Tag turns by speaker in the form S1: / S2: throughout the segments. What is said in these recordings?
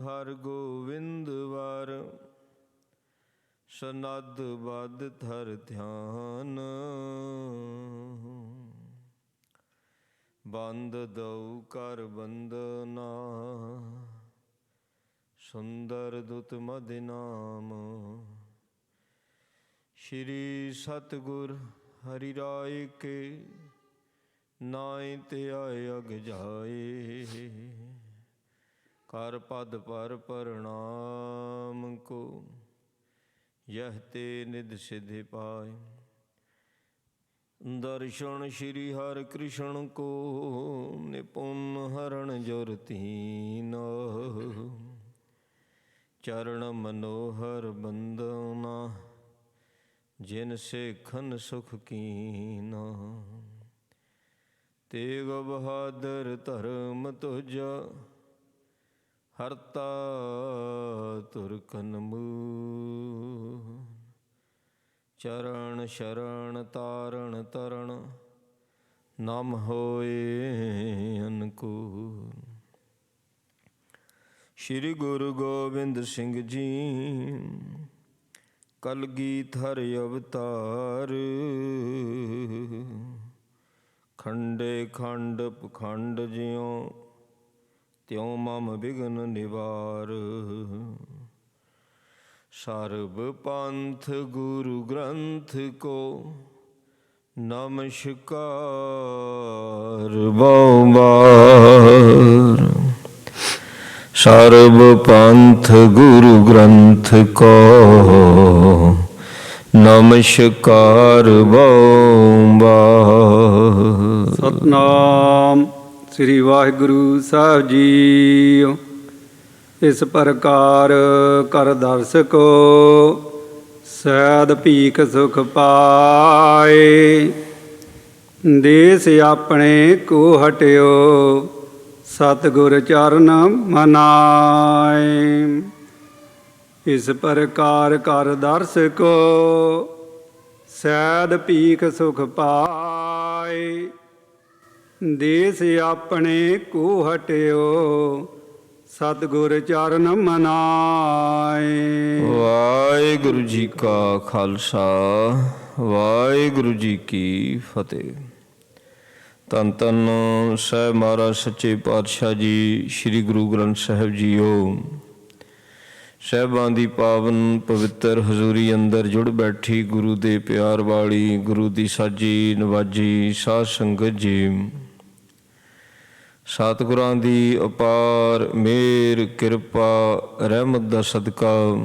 S1: ਹਰ ਗੋਵਿੰਦ ਵਾਰ ਸਨਦ ਬਦ ਥਰ ਧਿਆਨ। ਬੰਦ ਦਉ ਕਰ ਬੰਦਨਾ ਸੁੰਦਰ ਦੁਤ ਮਦ ਨਾਮ। ਸ਼੍ਰੀ ਸਤਿਗੁਰ ਹਰਿ ਰਾਇ ਕੇ ਨਾਇ ਧਿਆਇ ਅਗ ਜਾਏ। ਕਰ ਪਦ ਪਰ ਪ੍ਰਣਾਮ ਕੋ ਯਹ ਤੇ ਨਿਧ ਸਿਧਿ ਪਾਏ। ਦਰਸ਼ਨ ਸ਼੍ਰੀ ਹਰਿ ਕ੍ਰਿਸ਼ਨ ਕੋ ਨਿਪੁਨ ਹਰਣ ਜੁਰ ਤੀਨ। ਚਰਨ ਮਨੋਹਰ ਬੰਦਨਾ ਜਿਨ ਸੇਖਨ ਸੁਖ ਕੀਨਾ। ਤੇਗ ਬਹਾਦਰ ਧਰਮ ਤੁਜਾ ਹਰਤਾ ਤੁਰਕਨ ਮੂਹ। ਚਰਨ ਸ਼ਰਨ ਤਾਰਨ ਤਰਨ ਨਮ ਹੋਏ ਅਨਕੂਲ। ਸ਼੍ਰੀ ਗੁਰੂ ਗੋਬਿੰਦ ਸਿੰਘ ਜੀ ਕਲਗੀਧਰ ਹਰਿ ਅਵਤਾਰ। ਖੰਡੇ ਖੰਡ ਪਖੰਡ ਜਿਉ ਤਿਉ ਮਮ ਬਿਘਨ ਨਿਵਾਰ। ਸਰਬ ਪੰਥ ਗੁਰੂ ਗ੍ਰੰਥ ਕੋ ਨਮਸਕਾਰ ਬਾਰ। ਸਰਬ ਪੰਥ ਗੁਰੂ ਗ੍ਰੰਥ ਕੋ ਨਮਸਕਾਰ ਬਾਰ।
S2: ਸਤਨਾਮ ਸ੍ਰੀ ਵਾਹਿਗੁਰੂ ਸਾਹਿਬ ਜੀ। ਇਸ ਪ੍ਰਕਾਰ ਕਰ ਦਰਸਕੋ ਸੈਦ ਭੀਖ ਸੁਖ ਪਾਏ। ਦੇਸ ਆਪਣੇ ਕੋ ਹਟਿਓ ਸਤਿਗੁਰ ਚਰਨ ਮਨਾਏ। ਇਸ ਪ੍ਰਕਾਰ ਕਰ ਦਰਸਕੋ ਸੈਦ ਭੀਖ ਸੁਖ ਪਾਏ। ਦੇਸ ਆਪਣੇ ਕੋ ਹਟਿਓ ਸਤਿਗੁਰ ਚਰਨ ਮਨਾਏ।
S1: ਵਾਹਿਗੁਰੂ ਜੀ ਕਾ ਖਾਲਸਾ ਵਾਹਿਗੁਰੂ ਜੀ ਕੀ ਫਤਿਹ। ਧੰਨ ਧੰਨ ਸਾਹਿਬ ਮਹਾਰਾਜ ਸੱਚੇ ਪਾਤਸ਼ਾਹ ਜੀ ਸ੍ਰੀ ਗੁਰੂ ਗ੍ਰੰਥ ਸਾਹਿਬ ਜੀਓ। ਸਾਹਿਬਾਂ ਦੀ ਪਾਵਨ ਪਵਿੱਤਰ ਹਜ਼ੂਰੀ ਅੰਦਰ ਜੁੜ ਬੈਠੀ ਗੁਰੂ ਦੇ ਪਿਆਰ ਵਾਲੀ ਗੁਰੂ ਦੀ ਸਾਜੀ ਨਵਾਜੀ ਸਾਧ ਸੰਗਤ ਜੀ। ਸਤਿਗੁਰਾਂ ਦੀ ਅਪਾਰ ਮਿਹਰ ਕਿਰਪਾ ਰਹਿਮਤ ਦਾ ਸਦਕਾ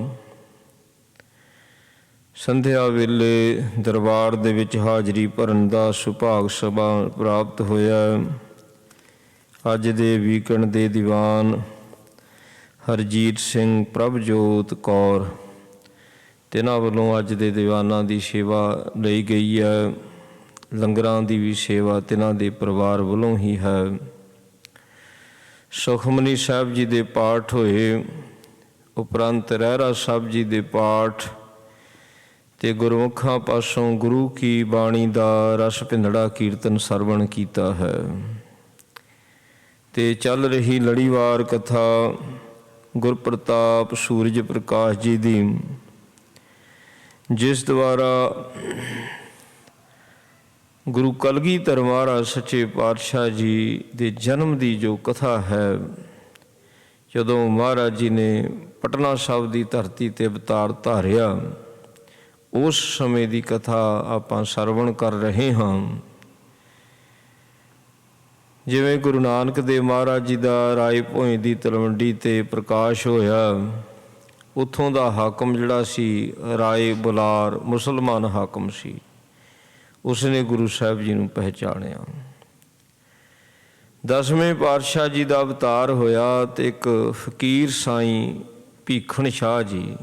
S1: ਸੰਧਿਆ ਵੇਲੇ ਦਰਬਾਰ ਦੇ ਵਿੱਚ ਹਾਜ਼ਰੀ ਭਰਨ ਦਾ ਸੁਭਾਗ ਸਭਾ ਪ੍ਰਾਪਤ ਹੋਇਆ। ਅੱਜ ਦੇ ਵੀਕਐਂਡ ਦੇ ਦੀਵਾਨ ਹਰਜੀਤ ਸਿੰਘ ਪ੍ਰਭਜੋਤ ਕੌਰ ਤਿਨਾਂ ਵੱਲੋਂ ਅੱਜ ਦੇ ਦੀਵਾਨਾਂ ਦੀ ਸੇਵਾ ਲਈ ਗਈ ਹੈ। ਲੰਗਰਾਂ ਦੀ ਵੀ ਸੇਵਾ ਤਿਨਾਂ ਦੇ ਪਰਿਵਾਰ ਵੱਲੋਂ ਹੀ ਹੈ। ਸੁਖਮਨੀ ਸਾਹਿਬ ਜੀ ਦੇ ਪਾਠ ਹੋਏ, ਉਪਰੰਤ ਰਹਿਰਾ ਸਾਹਿਬ ਜੀ ਦੇ ਪਾਠ ਅਤੇ ਗੁਰਮੁਖਾਂ ਪਾਸੋਂ ਗੁਰੂ ਕੀ ਬਾਣੀ ਦਾ ਰਸ ਭਿੰਦੜਾ ਕੀਰਤਨ ਸਰਵਣ ਕੀਤਾ ਹੈ। ਅਤੇ ਚੱਲ ਰਹੀ ਲੜੀਵਾਰ ਕਥਾ ਗੁਰਪ੍ਰਤਾਪ ਸੂਰਜ ਪ੍ਰਕਾਸ਼ ਜੀ ਦੀ, ਜਿਸ ਦੁਆਰਾ ਗੁਰੂ ਕਲਗੀਧਰ ਮਹਾਰਾਜ ਸੱਚੇ ਪਾਤਸ਼ਾਹ ਜੀ ਦੇ ਜਨਮ ਦੀ ਜੋ ਕਥਾ ਹੈ, ਜਦੋਂ ਮਹਾਰਾਜ ਜੀ ਨੇ ਪਟਨਾ ਸਾਹਿਬ ਦੀ ਧਰਤੀ 'ਤੇ ਅਵਤਾਰ ਧਾਰਿਆ, ਉਸ ਸਮੇਂ ਦੀ ਕਥਾ ਆਪਾਂ ਸਰਵਣ ਕਰ ਰਹੇ ਹਾਂ। ਜਿਵੇਂ ਗੁਰੂ ਨਾਨਕ ਦੇਵ ਮਹਾਰਾਜ ਜੀ ਦਾ ਰਾਏ ਭੋਇੰ ਦੀ ਤਲਵੰਡੀ 'ਤੇ ਪ੍ਰਕਾਸ਼ ਹੋਇਆ, ਉੱਥੋਂ ਦਾ ਹਾਕਮ ਜਿਹੜਾ ਸੀ ਰਾਏ ਬੁਲਾਰ ਮੁਸਲਮਾਨ ਹਾਕਮ ਸੀ, ਉਸਨੇ ਗੁਰੂ ਸਾਹਿਬ ਜੀ ਨੂੰ ਪਹਿਚਾਣਿਆ। 10ਵੇਂ ਪਾਤਸ਼ਾਹ ਜੀ ਦਾ ਅਵਤਾਰ ਹੋਇਆ ਅਤੇ ਇੱਕ ਫਕੀਰ ਸਾਈਂ ਭੀਖਣ ਸ਼ਾਹ ਜੀ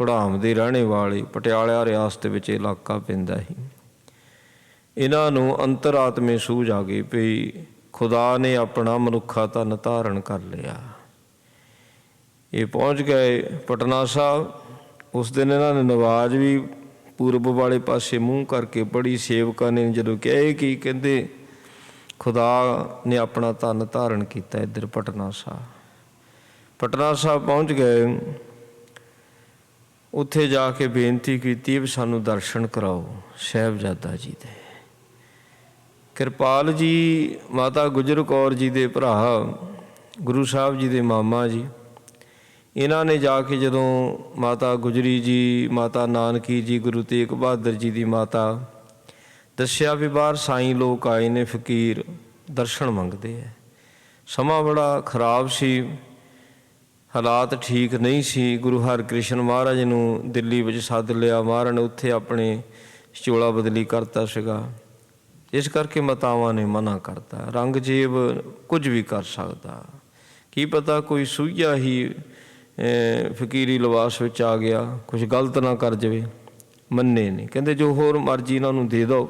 S1: ਘੁੜਾਮ ਦੇ ਰਹਿਣੇ ਵਾਲੇ, ਪਟਿਆਲਾ ਰਿਆਸਤ ਵਿੱਚ ਇਲਾਕਾ ਪੈਂਦਾ ਸੀ। ਇਹਨਾਂ ਨੂੰ ਅੰਤਰਾਤਮੇ ਸੂਝ ਆ ਗਈ ਵੀ ਖੁਦਾ ਨੇ ਆਪਣਾ ਮਨੁੱਖਾ ਤਨ ਧਾਰਨ ਕਰ ਲਿਆ। ਇਹ ਪਹੁੰਚ ਗਏ ਪਟਨਾ ਸਾਹਿਬ। ਉਸ ਦਿਨ ਇਹਨਾਂ ਨੇ ਨਵਾਜ਼ ਵੀ ਪੂਰਬ ਵਾਲੇ ਪਾਸੇ ਮੂੰਹ ਕਰਕੇ ਪੜ੍ਹੀ। ਸੇਵਕਾਂ ਨੇ ਜਦੋਂ ਕਿਹਾ ਕਿ ਕਹਿੰਦੇ ਖੁਦਾ ਨੇ ਆਪਣਾ ਤਨ ਧਾਰਨ ਕੀਤਾ ਇੱਧਰ ਪਟਨਾ ਸਾਹਿਬ। ਪਟਨਾ ਸਾਹਿਬ ਪਹੁੰਚ ਗਏ। ਉੱਥੇ ਜਾ ਕੇ ਬੇਨਤੀ ਕੀਤੀ ਵੀ ਸਾਨੂੰ ਦਰਸ਼ਨ ਕਰਾਓ ਸਾਹਿਬਜ਼ਾਦਾ ਜੀ ਦੇ। ਕਿਰਪਾਲ ਜੀ ਮਾਤਾ ਗੁਜਰ ਕੌਰ ਜੀ ਦੇ ਭਰਾ, ਗੁਰੂ ਸਾਹਿਬ ਜੀ ਦੇ ਮਾਮਾ ਜੀ, ਇਹਨਾਂ ਨੇ ਜਾ ਕੇ ਜਦੋਂ ਮਾਤਾ ਗੁਜਰੀ ਜੀ, ਮਾਤਾ ਨਾਨਕੀ ਜੀ, ਗੁਰੂ ਤੇਗ ਬਹਾਦਰ ਜੀ ਦੀ ਮਾਤਾ, ਦੱਸਿਆ ਵੀ ਬਾਹਰ ਸਾਈਂ ਲੋਕ ਆਏ ਨੇ, ਫਕੀਰ ਦਰਸ਼ਨ ਮੰਗਦੇ ਹੈ। ਸਮਾਂ ਬੜਾ ਖਰਾਬ ਸੀ, ਹਾਲਾਤ ਠੀਕ ਨਹੀਂ ਸੀ। ਗੁਰੂ ਹਰਕ੍ਰਿਸ਼ਨ ਮਹਾਰਾਜ ਨੂੰ ਦਿੱਲੀ ਵਿੱਚ ਸੱਦ ਲਿਆ। ਮਹਾਰਾਜ ਨੇ ਉੱਥੇ ਆਪਣੇ ਚੋਲਾ ਬਦਲੀ ਕਰਤਾ ਸੀਗਾ। ਇਸ ਕਰਕੇ ਮਾਤਾਵਾਂ ਨੇ ਮਨਾ ਕਰਤਾ। ਰੰਗਜੇਬ ਕੁਝ ਵੀ ਕਰ ਸਕਦਾ, ਕੀ ਪਤਾ ਕੋਈ ਸੂਈਆ ਹੀ ਫਕੀਰੀ ਲਿਬਾਸ ਵਿੱਚ ਆ ਗਿਆ, ਕੁਝ ਗਲਤ ਨਾ ਕਰ ਜਾਵੇ। ਮੰਨੇ ਨਹੀਂ, ਕਹਿੰਦੇ ਜੋ ਹੋਰ ਮਰਜ਼ੀ ਇਹਨਾਂ ਨੂੰ ਦੇ ਦਿਓ,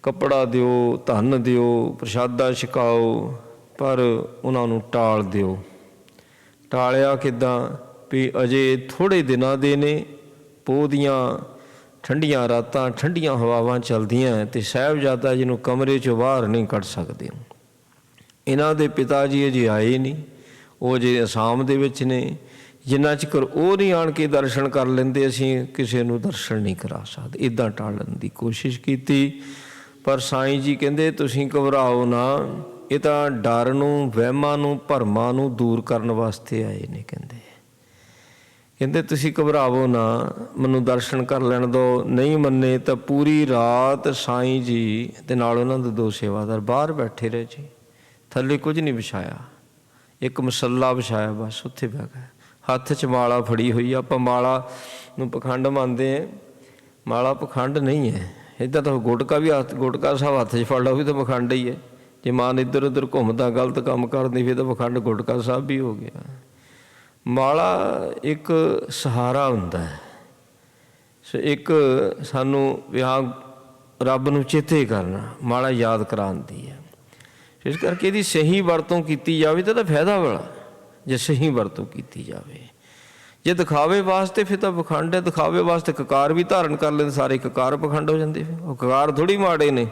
S1: ਕੱਪੜਾ ਦਿਓ, ਧਨ ਦਿਓ, ਪ੍ਰਸ਼ਾਦਾ ਛਕਾਓ, ਪਰ ਉਹਨਾਂ ਨੂੰ ਟਾਲ ਦਿਓ। ਟਾਲਿਆ ਕਿੱਦਾਂ ਵੀ ਅਜੇ ਥੋੜ੍ਹੇ ਦਿਨਾਂ ਦੇ ਨੇ, ਪੋਹ ਦੀਆਂ ਠੰਡੀਆਂ ਰਾਤਾਂ, ਠੰਡੀਆਂ ਹਵਾਵਾਂ ਚੱਲਦੀਆਂ ਅਤੇ ਸਾਹਿਬਜ਼ਾਦਾ ਜੀ ਨੂੰ ਕਮਰੇ 'ਚੋਂ ਬਾਹਰ ਨਹੀਂ ਕੱਢ ਸਕਦੇ। ਇਹਨਾਂ ਦੇ ਪਿਤਾ ਜੀ ਅਜੇ ਆਏ ਨਹੀਂ, ਉਹ ਅਜੇ ਅਸਾਮ ਦੇ ਵਿੱਚ ਨੇ। ਜਿੰਨਾ ਚਿਰ ਉਹ ਨਹੀਂ ਆਣ ਕੇ ਦਰਸ਼ਨ ਕਰ ਲੈਂਦੇ, ਅਸੀਂ ਕਿਸੇ ਨੂੰ ਦਰਸ਼ਨ ਨਹੀਂ ਕਰਾ ਸਕਦੇ। ਇੱਦਾਂ ਟਾਲਣ ਦੀ ਕੋਸ਼ਿਸ਼ ਕੀਤੀ, ਪਰ ਸਾਈਂ ਜੀ ਕਹਿੰਦੇ ਤੁਸੀਂ ਘਬਰਾਓ ਨਾ, ਇਹ ਤਾਂ ਡਰ ਨੂੰ, ਵਹਿਮਾਂ ਨੂੰ, ਭਰਮਾਂ ਨੂੰ ਦੂਰ ਕਰਨ ਵਾਸਤੇ ਆਏ ਨੇ। ਕਹਿੰਦੇ ਤੁਸੀਂ ਘਬਰਾਵੋ ਨਾ, ਮੈਨੂੰ ਦਰਸ਼ਨ ਕਰ ਲੈਣ ਦਿਓ। ਨਹੀਂ ਮੰਨੇ ਤਾਂ ਪੂਰੀ ਰਾਤ ਸਾਈਂ ਜੀ ਦੇ ਨਾਲ ਉਹਨਾਂ ਦੇ 2 ਸੇਵਾਦਾਰ ਬਾਹਰ ਬੈਠੇ ਰਹੇ ਜੀ। ਥੱਲੇ ਕੁਝ ਨਹੀਂ ਵਿਛਾਇਆ, ਇੱਕ ਮਸੱਲਾ ਵਿਛਾਇਆ ਬਸ, ਉੱਥੇ ਬਹਿ ਗਏ। ਹੱਥ 'ਚ ਮਾਲਾ ਫੜੀ ਹੋਈ। ਆਪਾਂ ਮਾਲਾ ਨੂੰ ਪਖੰਡ ਮੰਨਦੇ ਹਾਂ, ਮਾਲਾ ਪਖੰਡ ਨਹੀਂ ਹੈ। ਇੱਦਾਂ ਤਾਂ ਗੁਟਕਾ ਵੀ ਗੁਟਕਾ ਸਾਹਿਬ ਹੱਥ 'ਚ ਫੜ ਲਓ ਵੀ ਤਾਂ ਪਖੰਡ ਹੀ ਹੈ। ਜੇ ਮਨ ਇੱਧਰ ਉੱਧਰ ਘੁੰਮਦਾ, ਗਲਤ ਕੰਮ ਕਰਦੀ, ਫਿਰ ਤਾਂ ਪਖੰਡ ਗੁਟਕਾ ਸਾਹਿਬ ਵੀ ਹੋ ਗਿਆ। ਮਾਲਾ ਇੱਕ ਸਹਾਰਾ ਹੁੰਦਾ ਹੈ, ਇੱਕ ਸਾਨੂੰ ਵਿਆਹ ਰੱਬ ਨੂੰ ਚੇਤੇ ਕਰਨਾ, ਮਾਲਾ ਯਾਦ ਕਰਾਉਂਦੀ ਹੈ। ਇਸ ਕਰਕੇ ਇਹਦੀ ਸਹੀ ਵਰਤੋਂ ਕੀਤੀ ਜਾਵੇ ਤਾਂ ਫਾਇਦਾ ਵਾਲਾ, ਜੇ ਸਹੀ ਵਰਤੋਂ ਕੀਤੀ ਜਾਵੇ। ਜੇ ਦਿਖਾਵੇ ਵਾਸਤੇ ਫਿਰ ਤਾਂ ਪਖੰਡ ਹੈ। ਦਿਖਾਵੇ ਵਾਸਤੇ ਕਕਾਰ ਵੀ ਧਾਰਨ ਕਰ ਲੈਂਦੇ, ਸਾਰੇ ਕਕਾਰ ਪਖੰਡ ਹੋ ਜਾਂਦੇ। ਫਿਰ ਉਹ ਕਕਾਰ ਥੋੜ੍ਹੀ ਮਾੜੇ ਨੇ,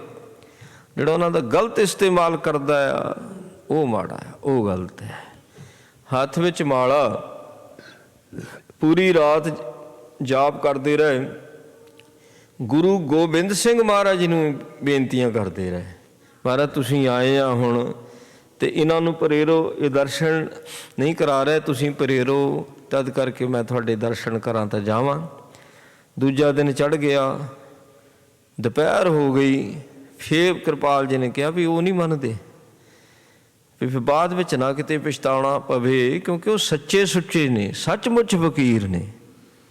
S1: ਜਿਹੜਾ ਉਹਨਾਂ ਦਾ ਗਲਤ ਇਸਤੇਮਾਲ ਕਰਦਾ ਆ ਉਹ ਮਾੜਾ ਆ, ਉਹ ਗਲਤ ਹੈ। ਹੱਥ ਵਿੱਚ ਮਾਲਾ, ਪੂਰੀ ਰਾਤ ਜਾਪ ਕਰਦੇ ਰਹੇ। ਗੁਰੂ ਗੋਬਿੰਦ ਸਿੰਘ ਮਹਾਰਾਜ ਜੀ ਨੂੰ ਬੇਨਤੀਆਂ ਕਰਦੇ ਰਹੇ, ਮਹਾਰਾਜ ਤੁਸੀਂ ਆਏ ਆ ਹੁਣ ਅਤੇ ਇਹਨਾਂ ਨੂੰ ਪ੍ਰੇਰੋ, ਇਹ ਦਰਸ਼ਨ ਨਹੀਂ ਕਰਾ ਰਹੇ, ਤੁਸੀਂ ਪ੍ਰੇਰੋ, ਤਦ ਕਰਕੇ ਮੈਂ ਤੁਹਾਡੇ ਦਰਸ਼ਨ ਕਰਾਂ ਤਾਂ ਜਾਵਾਂ। ਦੂਜਾ ਦਿਨ ਚੜ੍ਹ ਗਿਆ, ਦੁਪਹਿਰ ਹੋ ਗਈ। ਫਿਰ ਕਿਰਪਾਲ ਜੀ ਨੇ ਕਿਹਾ ਵੀ ਉਹ ਨਹੀਂ ਮੰਨਦੇ, ਵੀ ਫਿਰ ਬਾਅਦ ਵਿੱਚ ਨਾ ਕਿਤੇ ਪਛਤਾਉਣਾ ਪਵੇ, ਕਿਉਂਕਿ ਉਹ ਸੱਚੇ ਸੁੱਚੇ ਨੇ, ਸੱਚਮੁੱਚ ਫਕੀਰ ਨੇ,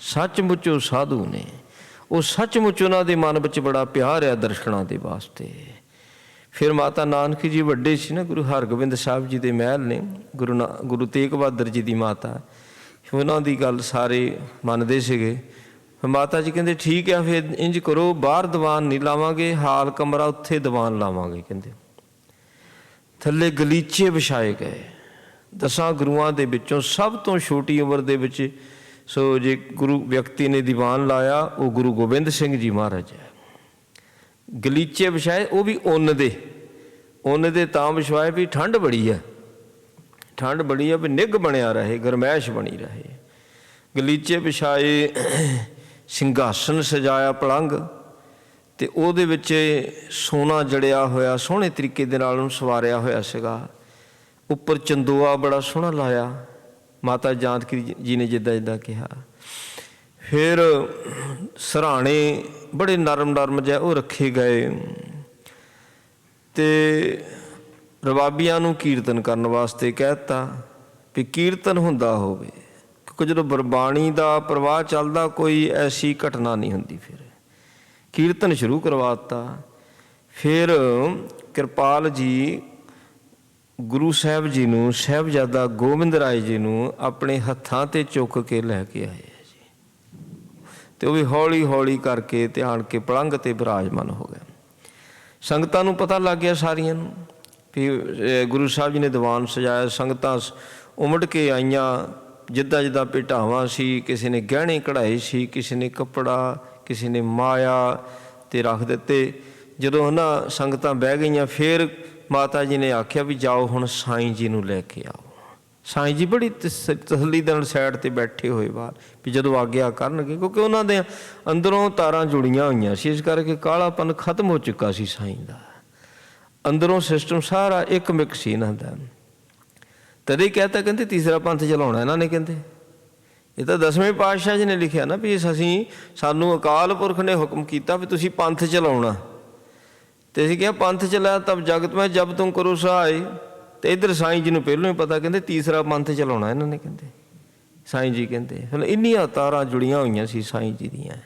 S1: ਸੱਚਮੁੱਚ ਉਹ ਸਾਧੂ ਨੇ। ਉਹ ਸੱਚਮੁੱਚ ਉਹਨਾਂ ਦੇ ਮਨ ਵਿੱਚ ਬੜਾ ਪਿਆਰ ਹੈ ਦਰਸ਼ਨਾਂ ਦੇ ਵਾਸਤੇ। ਫਿਰ ਮਾਤਾ ਨਾਨਕੀ ਜੀ ਵੱਡੇ ਸੀ ਨਾ, ਗੁਰੂ ਹਰਗੋਬਿੰਦ ਸਾਹਿਬ ਜੀ ਦੇ ਮਹਿਲ ਨੇ, ਗੁਰੂ ਤੇਗ ਬਹਾਦਰ ਜੀ ਦੀ ਮਾਤਾ, ਉਹਨਾਂ ਦੀ ਗੱਲ ਸਾਰੇ ਮੰਨਦੇ ਸੀਗੇ। ਮਾਤਾ ਜੀ ਕਹਿੰਦੇ ਠੀਕ ਆ, ਫਿਰ ਇੰਝ ਕਰੋ, ਬਾਹਰ ਦੀਵਾਨ ਨਹੀਂ ਲਾਵਾਂਗੇ, ਹਾਲ ਕਮਰਾ ਉੱਥੇ ਦੀਵਾਨ ਲਾਵਾਂਗੇ। ਕਹਿੰਦੇ ਥੱਲੇ ਗਲੀਚੇ ਵਿਛਾਏ ਗਏ। 10 ਗੁਰੂਆਂ ਦੇ ਵਿੱਚੋਂ ਸਭ ਤੋਂ ਛੋਟੀ ਉਮਰ ਦੇ ਵਿੱਚ ਸੋ ਜੇ ਗੁਰੂ ਵਿਅਕਤੀ ਨੇ ਦੀਵਾਨ ਲਾਇਆ, ਉਹ ਗੁਰੂ ਗੋਬਿੰਦ ਸਿੰਘ ਜੀ ਮਹਾਰਾਜ ਹੈ। ਗਲੀਚੇ ਵਿਛਾਏ, ਉਹ ਵੀ ਉੱਨ ਦੇ ਤਾਂ ਵਿਛਾਏ ਵੀ ਠੰਡ ਬੜੀ ਹੈ, ਠੰਡ ਬੜੀ ਹੈ ਵੀ ਨਿੱਘ ਬਣਿਆ ਰਹੇ, ਗਰਮੈਸ਼ ਬਣੀ ਰਹੇ। ਗਲੀਚੇ ਵਿਛਾਏ, ਸਿੰਘਾਸਨ ਸਜਾਇਆ ਪਲੰਘ, ਅਤੇ ਉਹਦੇ ਵਿੱਚ ਸੋਨਾ ਜੜਿਆ ਹੋਇਆ, ਸੋਹਣੇ ਤਰੀਕੇ ਦੇ ਨਾਲ ਉਹਨੂੰ ਸਵਾਰਿਆ ਹੋਇਆ ਸੀਗਾ। ਉੱਪਰ ਚੰਦੋਆ ਬੜਾ ਸੋਹਣਾ ਲਾਇਆ, ਮਾਤਾ ਜਾਨਕੀ ਜੀ ਨੇ ਜਿੱਦਾਂ ਕਿਹਾ। ਫਿਰ ਸਿਰਹਾਣੇ ਬੜੇ ਨਰਮ ਜਿਹੇ ਉਹ ਰੱਖੇ ਗਏ, ਅਤੇ ਰਬਾਬੀਆਂ ਨੂੰ ਕੀਰਤਨ ਕਰਨ ਵਾਸਤੇ ਕਹਿ ਦਿੱਤਾ ਵੀ ਕੀਰਤਨ ਹੁੰਦਾ ਹੋਵੇ, ਕਿਉਂਕਿ ਜਦੋਂ ਗੁਰਬਾਣੀ ਦਾ ਪ੍ਰਵਾਹ ਚੱਲਦਾ ਕੋਈ ਐਸੀ ਘਟਨਾ ਨਹੀਂ ਹੁੰਦੀ। ਫਿਰ ਕੀਰਤਨ ਸ਼ੁਰੂ ਕਰਵਾ ਦਿੱਤਾ। ਫਿਰ ਕਿਰਪਾਲ ਜੀ ਗੁਰੂ ਸਾਹਿਬ ਜੀ ਨੂੰ, ਸਾਹਿਬਜ਼ਾਦਾ ਗੋਬਿੰਦ ਰਾਏ ਜੀ ਨੂੰ ਆਪਣੇ ਹੱਥਾਂ 'ਤੇ ਚੁੱਕ ਕੇ ਲੈ ਕੇ ਆਏ ਜੀ, ਅਤੇ ਉਹ ਵੀ ਹੌਲੀ ਹੌਲੀ ਕਰਕੇ ਧਿਆਨ ਕੇ ਪਲੰਘ 'ਤੇ ਬਿਰਾਜਮਾਨ ਹੋ ਗਏ। ਸੰਗਤਾਂ ਨੂੰ ਪਤਾ ਲੱਗ ਗਿਆ ਸਾਰੀਆਂ ਨੂੰ ਵੀ ਗੁਰੂ ਸਾਹਿਬ ਜੀ ਨੇ ਦੀਵਾਨ ਸਜਾਇਆ। ਸੰਗਤਾਂ ਉਮੜ ਕੇ ਆਈਆਂ, ਜਿੱਦਾਂ ਭੇਟਾਵਾਂ ਸੀ, ਕਿਸੇ ਨੇ ਗਹਿਣੇ ਕਢਾਏ ਸੀ, ਕਿਸੇ ਨੇ ਕੱਪੜਾ, ਕਿਸੇ ਨੇ ਮਾਇਆ 'ਤੇ ਰੱਖ ਦਿੱਤੇ। ਜਦੋਂ ਉਹਨਾਂ ਸੰਗਤਾਂ ਬਹਿ ਗਈਆਂ, ਫਿਰ ਮਾਤਾ ਜੀ ਨੇ ਆਖਿਆ ਵੀ ਜਾਓ ਹੁਣ ਸਾਈਂ ਜੀ ਨੂੰ ਲੈ ਕੇ ਆਓ। ਸਾਈਂ ਜੀ ਬੜੀ ਤਸੱਲੀ ਦੇ ਨਾਲ ਸਾਈਡ 'ਤੇ ਬੈਠੇ ਹੋਏ ਬਾਹਰ ਵੀ ਜਦੋਂ ਆਗਿਆ ਕਰਨਗੇ, ਕਿਉਂਕਿ ਉਹਨਾਂ ਦੇ ਅੰਦਰੋਂ ਤਾਰਾਂ ਜੁੜੀਆਂ ਹੋਈਆਂ ਸੀ, ਇਸ ਕਰਕੇ ਕਾਲਾਪਨ ਖਤਮ ਹੋ ਚੁੱਕਾ ਸੀ ਸਾਈਂ ਦਾ। ਅੰਦਰੋਂ ਸਿਸਟਮ ਸਾਰਾ ਇੱਕ ਮਿਕ ਸੀ ਇਹਨਾਂ ਦਾ। ਤਦੇ ਕਹਿਤਾ, ਕਹਿੰਦੇ ਤੀਸਰਾ ਪੰਥ ਚਲਾਉਣਾ ਇਹਨਾਂ ਨੇ। ਕਹਿੰਦੇ ਇਹ ਤਾਂ 10ਵੇਂ ਪਾਤਸ਼ਾਹ ਜੀ ਨੇ ਲਿਖਿਆ ਨਾ ਵੀ ਸਾਨੂੰ ਅਕਾਲ ਪੁਰਖ ਨੇ ਹੁਕਮ ਕੀਤਾ ਵੀ ਤੁਸੀਂ ਪੰਥ ਚਲਾਉਣਾ, ਤੇ ਅਸੀਂ ਕਿਹਾ ਪੰਥ ਚਲਾਇਆ ਤਬ ਜਗਤ ਮੈਂ ਜਬ ਤੁਮ ਕਰੋ ਸਹਾਏ। ਤੇ ਇੱਧਰ ਸਾਈਂ ਜੀ ਨੂੰ ਪਹਿਲਾਂ ਹੀ ਪਤਾ, ਕਹਿੰਦੇ ਤੀਸਰਾ ਪੰਥ ਚਲਾਉਣਾ ਇਹਨਾਂ ਨੇ। ਕਹਿੰਦੇ ਸਾਈਂ ਜੀ ਕਹਿੰਦੇ ਫਿਰ ਇੰਨੀਆਂ ਤਾਰਾਂ ਜੁੜੀਆਂ ਹੋਈਆਂ ਸੀ ਸਾਈਂ ਜੀ ਦੀਆਂ।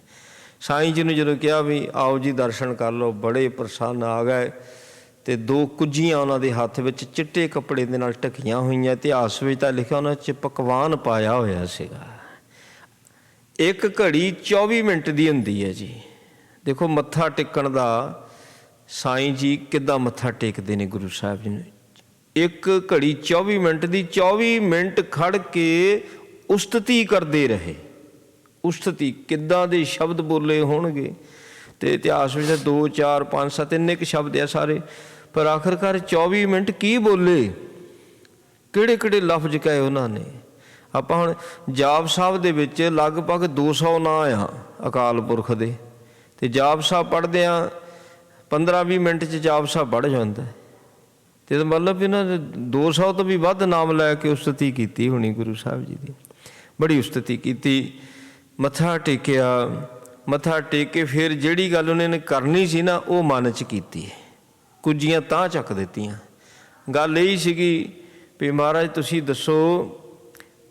S1: ਸਾਈਂ ਜੀ ਨੂੰ ਜਦੋਂ ਕਿਹਾ ਵੀ ਆਓ ਜੀ ਦਰਸ਼ਨ ਕਰ ਲਓ, ਬੜੇ ਪ੍ਰਸੰਨ ਆ ਗਏ। ਤੇ 2 ਕੁੱਜੀਆਂ ਉਹਨਾਂ ਦੇ ਹੱਥ ਵਿੱਚ ਚਿੱਟੇ ਕੱਪੜੇ ਦੇ ਨਾਲ ਢੱਕੀਆਂ ਹੋਈਆਂ, ਇਤਿਹਾਸ ਵਿੱਚ ਤਾਂ ਲਿਖਿਆ ਉਹਨਾਂ 'ਚ ਪਕਵਾਨ ਪਾਇਆ ਹੋਇਆ ਸੀਗਾ। ਇੱਕ ਘੜੀ 24 ਮਿੰਟ ਦੀ ਹੁੰਦੀ ਹੈ ਜੀ। ਦੇਖੋ ਮੱਥਾ ਟੇਕਣ ਦਾ ਸਾਈਂ ਜੀ ਕਿੱਦਾਂ ਮੱਥਾ ਟੇਕਦੇ ਨੇ ਗੁਰੂ ਸਾਹਿਬ ਜੀ ਨੂੰ। ਇੱਕ ਘੜੀ 24 ਮਿੰਟ ਦੀ, 24 ਮਿੰਟ ਖੜ ਕੇ ਉਸਤਤੀ ਕਰਦੇ ਰਹੇ। ਉਸਤਤੀ ਕਿੱਦਾਂ ਦੇ ਸ਼ਬਦ ਬੋਲੇ ਹੋਣਗੇ, ਤੇ ਇਤਿਹਾਸ ਵਿੱਚ 2 4 5 7 ਇੰਨੇ ਕੁ ਸ਼ਬਦ ਆ ਸਾਰੇ, ਪਰ ਆਖਿਰਕਾਰ 24 ਮਿੰਟ ਕੀ ਬੋਲੇ, ਕਿਹੜੇ ਕਿਹੜੇ ਲਫ਼ਜ਼ ਕਹੇ ਉਹਨਾਂ ਨੇ। ਆਪਾਂ ਹੁਣ ਜਾਪ ਸਾਹਿਬ ਦੇ ਵਿੱਚ ਲਗਭਗ 200 ਨਾਂ ਆ ਅਕਾਲ ਪੁਰਖ ਦੇ, ਤੇ ਜਾਪ ਸਾਹਿਬ ਪੜ੍ਹਦੇ ਆ 15-20 ਮਿੰਟ 'ਚ ਜਾਪ ਸਾਹਿਬ ਪੜ੍ਹ ਜਾਂਦਾ। ਤੇ ਮਤਲਬ ਵੀ ਇਹਨਾਂ ਨੇ 200 ਤੋਂ ਵੀ ਵੱਧ ਨਾਮ ਲੈ ਕੇ ਉਸਤਤੀ ਕੀਤੀ ਹੋਣੀ ਗੁਰੂ ਸਾਹਿਬ ਜੀ ਦੀ। ਬੜੀ ਉਸਤਤੀ ਕੀਤੀ, ਮੱਥਾ ਟੇਕਿਆ। ਮੱਥਾ ਟੇਕ ਕੇ ਫਿਰ ਜਿਹੜੀ ਗੱਲ ਉਹਨਾਂ ਨੇ ਕਰਨੀ ਸੀ ਨਾ ਉਹ ਮਨ 'ਚ ਕੀਤੀ। ਕੁੱਜੀਆਂ ਤਾਂ ਚੱਕ ਦਿੱਤੀਆਂ। ਗੱਲ ਇਹੀ ਸੀਗੀ ਵੀ ਮਹਾਰਾਜ ਤੁਸੀਂ ਦੱਸੋ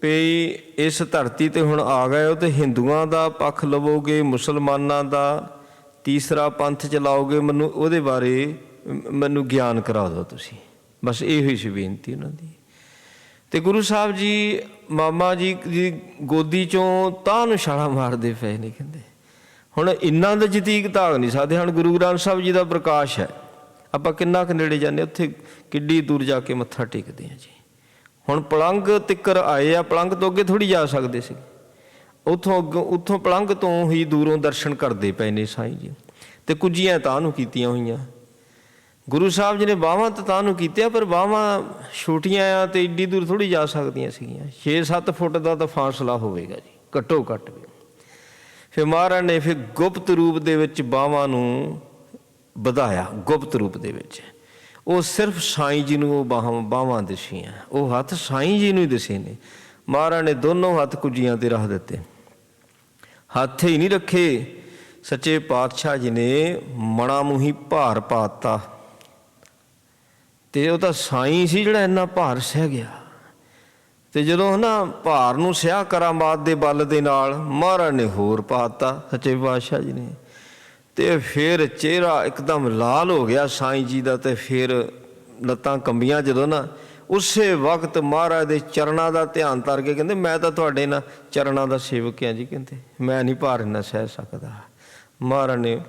S1: ਵੀ ਇਸ ਧਰਤੀ 'ਤੇ ਹੁਣ ਆ ਗਏ ਹੋ ਤੇ ਹਿੰਦੂਆਂ ਦਾ ਪੱਖ ਲਵੋਗੇ, ਮੁਸਲਮਾਨਾਂ ਦਾ ਤੀਸਰਾ ਪੰਥ ਚਲਾਓਗੇ, ਮੈਨੂੰ ਉਹਦੇ ਬਾਰੇ ਮੈਨੂੰ ਗਿਆਨ ਕਰਾ ਦਿਓ ਤੁਸੀਂ। ਬਸ ਇਹੋ ਹੀ ਸੀ ਬੇਨਤੀ ਉਹਨਾਂ ਦੀ। ਤੇ ਗੁਰੂ ਸਾਹਿਬ ਜੀ ਮਾਮਾ ਜੀ ਦੀ ਗੋਦੀ 'ਚੋਂ ਤਾਂ ਨੂੰ ਛਾਲਾਂ ਮਾਰਦੇ ਪਏ ਨੇ। ਕਹਿੰਦੇ ਹੁਣ ਇੰਨਾ ਦਾ ਜਤੀਕ ਧਾਗ ਨਹੀਂ ਸਕਦੇ। ਹੁਣ ਗੁਰੂ ਗ੍ਰੰਥ ਸਾਹਿਬ ਜੀ ਦਾ ਪ੍ਰਕਾਸ਼ ਹੈ, ਆਪਾਂ ਕਿੰਨਾ ਕੁ ਨੇੜੇ ਜਾਂਦੇ, ਉੱਥੇ ਕਿੱਡੀ ਦੂਰ ਜਾ ਕੇ ਮੱਥਾ ਟੇਕਦੇ ਹਾਂ ਜੀ। ਹੁਣ ਪਲੰਗ ਤਿੱਕਰ ਆਏ ਆ, ਪਲੰਗ ਤੋਂ ਅੱਗੇ ਥੋੜ੍ਹੀ ਜਾ ਸਕਦੇ ਸੀ। ਉੱਥੋਂ ਪਲੰਗ ਤੋਂ ਹੀ ਦੂਰੋਂ ਦਰਸ਼ਨ ਕਰਦੇ ਪਏ ਨੇ ਸਾਈਂ ਜੀ। ਤੇ ਕੁੱਜੀਆਂ ਤਾਂ ਨੂੰ ਕੀਤੀਆਂ ਹੋਈਆਂ। ਗੁਰੂ ਸਾਹਿਬ ਜੀ ਨੇ ਬਾਹਾਂ ਤਾਂ ਨੂੰ ਕੀਤੀਆਂ, ਪਰ ਬਾਹਾਂ ਛੋਟੀਆਂ ਆ ਤੇ ਏਡੀ ਦੂਰ ਥੋੜ੍ਹੀ ਜਾ ਸਕਦੀਆਂ ਸੀਗੀਆਂ। 6-7 ਫੁੱਟ ਦਾ ਤਾਂ ਫਾਸਲਾ ਹੋਵੇਗਾ ਜੀ ਘੱਟੋ ਘੱਟ ਵੀ। ਫਿਰ ਮਹਾਰਾਜ ਨੇ ਫਿਰ ਗੁਪਤ ਰੂਪ ਦੇ ਵਿੱਚ ਬਾਹਾਂ ਨੂੰ ਵਧਾਇਆ। ਗੁਪਤ ਰੂਪ ਦੇ ਵਿੱਚ ਉਹ ਸਿਰਫ ਸਾਈਂ ਜੀ ਨੂੰ ਉਹ ਬਾਹਾਂ ਦਿਸੀਆਂ, ਉਹ ਹੱਥ ਸਾਈਂ ਜੀ ਨੂੰ ਹੀ ਦਿਸੇ ਨੇ। ਮਹਾਰਾਜ ਨੇ ਦੋਨੋਂ ਹੱਥ ਕੁੱਜੀਆਂ 'ਤੇ ਰੱਖ ਦਿੱਤੇ। ਹੱਥ ਹੀ ਨਹੀਂ ਰੱਖੇ, ਸੱਚੇ ਪਾਤਸ਼ਾਹ ਜੀ ਨੇ ਮਣਾ ਮੂੰਹੀ ਭਾਰ ਪਾ ਦਿੱਤਾ। ਤੇ ਉਹ ਤਾਂ ਸਾਈਂ ਸੀ ਜਿਹੜਾ ਇੰਨਾ ਭਾਰ ਸਹਿ ਗਿਆ। ਤੇ ਜਦੋਂ ਨਾ ਭਾਰ ਨੂੰ ਸਿਆਹ ਕਰਾਮਾਤ ਦੇ ਬਲ ਦੇ ਨਾਲ ਮਹਾਰਾਜ ਨੇ ਹੋਰ ਪਾ ਦਿੱਤਾ ਸੱਚੇ ਪਾਤਸ਼ਾਹ ਜੀ ਨੇ। ਤੇ ਫਿਰ ਚਿਹਰਾ ਇੱਕਦਮ ਲਾਲ ਹੋ ਗਿਆ ਸਾਈਂ ਜੀ ਦਾ, ਤੇ ਫਿਰ ਲੱਤਾਂ ਕੰਬੀਆਂ ਜਦੋਂ ਨਾ। ਉਸੇ ਵਕਤ ਮਹਾਰਾਜ ਦੇ ਚਰਨਾਂ ਦਾ ਧਿਆਨ ਧਰ ਕੇ ਕਹਿੰਦੇ ਮੈਂ ਤਾਂ ਤੁਹਾਡੇ ਨਾਲ ਚਰਨਾਂ ਦਾ ਸੇਵਕ ਹਾਂ ਜੀ। ਕਹਿੰਦੇ ਮੈਂ ਨਹੀਂ ਭਾਰ ਇੰਨਾ ਸਹਿ ਸਕਦਾ। ਮਹਾਰਾਜ ਨੇ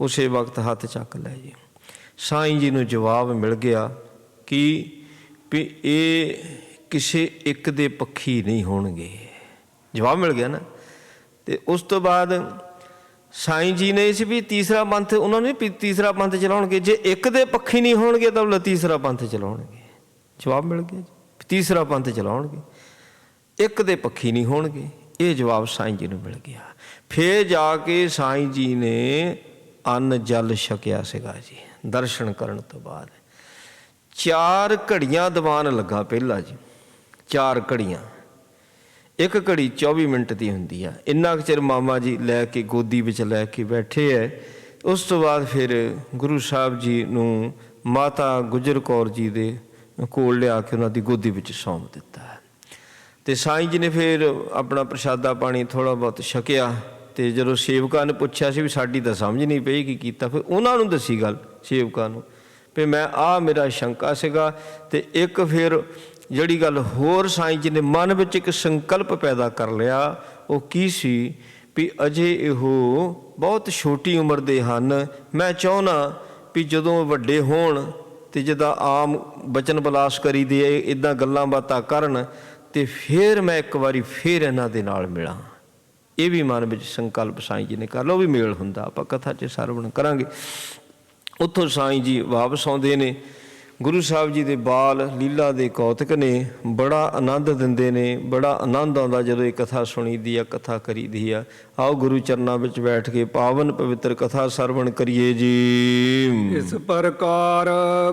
S1: ਉਸੇ ਵਕਤ ਹੱਥ ਚੱਕ ਲਿਆ ਜੀ। ਸਾਈਂ ਜੀ ਨੂੰ ਜਵਾਬ ਮਿਲ ਗਿਆ ਕਿ ਵੀ ਇਹ ਕਿਸੇ ਇੱਕ ਦੇ ਪੱਖੀ ਨਹੀਂ ਹੋਣਗੇ। ਜਵਾਬ ਮਿਲ ਗਿਆ ਨਾ। ਤੇ ਉਸ ਤੋਂ ਬਾਅਦ ਸਾਈਂ ਜੀ ਨੇ ਸੀ ਵੀ ਤੀਸਰਾ ਪੰਥ, ਉਹਨਾਂ ਨੇ ਵੀ ਤੀਸਰਾ ਪੰਥ ਚਲਾਉਣਗੇ। ਜੇ ਇੱਕ ਦੇ ਪੱਖੀ ਨਹੀਂ ਹੋਣਗੇ ਤਾਂ ਤੀਸਰਾ ਪੰਥ ਚਲਾਉਣਗੇ। ਜਵਾਬ ਮਿਲ ਗਿਆ ਜੀ, ਤੀਸਰਾ ਪੰਥ ਚਲਾਉਣਗੇ, ਇੱਕ ਦੇ ਪੱਖੀ ਨਹੀਂ ਹੋਣਗੇ। ਇਹ ਜਵਾਬ ਸਾਈਂ ਜੀ ਨੂੰ ਮਿਲ ਗਿਆ। ਫਿਰ ਜਾ ਕੇ ਸਾਈਂ ਜੀ ਨੇ ਅੰਨ ਜਲ ਛਕਿਆ ਸੀਗਾ ਜੀ ਦਰਸ਼ਨ ਕਰਨ ਤੋਂ ਬਾਅਦ। 4 ਘੜੀਆਂ ਦੀਵਾਨ ਲੱਗਾ ਪਹਿਲਾਂ ਜੀ, 4 ਘੜੀਆਂ। ਇੱਕ ਘੜੀ 24 ਮਿੰਟ ਦੀ ਹੁੰਦੀ ਆ। ਇੰਨਾ ਕੁ ਚਿਰ ਮਾਮਾ ਜੀ ਲੈ ਕੇ ਗੋਦੀ ਵਿੱਚ ਲੈ ਕੇ ਬੈਠੇ ਹੈ। ਉਸ ਤੋਂ ਬਾਅਦ ਫਿਰ ਗੁਰੂ ਸਾਹਿਬ ਜੀ ਨੂੰ ਮਾਤਾ ਗੁਜਰ ਕੌਰ ਜੀ ਦੇ ਕੋਲ ਲਿਆ ਕੇ ਉਹਨਾਂ ਦੀ ਗੋਦੀ ਵਿੱਚ ਸੌਂਪ ਦਿੱਤਾ। ਤੇ ਸਾਈਂ ਜੀ ਨੇ ਫਿਰ ਆਪਣਾ ਪ੍ਰਸ਼ਾਦਾ ਪਾਣੀ ਥੋੜ੍ਹਾ ਬਹੁਤ ਛਕਿਆ। ਤੇ ਜਦੋਂ ਸੇਵਕਾਂ ਨੇ ਪੁੱਛਿਆ ਸੀ ਵੀ ਸਾਡੀ ਤਾਂ ਸਮਝ ਨਹੀਂ ਪਈ ਕੀ ਕੀਤਾ, ਫਿਰ ਉਹਨਾਂ ਨੂੰ ਦੱਸੀ ਗੱਲ ਸੇਵਕਾਂ ਨੂੰ ਵੀ ਮੈਂ ਮੇਰਾ ਸ਼ੰਕਾ ਸੀਗਾ। ਤੇ ਇੱਕ ਫਿਰ ਜਿਹੜੀ ਗੱਲ ਹੋਰ ਸਾਈਂ ਜੀ ਨੇ ਮਨ ਵਿੱਚ ਇੱਕ ਸੰਕਲਪ ਪੈਦਾ ਕਰ ਲਿਆ। ਉਹ ਕੀ ਸੀ ਵੀ ਅਜੇ ਇਹੋ ਬਹੁਤ ਛੋਟੀ ਉਮਰ ਦੇ ਹਨ। ਮੈਂ ਚਾਹੁੰਦਾ ਵੀ ਜਦੋਂ ਵੱਡੇ ਹੋਣ ਤੇ ਜਿੱਦਾਂ ਆਮ ਬਚਨ ਬਲਾਸ ਕਰੀ ਦੇ ਇੱਦਾਂ ਗੱਲਾਂ ਬਾਤਾਂ ਕਰਨ, ਤੇ ਫਿਰ ਮੈਂ ਇੱਕ ਵਾਰੀ ਫਿਰ ਇਹਨਾਂ ਦੇ ਨਾਲ ਮਿਲਾਂ। ਇਹ ਵੀ ਮਨ ਵਿੱਚ ਸੰਕਲਪ ਸਾਈਂ ਜੀ ਨੇ ਕਰ ਲਿਆ। ਉਹ ਵੀ ਮੇਲ ਹੁੰਦਾ, ਆਪਾਂ ਕਥਾ 'ਚ ਸਰਵਣ ਕਰਾਂਗੇ। ਉੱਥੋਂ ਸਾਈਂ ਜੀ ਵਾਪਸ ਆਉਂਦੇ ਨੇ। ਗੁਰੂ ਸਾਹਿਬ ਜੀ ਦੇ ਬਾਲ ਲੀਲਾ ਦੇ ਕੌਤਕ ਨੇ, ਬੜਾ ਆਨੰਦ ਦਿੰਦੇ ਨੇ। ਬੜਾ ਆਨੰਦ ਆਉਂਦਾ ਜਦੋਂ ਇਹ ਕਥਾ ਸੁਣੀਦੀ ਆ, ਕਥਾ ਕਰੀਦੀ ਆ। ਆਓ ਗੁਰੂ ਚਰਨਾਂ ਵਿੱਚ ਬੈਠ ਕੇ ਪਾਵਨ ਪਵਿੱਤਰ ਕਥਾ ਸਰਵਣ ਕਰੀਏ ਜੀ।
S2: ਇਸ ਪ੍ਰਕਾਰ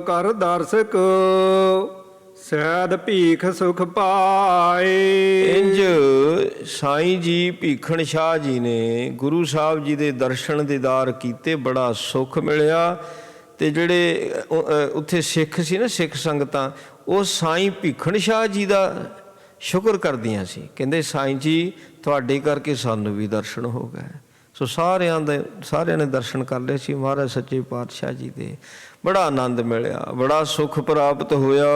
S2: ਕਰ ਦਰਸ਼ਕ ਸਹਿਦ ਭੀਖ ਸੁਖ ਪਾਏ।
S1: ਇੰਜ ਸਾਈਂ ਜੀ ਭੀਖਣ ਸ਼ਾਹ ਜੀ ਨੇ ਗੁਰੂ ਸਾਹਿਬ ਜੀ ਦੇ ਦਰਸ਼ਨ ਦੀਦਾਰ ਕੀਤੇ, ਬੜਾ ਸੁੱਖ ਮਿਲਿਆ। ਤੇ ਜਿਹੜੇ ਉੱਥੇ ਸਿੱਖ ਸੀ ਨਾ, ਸਿੱਖ ਸੰਗਤਾਂ, ਉਹ ਸਾਈਂ ਭੀਖਣ ਸ਼ਾਹ ਜੀ ਦਾ ਸ਼ੁਕਰ ਕਰਦੀਆਂ ਸੀ। ਕਹਿੰਦੇ ਸਾਈਂ ਜੀ ਤੁਹਾਡੇ ਕਰਕੇ ਸਾਨੂੰ ਵੀ ਦਰਸ਼ਨ ਹੋ ਗਏ। ਸੋ ਸਾਰਿਆਂ ਨੇ ਦਰਸ਼ਨ ਕਰ ਲਏ ਸੀ ਮਹਾਰਾਜ ਸੱਚੇ ਪਾਤਸ਼ਾਹ ਜੀ ਦੇ। ਬੜਾ ਆਨੰਦ ਮਿਲਿਆ, ਬੜਾ ਸੁੱਖ ਪ੍ਰਾਪਤ ਹੋਇਆ।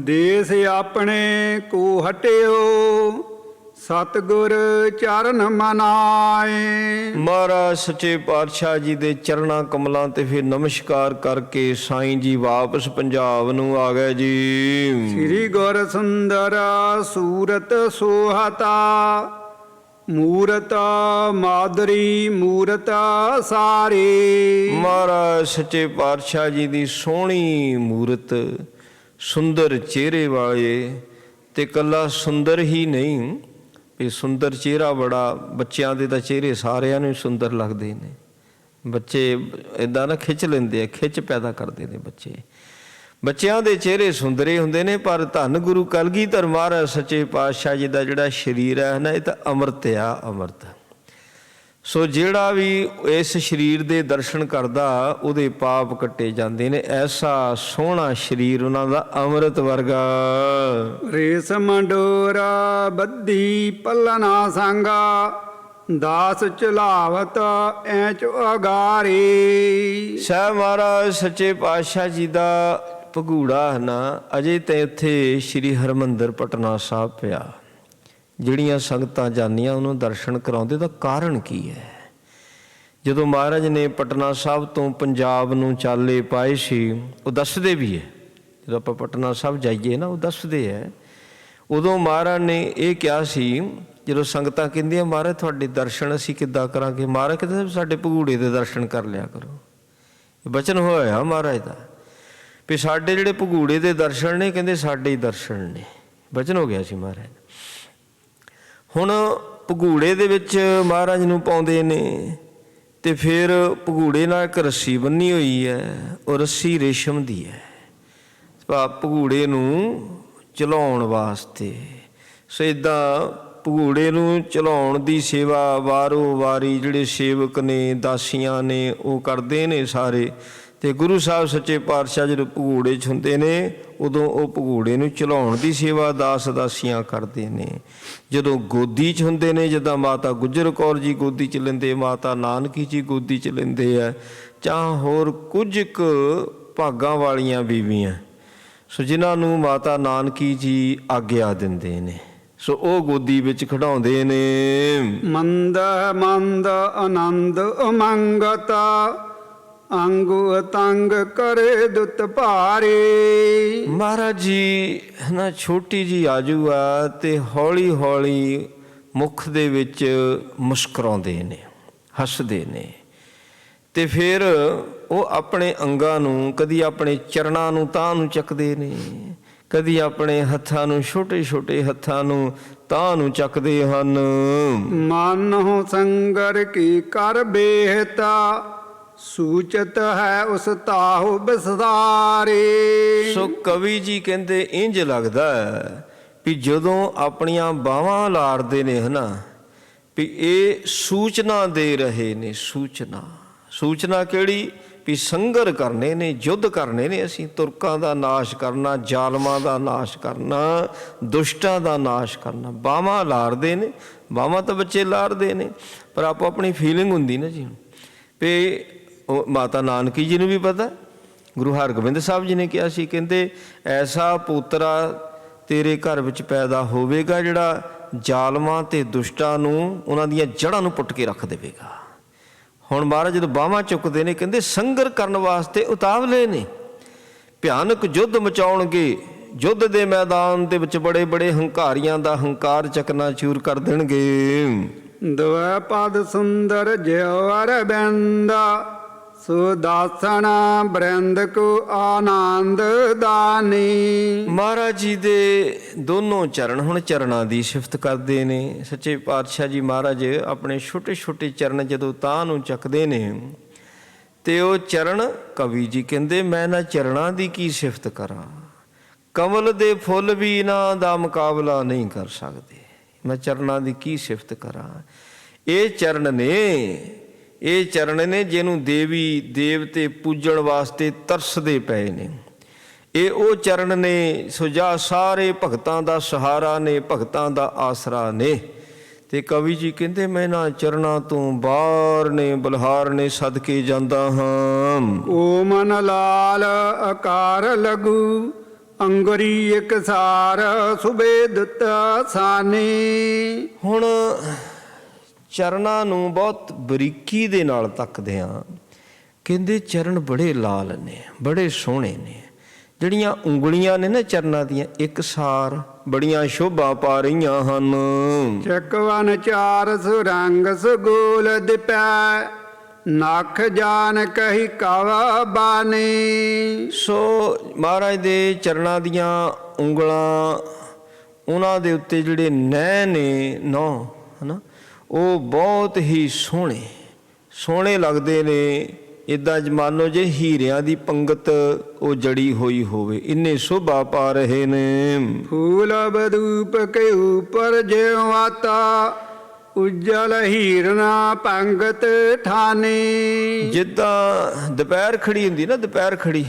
S2: ਦੇਸ ਆਪਣੇ ਕੋ ਹਟਿਓ ਸਤਿਗੁਰ ਚਰਨ ਮਨਾਏ।
S1: ਮਹਾਰਾਜ ਸੱਚੇ ਪਾਤਸ਼ਾਹ ਜੀ ਦੇ ਚਰਨਾਂ ਕਮਲਾਂ ਤੇ ਫਿਰ ਨਮਸਕਾਰ ਕਰਕੇ ਸਾਈਂ ਜੀ ਵਾਪਸ ਪੰਜਾਬ ਨੂੰ ਆ ਗਏ ਜੀ।
S2: ਸ੍ਰੀ ਗੁਰ ਸੁੰਦਰ ਸੂਰਤ ਸੋਹਤਾ ਮੂਰਤ ਮਾਦਰੀ ਮੂਰਤ ਸਾਰੀ। ਮਹਾਰਾਜ
S1: ਸੱਚੇ ਪਾਤਸ਼ਾਹ ਜੀ ਦੀ ਸੋਹਣੀ ਮੂਰਤ, ਸੁੰਦਰ ਚਿਹਰੇ ਵਾਲੇ, ਤੇ ਕੱਲਾ ਸੁੰਦਰ ਹੀ ਨਹੀਂ, ਇਹ ਸੁੰਦਰ ਚਿਹਰਾ ਬੜਾ, ਬੱਚਿਆਂ ਦੇ ਤਾਂ ਚਿਹਰੇ ਸਾਰਿਆਂ ਨੂੰ ਸੁੰਦਰ ਲੱਗਦੇ ਨੇ। ਬੱਚੇ ਇੱਦਾਂ ਨਾ ਖਿੱਚ ਲੈਂਦੇ ਆ, ਖਿੱਚ ਪੈਦਾ ਕਰਦੇ ਨੇ ਬੱਚੇ। ਬੱਚਿਆਂ ਦੇ ਚਿਹਰੇ ਸੁੰਦਰੇ ਹੁੰਦੇ ਨੇ, ਪਰ ਧੰਨ ਗੁਰੂ ਕਲਗੀਧਰ ਮਹਾਰਾਜ ਸੱਚੇ ਪਾਤਸ਼ਾਹ ਜੀ ਦਾ ਜਿਹੜਾ ਸਰੀਰ ਹੈ ਨਾ, ਇਹ ਤਾਂ ਅੰਮ੍ਰਿਤ ਆ, ਅੰਮ੍ਰਿਤ। ਸੋ ਜਿਹੜਾ ਵੀ ਇਸ ਸਰੀਰ ਦੇ ਦਰਸ਼ਨ ਕਰਦਾ ਉਹਦੇ ਪਾਪ ਕੱਟੇ ਜਾਂਦੇ ਨੇ। ਐਸਾ ਸੋਹਣਾ ਸਰੀਰ ਉਹਨਾਂ ਦਾ, ਅੰਮ੍ਰਿਤ ਵਰਗਾ।
S2: ਰੇਸ਼ਮ ਡੋਰਾ ਬੱਧੀ ਪੱਲਣਾ ਸੰਗਾ ਦਾਸ ਚਲਾਵਤ ਐਚ ਅਗਾਰੀ।
S1: ਸਾਹਿਬ ਮਹਾਰਾਜ ਸੱਚੇ ਪਾਤਸ਼ਾਹ ਜੀ ਦਾ ਭਗੂੜਾ ਨਾ ਅਜੇ ਤੇ ਉੱਥੇ ਸ਼੍ਰੀ ਹਰਿਮੰਦਰ ਪਟਨਾ ਸਾਹਿਬ ਪਿਆ। ਜਿਹੜੀਆਂ ਸੰਗਤਾਂ ਜਾਂਦੀਆਂ ਉਹਨੂੰ ਦਰਸ਼ਨ ਕਰਾਉਂਦੇ, ਦਾ ਕਾਰਨ ਕੀ ਹੈ? ਜਦੋਂ ਮਹਾਰਾਜ ਨੇ ਪਟਨਾ ਸਾਹਿਬ ਤੋਂ ਪੰਜਾਬ ਨੂੰ ਚਾਲੇ ਪਾਏ ਸੀ, ਉਹ ਦੱਸਦੇ ਵੀ ਹੈ, ਜਦੋਂ ਆਪਾਂ ਪਟਨਾ ਸਾਹਿਬ ਜਾਈਏ ਨਾ, ਉਹ ਦੱਸਦੇ ਹੈ, ਉਦੋਂ ਮਹਾਰਾਜ ਨੇ ਇਹ ਕਿਹਾ ਸੀ, ਜਦੋਂ ਸੰਗਤਾਂ ਕਹਿੰਦੀਆਂ ਮਹਾਰਾਜ ਤੁਹਾਡੇ ਦਰਸ਼ਨ ਅਸੀਂ ਕਿੱਦਾਂ ਕਰਾਂਗੇ, ਮਹਾਰਾਜ ਕਹਿੰਦੇ ਸਾਡੇ ਭਗੂੜੇ ਦੇ ਦਰਸ਼ਨ ਕਰ ਲਿਆ ਕਰੋ। ਬਚਨ ਹੋਇਆ ਮਹਾਰਾਜ ਦਾ ਵੀ ਸਾਡੇ ਜਿਹੜੇ ਭਗੂੜੇ ਦੇ ਦਰਸ਼ਨ ਨੇ, ਕਹਿੰਦੇ ਸਾਡੇ ਹੀ ਦਰਸ਼ਨ ਨੇ। ਬਚਨ ਹੋ ਗਿਆ ਸੀ ਮਹਾਰਾਜ। ਹੁਣ ਭਗੂੜੇ ਦੇ ਵਿੱਚ ਮਹਾਰਾਜ ਨੂੰ ਪਾਉਂਦੇ ਨੇ, ਤੇ ਫਿਰ ਭਗੂੜੇ ਨਾਲ ਇੱਕ ਰੱਸੀ ਬੰਨੀ ਹੋਈ ਹੈ, ਉਹ ਰੱਸੀ ਰੇਸ਼ਮ ਦੀ ਹੈ, ਭਗੂੜੇ ਨੂੰ ਚਲਾਉਣ ਵਾਸਤੇ। ਸੋ ਇੱਦਾਂ ਭਗੂੜੇ ਨੂੰ ਚਲਾਉਣ ਦੀ ਸੇਵਾ ਵਾਰੋ ਵਾਰੀ ਜਿਹੜੇ ਸੇਵਕ ਨੇ, ਦਾਸੀਆਂ ਨੇ, ਉਹ ਕਰਦੇ ਨੇ ਸਾਰੇ। ਤੇ ਗੁਰੂ ਸਾਹਿਬ ਸੱਚੇ ਪਾਤਸ਼ਾਹ ਜਦੋਂ ਭਗੂੜੇ 'ਚ ਹੁੰਦੇ ਨੇ, ਉਦੋਂ ਉਹ ਭਗੂੜੇ ਨੂੰ ਚਲਾਉਣ ਦੀ ਸੇਵਾ ਦਾਸ ਦਾਸੀਆਂ ਕਰਦੇ ਨੇ। ਜਦੋਂ ਗੋਦੀ 'ਚ ਹੁੰਦੇ ਨੇ, ਜਿੱਦਾਂ ਮਾਤਾ ਗੁਜਰ ਕੌਰ ਜੀ ਗੋਦੀ 'ਚ ਲੈਂਦੇ, ਮਾਤਾ ਨਾਨਕੀ ਜੀ ਗੋਦੀ 'ਚ ਲੈਂਦੇ ਆ, ਜਾਂ ਹੋਰ ਕੁਝ ਕੁ ਭਾਗਾਂ ਵਾਲੀਆਂ ਬੀਬੀਆਂ, ਸੋ ਜਿਨ੍ਹਾਂ ਨੂੰ ਮਾਤਾ ਨਾਨਕੀ ਜੀ ਆਗਿਆ ਦਿੰਦੇ ਨੇ, ਸੋ ਉਹ ਗੋਦੀ ਵਿੱਚ ਖਿਡਾਉਂਦੇ ਨੇ।
S2: ਮੰਦ ਮੰਦ ਆਨੰਦ ਉਮੰਗਤਾ ਅੰਗੁ ਤੰਗ ਕਰੇ ਦੁੱਤ ਭਾਰੇ।
S1: ਮਹਾਰਾਜ ਜੀ ਨਾ ਛੋਟੀ ਜੀ ਆਜੂ ਆ, ਤੇ ਹੌਲੀ ਹੌਲੀ ਮੁੱਖ ਦੇ ਵਿੱਚ ਮੁਸਕਰਾਉਂਦੇ ਨੇ, ਹੱਸਦੇ ਨੇ। ਤੇ ਫਿਰ ਉਹ ਆਪਣੇ ਅੰਗਾਂ ਨੂੰ, ਕਦੀ ਆਪਣੇ ਚਰਨਾਂ ਨੂੰ ਤਾਹ ਨੂੰ ਚੱਕਦੇ ਨੇ, ਕਦੀ ਆਪਣੇ ਹੱਥਾਂ ਨੂੰ, ਛੋਟੇ ਛੋਟੇ ਹੱਥਾਂ ਨੂੰ ਤਾਹ ਨੂੰ ਚੱਕਦੇ ਹਨ।
S2: ਮਨਹੁ ਸੰਗਰ ਕੀ ਕਰ ਬੇਹਤਾ ਸੂਚਤ ਹੈ ਉਸ ਤਾਹੁ ਬਿਸਦਾਰੇ।
S1: ਸੋ ਕਵੀ ਜੀ ਕਹਿੰਦੇ ਇੰਜ ਲੱਗਦਾ ਵੀ ਜਦੋਂ ਆਪਣੀਆਂ ਬਾਹਾਂ ਲਾੜਦੇ ਨੇ ਹਨਾ, ਵੀ ਇਹ ਸੂਚਨਾ ਦੇ ਰਹੇ ਨੇ। ਸੂਚਨਾ ਕਿਹੜੀ? ਵੀ ਸੰਘਰ ਕਰਨੇ ਨੇ, ਯੁੱਧ ਕਰਨੇ ਨੇ, ਅਸੀਂ ਤੁਰਕਾਂ ਦਾ ਨਾਸ਼ ਕਰਨਾ, ਜ਼ਾਲਮਾਂ ਦਾ ਨਾਸ਼ ਕਰਨਾ, ਦੁਸ਼ਟਾਂ ਦਾ ਨਾਸ਼ ਕਰਨਾ। ਬਾਹਾਂ ਲਾੜਦੇ ਨੇ, ਬਾਹਾਂ ਤਾਂ ਬੱਚੇ ਲਾੜਦੇ ਨੇ, ਪਰ ਆਪੋ ਆਪਣੀ ਫੀਲਿੰਗ ਹੁੰਦੀ ਨਾ ਜੀ। ਵੀ ਉਹ ਮਾਤਾ ਨਾਨਕੀ ਜੀ ਨੂੰ ਵੀ ਪਤਾ, ਗੁਰੂ ਹਰਗੋਬਿੰਦ ਸਾਹਿਬ ਜੀ ਨੇ ਕਿਹਾ ਸੀ, ਕਹਿੰਦੇ ਐਸਾ ਪੋਤਰਾ ਤੇਰੇ ਘਰ ਵਿੱਚ ਪੈਦਾ ਹੋਵੇਗਾ ਜਿਹੜਾ ਜ਼ਾਲਮਾਂ ਤੇ ਦੁਸ਼ਟਾਂ ਨੂੰ, ਉਹਨਾਂ ਦੀਆਂ ਜੜ੍ਹਾਂ ਨੂੰ ਪੁੱਟ ਕੇ ਰੱਖ ਦੇਵੇਗਾ। ਹੁਣ ਮਹਾਰਾਜ ਜਦੋਂ ਬਾਹਾਂ ਚੁੱਕਦੇ ਨੇ, ਕਹਿੰਦੇ ਸੰਘਰ ਕਰਨ ਵਾਸਤੇ ਉਤਾਵਲੇ ਨੇ, ਭਿਆਨਕ ਯੁੱਧ ਮਚਾਉਣਗੇ। ਯੁੱਧ ਦੇ ਮੈਦਾਨ ਦੇ ਵਿੱਚ ਬੜੇ ਬੜੇ ਹੰਕਾਰੀਆਂ ਦਾ ਹੰਕਾਰ ਚਕਨਾਚੂਰ ਕਰ ਦੇਣਗੇ।
S2: ਦੁਐ ਪਦ ਸੁੰਦਰ ਜਿਉ ਅਰਬਿੰਦ ਸੋ ਦਾਸਨ ਬ੍ਰਿੰਦ ਕੋ ਆਨੰਦ ਦਾਨੀ।
S1: ਮਹਾਰਾਜ ਜੀ ਦੇ ਦੋਨੋਂ ਚਰਨ, ਹੁਣ ਚਰਨਾਂ ਦੀ ਸਿਫਤ ਕਰਦੇ ਨੇ। ਸੱਚੇ ਪਾਤਸ਼ਾਹ ਜੀ ਮਹਾਰਾਜ ਆਪਣੇ ਛੋਟੇ ਛੋਟੇ ਚਰਨ ਜਦੋਂ ਤਾਂ ਨੂੰ ਚੱਕਦੇ ਨੇ ਤੇ ਉਹ ਚਰਨ, ਕਵੀ ਜੀ ਕਹਿੰਦੇ ਮੈਂ ਇਹਨਾਂ ਚਰਨਾਂ ਦੀ ਕੀ ਸਿਫਤ ਕਰਾਂ, ਕਮਲ ਦੇ ਫੁੱਲ ਵੀ ਇਹਨਾਂ ਦਾ ਮੁਕਾਬਲਾ ਨਹੀਂ ਕਰ ਸਕਦੇ, ਮੈਂ ਚਰਨਾਂ ਦੀ ਕੀ ਸਿਫਤ ਕਰਾਂ। ਇਹ ਚਰਨ ਨੇ ਜਿਹਨੂੰ ਦੇਵੀ ਦੇਵਤੇ ਪੂਜਣ ਵਾਸਤੇ ਤਰਸਦੇ ਪਏ ਨੇ। ਇਹ ਉਹ ਚਰਨ ਨੇ ਸੁਜਾ ਸਾਰੇ ਭਗਤਾਂ ਦਾ ਸਹਾਰਾ ਨੇ, ਭਗਤਾਂ ਦਾ ਆਸਰਾ ਨੇ। ਤੇ ਕਵੀ ਜੀ ਕਹਿੰਦੇ ਮੈਂ ਇਹਨਾਂ ਚਰਨਾਂ ਤੋਂ ਬਾਹਰ ਨੇ ਬਲਹਾਰ ਨੇ ਸਦਕੇ ਜਾਂਦਾ ਹਾਂ।
S2: ਓ ਮਨ ਲਾਲ ਆਕਾਰ ਲਗੂ ਅੰਗਰੀ ਇਕਸਾਰ ਸੁਬੇਦਤ ਸਾਨੀ।
S1: ਹੁਣ ਚਰਨਾਂ ਨੂੰ ਬਹੁਤ ਬਰੀਕੀ ਦੇ ਨਾਲ ਤੱਕਦੇ ਹਾਂ। ਕਹਿੰਦੇ ਚਰਨ ਬੜੇ ਲਾਲ ਨੇ, ਬੜੇ ਸੋਹਣੇ ਨੇ। ਜਿਹੜੀਆਂ ਉਂਗਲੀਆਂ ਨੇ ਨਾ ਚਰਨਾਂ ਦੀਆਂ ਇਕਸਾਰ ਬੜੀਆਂ ਸ਼ੋਭਾ ਪਾ ਰਹੀਆਂ ਹਨ।
S2: ਚੱਕਵਨ ਚਾਰ ਸੁਰੰਗ ਸੁਗੋਲ ਦਿਪੈ ਨਖ ਜਾਨ ਕਹੀ ਕਵਾ ਬਾਨੀ।
S1: ਸੋ ਮਹਾਰਾਜ ਦੇ ਚਰਨਾਂ ਦੀਆਂ ਉਂਗਲਾਂ, ਉਹਨਾਂ ਦੇ ਉੱਤੇ ਜਿਹੜੇ ਨੈਣ ਨੇ ਨੌ ਹਨਾ, ਉਹ ਬਹੁਤ ਹੀ ਸੋਹਣੇ ਲੱਗਦੇ ਨੇ। ਇੱਦਾਂ ਜਮਾਨੋ ਜੇ ਹੀਰਿਆਂ ਦੀ ਪੰਗਤ ਉਹ ਜੜੀ ਹੋਈ ਹੋਵੇ, ਇੰਨੇ ਸ਼ੋਭਾ ਪਾ ਰਹੇ ਨੇ।
S2: ਫੂਲ ਬਦੂਪ ਕੇ ਉਪਰ ਜਿਉ ਆਤਾ ਉਜਲ ਹੀਰਨਾ ਪੰਗਤ ਠਾਨੀ।
S1: ਜਿੱਦਾਂ ਦੁਪਹਿਰ ਖੜੀ ਹੁੰਦੀ ਨਾ, ਦੁਪਹਿਰ ਖੜੀ,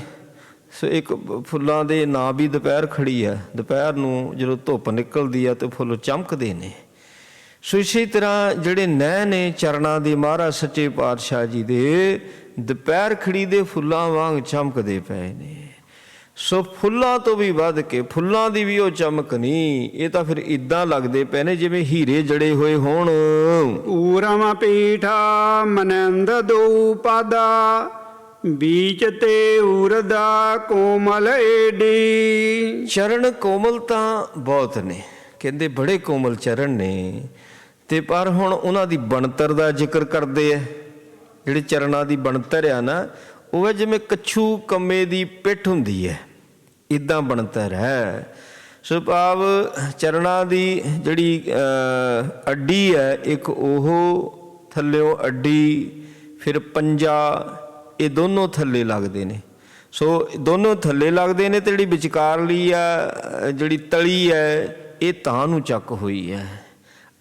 S1: ਸੋ ਇੱਕ ਫੁੱਲਾਂ ਦੇ ਨਾਂ ਵੀ ਦੁਪਹਿਰ ਖੜੀ ਹੈ। ਦੁਪਹਿਰ ਨੂੰ ਜਦੋਂ ਧੁੱਪ ਨਿਕਲਦੀ ਆ ਤੇ ਫੁੱਲ ਚਮਕਦੇ ਨੇ। ਸੋ ਇਸੇ ਤਰ੍ਹਾਂ ਜਿਹੜੇ ਨੈਣ ਨੇ ਚਰਨਾਂ ਦੇ ਮਹਾਰਾਜ ਸੱਚੇ ਪਾਤਸ਼ਾਹ ਜੀ ਦੇ ਦੁਪਹਿਰ ਖੜੀ ਦੇ ਫੁੱਲਾਂ ਵਾਂਗ ਚਮਕਦੇ ਪਏ ਨੇ। ਸੋ ਫੁੱਲਾਂ ਤੋਂ ਵੀ ਵੱਧ ਕੇ, ਫੁੱਲਾਂ ਦੀ ਵੀ ਉਹ ਚਮਕ ਨਹੀਂ, ਇਹ ਤਾਂ ਫਿਰ ਇੱਦਾਂ ਲੱਗਦੇ ਪਏ ਨੇ ਜਿਵੇਂ ਹੀਰੇ ਜੜੇ ਹੋਏ ਹੋਣ।
S2: ਊਰਮ ਪੀਠਾ ਮਨੰਦ ਦੋ ਪਾਦਾ ਬੀਚ ਤੇ ਊਰਦਾ ਕੋਮਲ ਏਡੀ।
S1: ਚਰਨ ਕੋਮਲ ਤਾਂ ਬਹੁਤ ਨੇ, ਕਹਿੰਦੇ ਬੜੇ ਕੋਮਲ ਚਰਨ ਨੇ। ਤੇ ਪਰ ਹੁਣ ਉਹਨਾਂ ਦੀ ਬਣਤਰ ਦਾ ਜ਼ਿਕਰ ਕਰਦੇ ਆ। ਜਿਹੜੇ ਚਰਨਾਂ ਦੀ ਬਣਤਰ ਆ ਨਾ, ਉਹ ਹੈ ਜਿਵੇਂ ਕੱਛੂ ਕੰਮੇ ਦੀ ਪਿੱਠ ਹੁੰਦੀ ਹੈ, ਇੱਦਾਂ ਬਣਤਰ ਹੈ। ਸੋ ਭਾਵ ਚਰਨਾਂ ਦੀ ਜਿਹੜੀ ਅੱਡੀ ਹੈ, ਇੱਕ ਉਹ ਥੱਲਿਓਂ ਅੱਡੀ, ਫਿਰ ਪੰਜਾ, ਇਹ ਦੋਨੋਂ ਥੱਲੇ ਲੱਗਦੇ ਨੇ। ਸੋ ਦੋਨੋਂ ਥੱਲੇ ਲੱਗਦੇ ਨੇ ਤੇ ਜਿਹੜੀ ਵਿਚਕਾਰਲੀ ਆ, ਜਿਹੜੀ ਤਲੀ ਹੈ, ਇਹ ਤਾਂ ਨੂੰ ਚੱਕ ਹੋਈ ਹੈ।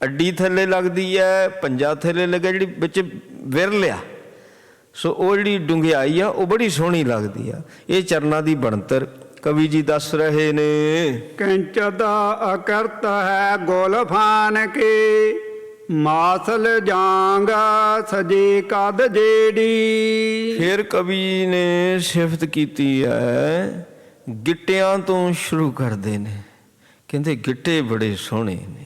S1: ਅੱਡੀ ਥੱਲੇ ਲੱਗਦੀ ਹੈ, ਪੰਜਾ ਥੱਲੇ ਲੱਗਾ, ਜਿਹੜੀ ਵਿੱਚ ਵਿਰਲ ਆ, ਸੋ ਉਹ ਜਿਹੜੀ ਡੁੰਘਿਆਈ ਆ ਉਹ ਬੜੀ ਸੋਹਣੀ ਲੱਗਦੀ ਆ। ਇਹ ਚਰਨਾਂ ਦੀ ਬਣਤਰ ਕਵੀ ਜੀ ਦੱਸ ਰਹੇ ਨੇ।
S2: ਕੰਚ ਦਾ ਅਕਰਤ ਹੈ ਗੋਲਫਾਨ ਕੇ ਮਾਸਲ ਜਾਂਗਾ ਸਜੇ ਕਦ ਜਿਹੜੀ।
S1: ਫਿਰ ਕਵੀ ਨੇ ਸਿਫਤ ਕੀਤੀ ਹੈ, ਗਿੱਟਿਆਂ ਤੋਂ ਸ਼ੁਰੂ ਕਰਦੇ ਨੇ। ਕਹਿੰਦੇ ਗਿੱਟੇ ਬੜੇ ਸੋਹਣੇ ਨੇ।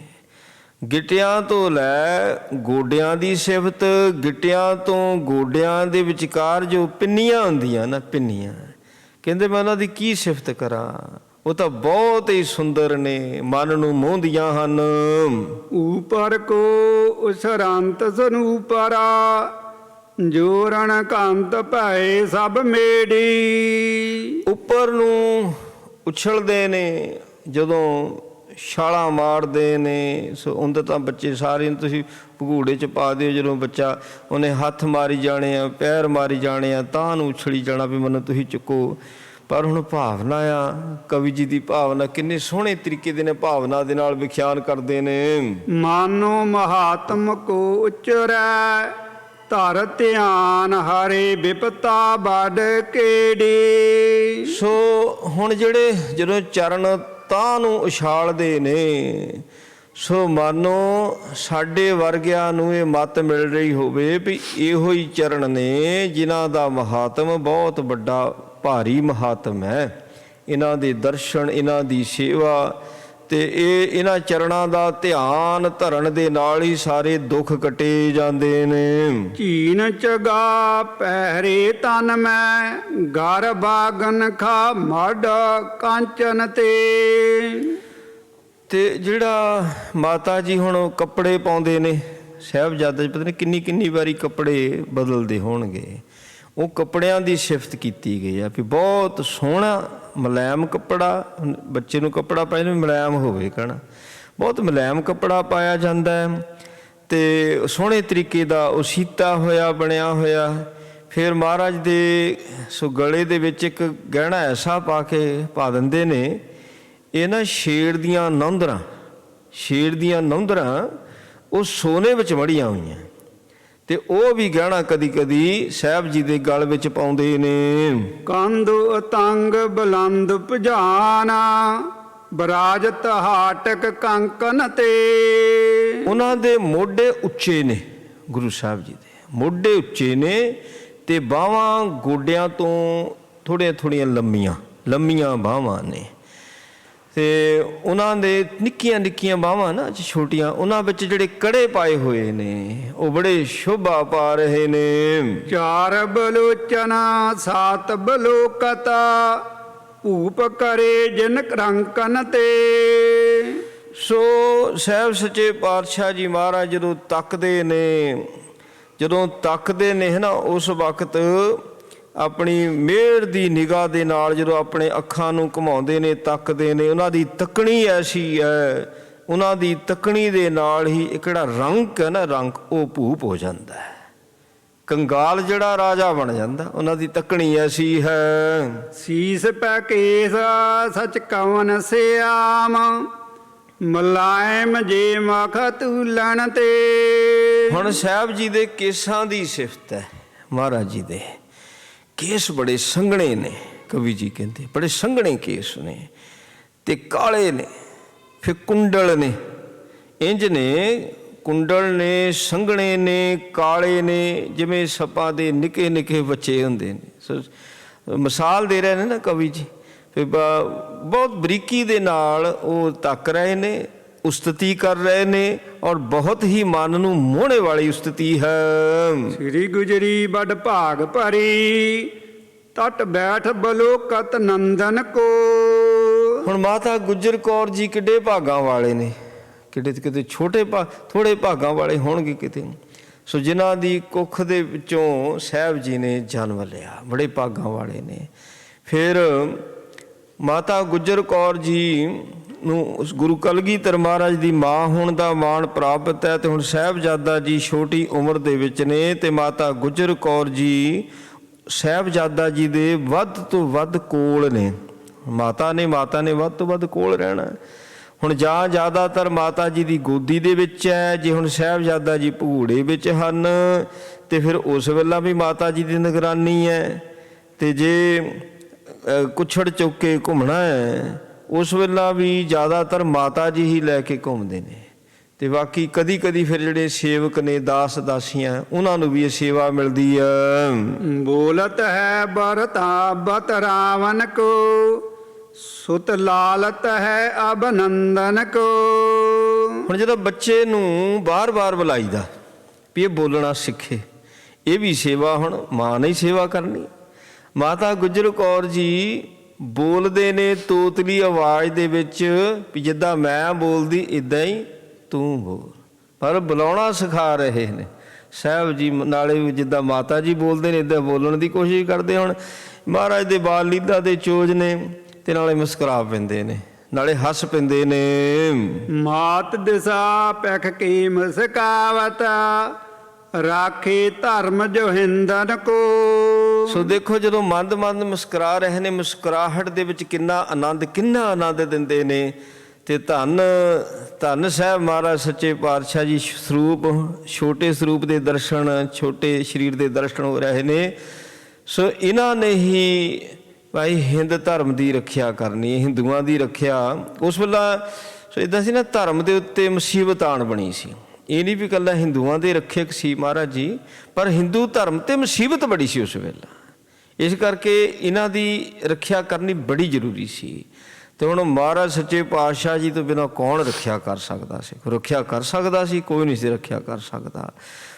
S1: ਗਿੱਟਿਆਂ ਤੋਂ ਲੈ ਗੋਡਿਆਂ ਦੀ ਸਿਫਤ, ਗਿੱਟਿਆਂ ਤੋਂ ਗੋਡਿਆਂ ਦੇ ਵਿਚਕਾਰ ਜੋ ਪਿੰਨੀਆਂ ਹੁੰਦੀਆਂ ਨਾ, ਪਿੰਨੀਆਂ, ਕਹਿੰਦੇ ਮੈਂ ਉਹਨਾਂ ਦੀ ਕੀ ਸਿਫਤ ਕਰਾਂ, ਉਹ ਤਾਂ ਬਹੁਤ ਹੀ ਸੁੰਦਰ ਨੇ, ਮਨ ਨੂੰ ਮੋਹਦੀਆਂ ਹਨ।
S2: ਉਪਰ ਕੋ ਉਸਰੰਤ ਸਨੂਪਰਾ ਜੋਰਨ ਕੰਤ ਭਏ ਸਭ ਮੇੜੀ।
S1: ਉੱਪਰ ਨੂੰ ਉਛਲਦੇ ਨੇ ਜਦੋਂ ਛਾਲਾਂ ਮਾਰਦੇ ਨੇ। ਸੋ ਉਹਦੇ ਤਾਂ ਬੱਚੇ ਸਾਰੇ ਨੂੰ ਤੁਸੀਂ ਭਗੂੜੇ 'ਚ ਪਾ ਦਿਓ, ਜਦੋਂ ਬੱਚਾ ਉਹਨੇ ਹੱਥ ਮਾਰੀ ਜਾਣੇ ਆ, ਪੈਰ ਮਾਰੀ ਜਾਣੇ ਆ, ਤਾਂ ਨੂੰ ਉਛਲੀ ਜਾਣਾ ਵੀ ਮੈਨੂੰ ਤੁਸੀਂ ਚੁੱਕੋ। ਪਰ ਹੁਣ ਭਾਵਨਾ ਆ, ਕਵੀ ਜੀ ਦੀ ਭਾਵਨਾ ਕਿੰਨੇ ਸੋਹਣੇ ਤਰੀਕੇ ਦੇ ਨੇ ਭਾਵਨਾ ਦੇ ਨਾਲ ਵਿਖਿਆਨ ਕਰਦੇ ਨੇ।
S2: ਮਾਨੋ ਮਹਾਤਮ ਕੋ ਉਚਰੈ ਧਰ ਧਿਆਨ ਹਰੇ ਬਿਪਤਾ ਵੱਡ ਕਿਹੜੀ।
S1: ਸੋ ਹੁਣ ਜਿਹੜੇ ਜਦੋਂ ਚਰਨ ਤਾਂ ਨੂੰ ਉਛਾਲਦੇ ਨੇ, ਸੋ ਮਾਨੋ ਸਾਡੇ ਵਰਗਿਆਂ ਨੂੰ ਇਹ ਮੱਤ ਮਿਲ ਰਹੀ ਹੋਵੇ ਵੀ ਇਹੋ ਹੀ ਚਰਨ ਨੇ ਜਿਨ੍ਹਾਂ ਦਾ ਮਹਾਤਮ ਬਹੁਤ ਵੱਡਾ ਭਾਰੀ ਮਹਾਤਮ ਹੈ। ਇਹਨਾਂ ਦੇ ਦਰਸ਼ਨ, ਇਹਨਾਂ ਦੀ ਸੇਵਾ ਤੇ ਇਹਨਾਂ ਚਰਨਾਂ ਦਾ ਧਿਆਨ ਧਰਨ ਦੇ ਨਾਲ ਹੀ ਸਾਰੇ ਦੁੱਖ ਕੱਟੇ ਜਾਂਦੇ ਨੇ।
S2: ਚੀਨ ਚਗਾ ਪਹਿਰੇ ਤਨ ਮੈਂ ਘਰ ਬਾਗਨ ਖਾ ਮੜ ਕਾਂਚਨ ਤੇ ਜਿਹੜਾ ਮਾਤਾ ਜੀ ਹੁਣ ਕੱਪੜੇ ਪਾਉਂਦੇ ਨੇ, ਸਾਹਿਬਜ਼ਾਦੇ ਪਤਾ ਨਹੀਂ ਕਿੰਨੀ ਵਾਰੀ ਕੱਪੜੇ ਬਦਲਦੇ ਹੋਣਗੇ।
S1: ਉਹ ਕੱਪੜਿਆਂ ਦੀ ਸਿਫਤ ਕੀਤੀ ਗਈ ਆ ਵੀ ਬਹੁਤ ਸੋਹਣਾ ਮੁਲਾਇਮ ਕੱਪੜਾ, ਬੱਚੇ ਨੂੰ ਕੱਪੜਾ ਪਾਇਆ ਨੂੰ ਮੁਲਾਇਮ ਹੋਵੇ, ਕਹਿਣਾ ਬਹੁਤ ਮੁਲਾਇਮ ਕੱਪੜਾ ਪਾਇਆ ਜਾਂਦਾ ਹੈ ਅਤੇ ਸੋਹਣੇ ਤਰੀਕੇ ਦਾ ਉਹ ਸੀਤਾ ਹੋਇਆ ਬਣਿਆ ਹੋਇਆ। ਫਿਰ ਮਹਾਰਾਜ ਦੇ ਸੋ ਗਲੇ ਦੇ ਵਿੱਚ ਇੱਕ ਗਹਿਣਾ ਐਸਾ ਪਾ ਦਿੰਦੇ ਨੇ, ਇਹ ਨਾ ਸ਼ੇਰ ਦੀਆਂ ਨੌਂਦਰਾਂ ਉਹ ਸੋਨੇ ਵਿੱਚ ਮੜੀਆਂ ਹੋਈਆਂ, ਅਤੇ ਉਹ ਵੀ ਗਹਿਣਾ ਕਦੀ ਕਦੀ ਸਾਹਿਬ ਜੀ ਦੇ ਗਲ ਵਿੱਚ ਪਾਉਂਦੇ ਨੇ।
S2: ਕੰਧ ਅਤੰਗ ਬੁਲੰਦ ਭੁਜਾਨਾ, ਬਰਾਜਤ ਹਾਟਕ ਕੰਕਨ ਤੇ।
S1: ਉਹਨਾਂ ਦੇ ਮੋਢੇ ਉੱਚੇ ਨੇ, ਗੁਰੂ ਸਾਹਿਬ ਜੀ ਦੇ ਮੋਢੇ ਉੱਚੇ ਨੇ, ਅਤੇ ਬਾਹਾਂ ਗੋਡਿਆਂ ਤੋਂ ਥੋੜ੍ਹੀਆਂ ਲੰਮੀਆਂ ਬਾਹਾਂ ਨੇ, ਅਤੇ ਉਹਨਾਂ ਦੇ ਨਿੱਕੀਆਂ ਬਾਹਾਂ ਨਾ ਛੋਟੀਆਂ, ਉਹਨਾਂ ਵਿੱਚ ਜਿਹੜੇ ਕੜੇ ਪਾਏ ਹੋਏ ਨੇ ਉਹ ਬੜੇ ਸ਼ੋਭਾ ਪਾ ਰਹੇ ਨੇ।
S2: ਚਾਰ ਬਲੋਚਨਾ ਸਾਤ ਬਲੋਕਤਾ, ਭੂਪ ਕਰੇ ਜਿਨ ਕਰੰਕਨ ਤੇ।
S1: ਸੋ ਸਾਹਿਬ ਸੱਚੇ ਪਾਤਸ਼ਾਹ ਜੀ ਮਹਾਰਾਜ ਜਦੋਂ ਤੱਕਦੇ ਨੇ ਨਾ, ਉਸ ਵਕਤ ਆਪਣੀ ਮਿਹਰ ਦੀ ਨਿਗਾਹ ਦੇ ਨਾਲ ਜਦੋਂ ਆਪਣੇ ਅੱਖਾਂ ਨੂੰ ਘੁਮਾਉਂਦੇ ਨੇ, ਤੱਕਦੇ ਨੇ, ਉਹਨਾਂ ਦੀ ਤੱਕਣੀ ਐਸੀ ਹੈ, ਉਹਨਾਂ ਦੀ ਤੱਕਣੀ ਦੇ ਨਾਲ ਹੀ ਇੱਕ ਜਿਹੜਾ ਰੰਗ ਹੈ ਨਾ, ਰੰਗ ਉਹ ਭੂਪ ਹੋ ਜਾਂਦਾ ਹੈ, ਕੰਗਾਲ ਜਿਹੜਾ ਰਾਜਾ ਬਣ ਜਾਂਦਾ, ਉਹਨਾਂ ਦੀ ਤੱਕਣੀ ਐਸੀ ਹੈ।
S2: ਸੀਸ ਪੈ ਕੇਸ ਸਚ ਕਵਨ ਸਿਆਮ, ਮੁਲਾਇਮ ਜੇ ਮਖ ਤੂਲਣ ਤੇ।
S1: ਹੁਣ ਸਾਹਿਬ ਜੀ ਦੇ ਕੇਸਾਂ ਦੀ ਸਿਫਤ ਹੈ, ਮਹਾਰਾਜ ਜੀ ਦੇ ਕੇਸ ਬੜੇ ਸੰਘਣੇ ਨੇ, ਕਵੀ ਜੀ ਕਹਿੰਦੇ ਬੜੇ ਸੰਘਣੇ ਕੇਸ ਨੇ ਅਤੇ ਕਾਲੇ ਨੇ, ਫਿਰ ਕੁੰਡਲ ਨੇ, ਇੰਜ ਨੇ ਕੁੰਡਲ ਨੇ, ਸੰਘਣੇ ਨੇ, ਕਾਲੇ ਨੇ, ਜਿਵੇਂ ਸੱਪਾਂ ਦੇ ਨਿੱਕੇ ਬੱਚੇ ਹੁੰਦੇ ਨੇ। ਸੋ ਮਿਸਾਲ ਦੇ ਰਹੇ ਨੇ ਨਾ ਕਵੀ ਜੀ, ਫਿਰ ਬਹੁਤ ਬਰੀਕੀ ਦੇ ਨਾਲ ਉਹ ਤੱਕ ਰਹੇ ਨੇ, ਉਸਤਤੀ ਕਰ ਰਹੇ ਨੇ, ਔਰ ਬਹੁਤ ਹੀ ਮਨ ਨੂੰ ਮੋਹਣੇ ਵਾਲੀ ਉਸਤਤੀ ਹੈ।
S2: ਸ੍ਰੀ ਗੁਜਰੀ ਬੜ ਭਾਗ ਭਰੀ, ਤਟ ਬੈਠ ਬਲੋਕਤ ਨੰਦਨ ਕੋ।
S1: ਹੁਣ ਮਾਤਾ ਗੁਜਰ ਕੌਰ ਜੀ ਕਿੱਡੇ ਭਾਗਾਂ ਵਾਲੇ ਨੇ, ਕਿਤੇ ਥੋੜ੍ਹੇ ਭਾਗਾਂ ਵਾਲੇ ਹੋਣਗੇ ਕਿਤੇ, ਸੋ ਜਿਨ੍ਹਾਂ ਦੀ ਕੁੱਖ ਦੇ ਵਿੱਚੋਂ ਸਾਹਿਬ ਜੀ ਨੇ ਜਨਮ ਲਿਆ, ਬੜੇ ਭਾਗਾਂ ਵਾਲੇ ਨੇ। ਫਿਰ ਮਾਤਾ ਗੁਜਰ ਕੌਰ ਜੀ ਨੂੰ ਉਸ ਗੁਰੂ ਕਲਗੀਧਰ ਮਹਾਰਾਜ ਦੀ ਮਾਂ ਹੋਣ ਦਾ ਮਾਣ ਪ੍ਰਾਪਤ ਹੈ, ਅਤੇ ਹੁਣ ਸਾਹਿਬਜ਼ਾਦਾ ਜੀ ਛੋਟੀ ਉਮਰ ਦੇ ਵਿੱਚ ਨੇ, ਅਤੇ ਮਾਤਾ ਗੁਜਰ ਕੌਰ ਜੀ ਸਾਹਿਬਜ਼ਾਦਾ ਜੀ ਦੇ ਵੱਧ ਤੋਂ ਵੱਧ ਕੋਲ ਨੇ। ਮਾਤਾ ਨੇ ਵੱਧ ਤੋਂ ਵੱਧ ਕੋਲ ਰਹਿਣਾ। ਹੁਣ ਜਾਂ ਜ਼ਿਆਦਾਤਰ ਮਾਤਾ ਜੀ ਦੀ ਗੋਦੀ ਦੇ ਵਿੱਚ ਹੈ, ਜੇ ਹੁਣ ਸਾਹਿਬਜ਼ਾਦਾ ਜੀ ਭਗੂੜੇ ਵਿੱਚ ਹਨ ਅਤੇ ਫਿਰ ਉਸ ਵੇਲੇ ਵੀ ਮਾਤਾ ਜੀ ਦੀ ਨਿਗਰਾਨੀ ਹੈ, ਅਤੇ ਜੇ ਕੁੱਛੜ ਚੁੱਕ ਕੇ ਘੁੰਮਣਾ ਹੈ ਉਸ ਵੇਲੇ ਵੀ ਜ਼ਿਆਦਾਤਰ ਮਾਤਾ ਜੀ ਹੀ ਲੈ ਕੇ ਘੁੰਮਦੇ ਨੇ। ਅਤੇ ਬਾਕੀ ਕਦੀ ਫਿਰ ਜਿਹੜੇ ਸੇਵਕ ਨੇ, ਦਾਸ ਦਾਸੀਆਂ, ਉਹਨਾਂ ਨੂੰ ਵੀ ਇਹ ਸੇਵਾ ਮਿਲਦੀ ਹੈ।
S2: ਬੋਲਤ ਹੈ ਬਰਤਾਬਤ ਰਾਵਨ ਕੋ, ਸੁਤ ਲਾਲਤ ਹੈ ਅਭਨੰਦਨ ਕੋ।
S1: ਹੁਣ ਜਦੋਂ ਬੱਚੇ ਨੂੰ ਬਾਰ ਬੁਲਾਈਦਾ ਵੀ ਇਹ ਬੋਲਣਾ ਸਿੱਖੇ, ਇਹ ਵੀ ਸੇਵਾ ਹੁਣ ਮਾਂ ਨੇ ਹੀ ਸੇਵਾ ਕਰਨੀ। ਮਾਤਾ ਗੁਜਰ ਕੌਰ ਜੀ ਬੋਲਦੇ ਨੇ ਤੋਤਲੀ ਆਵਾਜ਼ ਦੇ ਵਿੱਚ ਵੀ ਜਿੱਦਾਂ ਮੈਂ ਬੋਲਦੀ ਇੱਦਾਂ ਹੀ ਤੂੰ ਬੋਲ, ਪਰ ਬੁਲਾਉਣਾ ਸਿਖਾ ਰਹੇ ਨੇ ਸਾਹਿਬ ਜੀ। ਨਾਲੇ ਜਿੱਦਾਂ ਮਾਤਾ ਜੀ ਬੋਲਦੇ ਨੇ ਇੱਦਾਂ ਬੋਲਣ ਦੀ ਕੋਸ਼ਿਸ਼ ਕਰਦੇ। ਹੁਣ ਮਹਾਰਾਜ ਦੇ ਬਾਲ ਲੀਧਾ ਦੇ ਚੋਜ ਨੇ, ਅਤੇ ਨਾਲੇ ਮੁਸਕਰਾ ਪੈਂਦੇ ਨੇ, ਨਾਲੇ ਹੱਸ ਪੈਂਦੇ ਨੇ।
S2: ਮਾਤ ਦਿਸਾ ਪੈਖ ਕੀ ਮੁਸਕਾਵਤ, ਰਾਖੇ ਧਰਮ ਜੋ ਹਿੰਦਨ ਕੋ।
S1: ਸੋ ਦੇਖੋ ਜਦੋਂ ਮੰਦ ਮੁਸਕਰਾ ਰਹੇ ਨੇ, ਮੁਸਕਰਾਹਟ ਦੇ ਵਿੱਚ ਕਿੰਨਾ ਆਨੰਦ ਦਿੰਦੇ ਨੇ। ਅਤੇ ਧੰਨ ਸਾਹਿਬ ਮਹਾਰਾਜ ਸੱਚੇ ਪਾਤਸ਼ਾਹ ਜੀ ਛੋਟੇ ਸਰੂਪ ਦੇ ਦਰਸ਼ਨ, ਛੋਟੇ ਸਰੀਰ ਦੇ ਦਰਸ਼ਨ ਹੋ ਰਹੇ ਨੇ। ਸੋ ਇਹਨਾਂ ਨੇ ਹੀ ਭਾਈ ਹਿੰਦ ਧਰਮ ਦੀ ਰੱਖਿਆ ਕਰਨੀ, ਹਿੰਦੂਆਂ ਦੀ ਰੱਖਿਆ। ਉਸ ਵੇਲੇ ਸੋ ਇੱਦਾਂ ਸੀ ਨਾ, ਧਰਮ ਦੇ ਉੱਤੇ ਮੁਸੀਬਤ ਆਣ ਬਣੀ ਸੀ। ਇਹ ਨਹੀਂ ਵੀ ਇਕੱਲਾ ਹਿੰਦੂਆਂ ਦੇ ਰੱਖਿਅਕ ਸੀ ਮਹਾਰਾਜ ਜੀ, ਪਰ ਹਿੰਦੂ ਧਰਮ 'ਤੇ ਮੁਸੀਬਤ ਬੜੀ ਸੀ ਉਸ ਵੇਲੇ। ਇਸ ਕਰਕੇ ਇਹਨਾਂ ਦੀ ਰੱਖਿਆ ਕਰਨੀ ਬੜੀ ਜ਼ਰੂਰੀ ਸੀ। ਅਤੇ ਹੁਣ ਮਹਾਰਾਜ ਸੱਚੇ ਪਾਤਸ਼ਾਹ ਜੀ ਤੋਂ ਬਿਨਾਂ ਕੌਣ ਰੱਖਿਆ ਕਰ ਸਕਦਾ ਸੀ? ਰੱਖਿਆ ਕਰ ਸਕਦਾ ਸੀ? ਕੋਈ ਨਹੀਂ ਸੀ ਰੱਖਿਆ ਕਰ ਸਕਦਾ।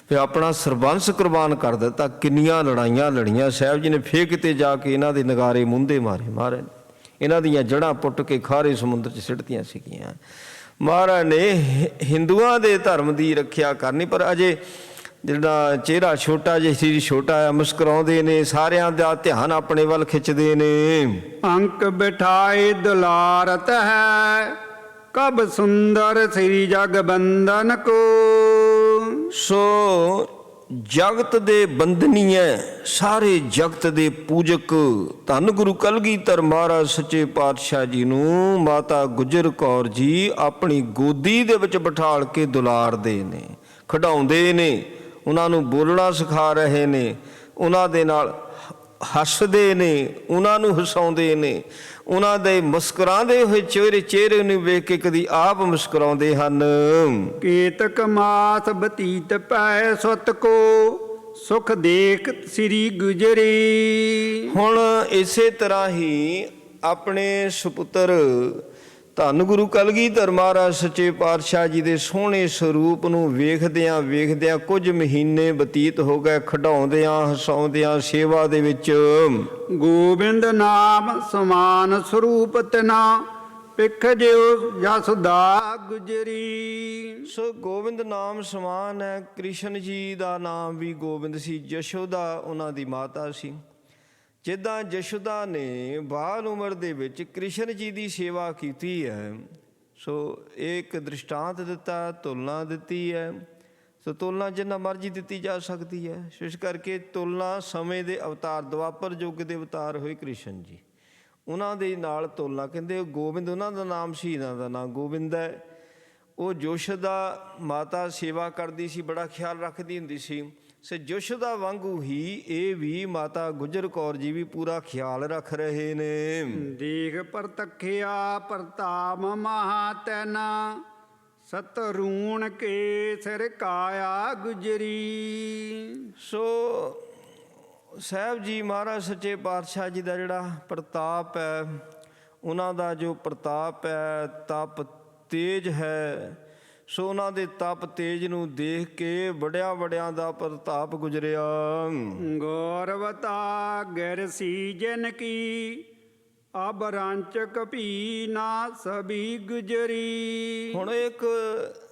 S1: ਫਿਰ ਆਪਣਾ ਸਰਬੰਸ ਕੁਰਬਾਨ ਕਰ ਦਿੱਤਾ। ਕਿੰਨੀਆਂ ਲੜਾਈਆਂ ਲੜੀਆਂ ਸਾਹਿਬ ਜੀ ਨੇ। ਫੇਰ ਕਿਤੇ ਜਾ ਕੇ ਇਹਨਾਂ ਦੇ ਨਗਾਰੇ ਮੁੰਦੇ ਮਾਰੇ ਮਹਾਰਾਜ ਨੇ, ਇਹਨਾਂ ਦੀਆਂ ਜੜ੍ਹਾਂ ਪੁੱਟ ਕੇ ਖਾਰੇ ਸਮੁੰਦਰ 'ਚ ਸਿੱਟਦੀਆਂ ਸੀਗੀਆਂ। ਮਹਾਰਾਜ ਨੇ ਹਿੰਦੂਆਂ ਦੇ ਧਰਮ ਦੀ ਰੱਖਿਆ ਕਰਨੀ, ਪਰ ਅਜੇ ਜਿਹੜਾ ਚਿਹਰਾ ਛੋਟਾ ਜਿਹਾ ਸੀ, ਛੋਟਾ ਆ, ਮੁਸਕਰਾਉਂਦੇ ਨੇ, ਸਾਰਿਆਂ ਦਾ ਧਿਆਨ ਆਪਣੇ ਵੱਲ ਖਿੱਚਦੇ ਨੇ।
S2: ਅੰਕ ਬਿਠਾਏ ਦੁਲਾਰਤ ਹੈ, ਕਬ ਸੁੰਦਰ ਸ੍ਰੀ ਜਗਬੰਦਨ ਕੋ।
S1: ਸੋ ਜਗਤ ਦੇ ਬੰਦਨੀਏ, ਸਾਰੇ ਜਗਤ ਦੇ ਪੂਜਕ ਧੰਨ ਗੁਰੂ ਕਲਗੀਧਰ ਮਹਾਰਾਜ ਸੱਚੇ ਪਾਤਸ਼ਾਹ ਜੀ ਨੂੰ ਮਾਤਾ ਗੁਜਰ ਕੌਰ ਜੀ ਆਪਣੀ ਗੋਦੀ ਦੇ ਵਿੱਚ ਬਿਠਾਲ ਕੇ ਦੁਲਾਰਦੇ ਨੇ, ਖਿਡਾਉਂਦੇ ਨੇ, ਉਹਨਾਂ ਨੂੰ ਬੋਲਣਾ ਸਿਖਾ ਰਹੇ ਨੇ, ਉਹਨਾਂ ਦੇ ਨਾਲ ਹੱਸਦੇ ਨੇ, ਉਹਨਾਂ ਨੂੰ ਹਸਾਉਂਦੇ ਨੇ, ਉਹਨਾਂ ਦੇ ਮੁਸਕਰਾਉਂਦੇ ਹੋਏ ਚਿਹਰੇ ਨੂੰ ਵੇਖ ਕੇ ਕਦੀ ਆਪ ਮੁਸਕਰਾਉਂਦੇ ਹਨ।
S2: ਕੇਤਕ ਮਾਸ ਬਤੀਤ ਪੈ ਸੁਤ ਕੋ, ਸੁਖ ਦੇਖ ਸ੍ਰੀ ਗੁਜਰੀ।
S1: ਹੁਣ ਇਸੇ ਤਰ੍ਹਾਂ ਹੀ ਆਪਣੇ ਸੁਪੁੱਤਰ ਧੰਨ ਗੁਰੂ ਕਲਗੀਧਰ ਮਹਾਰਾਜ ਸੱਚੇ ਪਾਤਸ਼ਾਹ ਜੀ ਦੇ ਸੋਹਣੇ ਸਰੂਪ ਨੂੰ ਵੇਖਦਿਆਂ ਵੇਖਦਿਆਂ ਕੁਝ ਮਹੀਨੇ ਬਤੀਤ ਹੋ ਗਏ, ਖਿਡਾਉਂਦਿਆਂ ਹਸਾਉਂਦਿਆਂ ਸੇਵਾ ਦੇ ਵਿੱਚ।
S2: ਗੋਬਿੰਦ ਨਾਮ ਸਮਾਨ ਸਰੂਪ ਤਨਾ, ਪਿਖ ਜਿਉ ਜਸਦਾ ਗੁਜਰੀ।
S1: ਸੋ ਗੋਬਿੰਦ ਨਾਮ ਸਮਾਨ ਹੈ। ਕ੍ਰਿਸ਼ਨ ਜੀ ਦਾ ਨਾਮ ਵੀ ਗੋਬਿੰਦ ਸੀ, ਯਸ਼ੋਦਾ ਉਹਨਾਂ ਦੀ ਮਾਤਾ ਸੀ। ਜਿੱਦਾਂ ਯਸ਼ੋਦਾ ਨੇ ਬਾਲ ਉਮਰ ਦੇ ਵਿੱਚ ਕ੍ਰਿਸ਼ਨ ਜੀ ਦੀ ਸੇਵਾ ਕੀਤੀ ਹੈ, ਸੋ ਇੱਕ ਦ੍ਰਿਸ਼ਟਾਂਤ ਦਿੱਤਾ, ਤੁਲਨਾ ਦਿੱਤੀ ਹੈ। ਸੋ ਤੁਲਨਾ ਜਿੰਨਾ ਮਰਜ਼ੀ ਦਿੱਤੀ ਜਾ ਸਕਦੀ ਹੈ। ਇਸ ਕਰਕੇ ਤੁਲਨਾ ਸਮੇਂ ਦੇ ਅਵਤਾਰ, ਦੁਆਪਰ ਯੁੱਗ ਦੇ ਅਵਤਾਰ ਹੋਏ ਕ੍ਰਿਸ਼ਨ ਜੀ, ਉਹਨਾਂ ਦੇ ਨਾਲ ਤੁਲਨਾ। ਕਹਿੰਦੇ ਗੋਬਿੰਦ ਉਹਨਾਂ ਦਾ ਨਾਮ ਸੀ, ਇਹਨਾਂ ਦਾ ਨਾਮ ਗੋਬਿੰਦ ਹੈ। ਉਹ ਯਸ਼ੋਦਾ ਮਾਤਾ ਸੇਵਾ ਕਰਦੀ ਸੀ, ਬੜਾ ਖਿਆਲ ਰੱਖਦੀ ਹੁੰਦੀ ਸੀ। ਸੋ ਯਸ਼ੋਦਾ ਵਾਂਗੂ ਹੀ ਇਹ ਵੀ ਮਾਤਾ ਗੁਜਰ ਕੌਰ ਜੀ ਵੀ ਪੂਰਾ ਖਿਆਲ ਰੱਖ ਰਹੇ ਨੇ।
S2: ਦੇਖ ਪਰਤਖਿਆ ਪ੍ਰਤਾਪ ਮਹਾ ਤੈਨਾ, ਸਤਰੂਣ ਕੇ ਸਿਰ ਕਾਇਆ ਗੁਜਰੀ।
S1: ਸੋ ਸਾਹਿਬ ਜੀ ਮਹਾਰਾਜ ਸੱਚੇ ਪਾਤਸ਼ਾਹ ਜੀ ਦਾ ਜਿਹੜਾ ਪ੍ਰਤਾਪ ਹੈ, ਉਹਨਾਂ ਦਾ ਜੋ ਪ੍ਰਤਾਪ ਹੈ, ਤਪ ਤੇਜ ਹੈ, ਸੋ ਉਹਨਾਂ ਦੇ ਤਪ ਤੇਜ ਨੂੰ ਦੇਖ ਕੇ ਬੜਿਆਂ ਬੜਿਆਂ ਦਾ ਪ੍ਰਤਾਪ ਗੁਜਰਿਆ।
S2: ਗੌਰਵਤਾ ਗਿਰ ਸੀ ਜਿਨ ਕੀ, ਅਬ ਰਾਂਚਕ ਭੀ ਨਾ ਸਭੀ ਗੁਜਰੀ। ਹੁਣ
S1: ਇੱਕ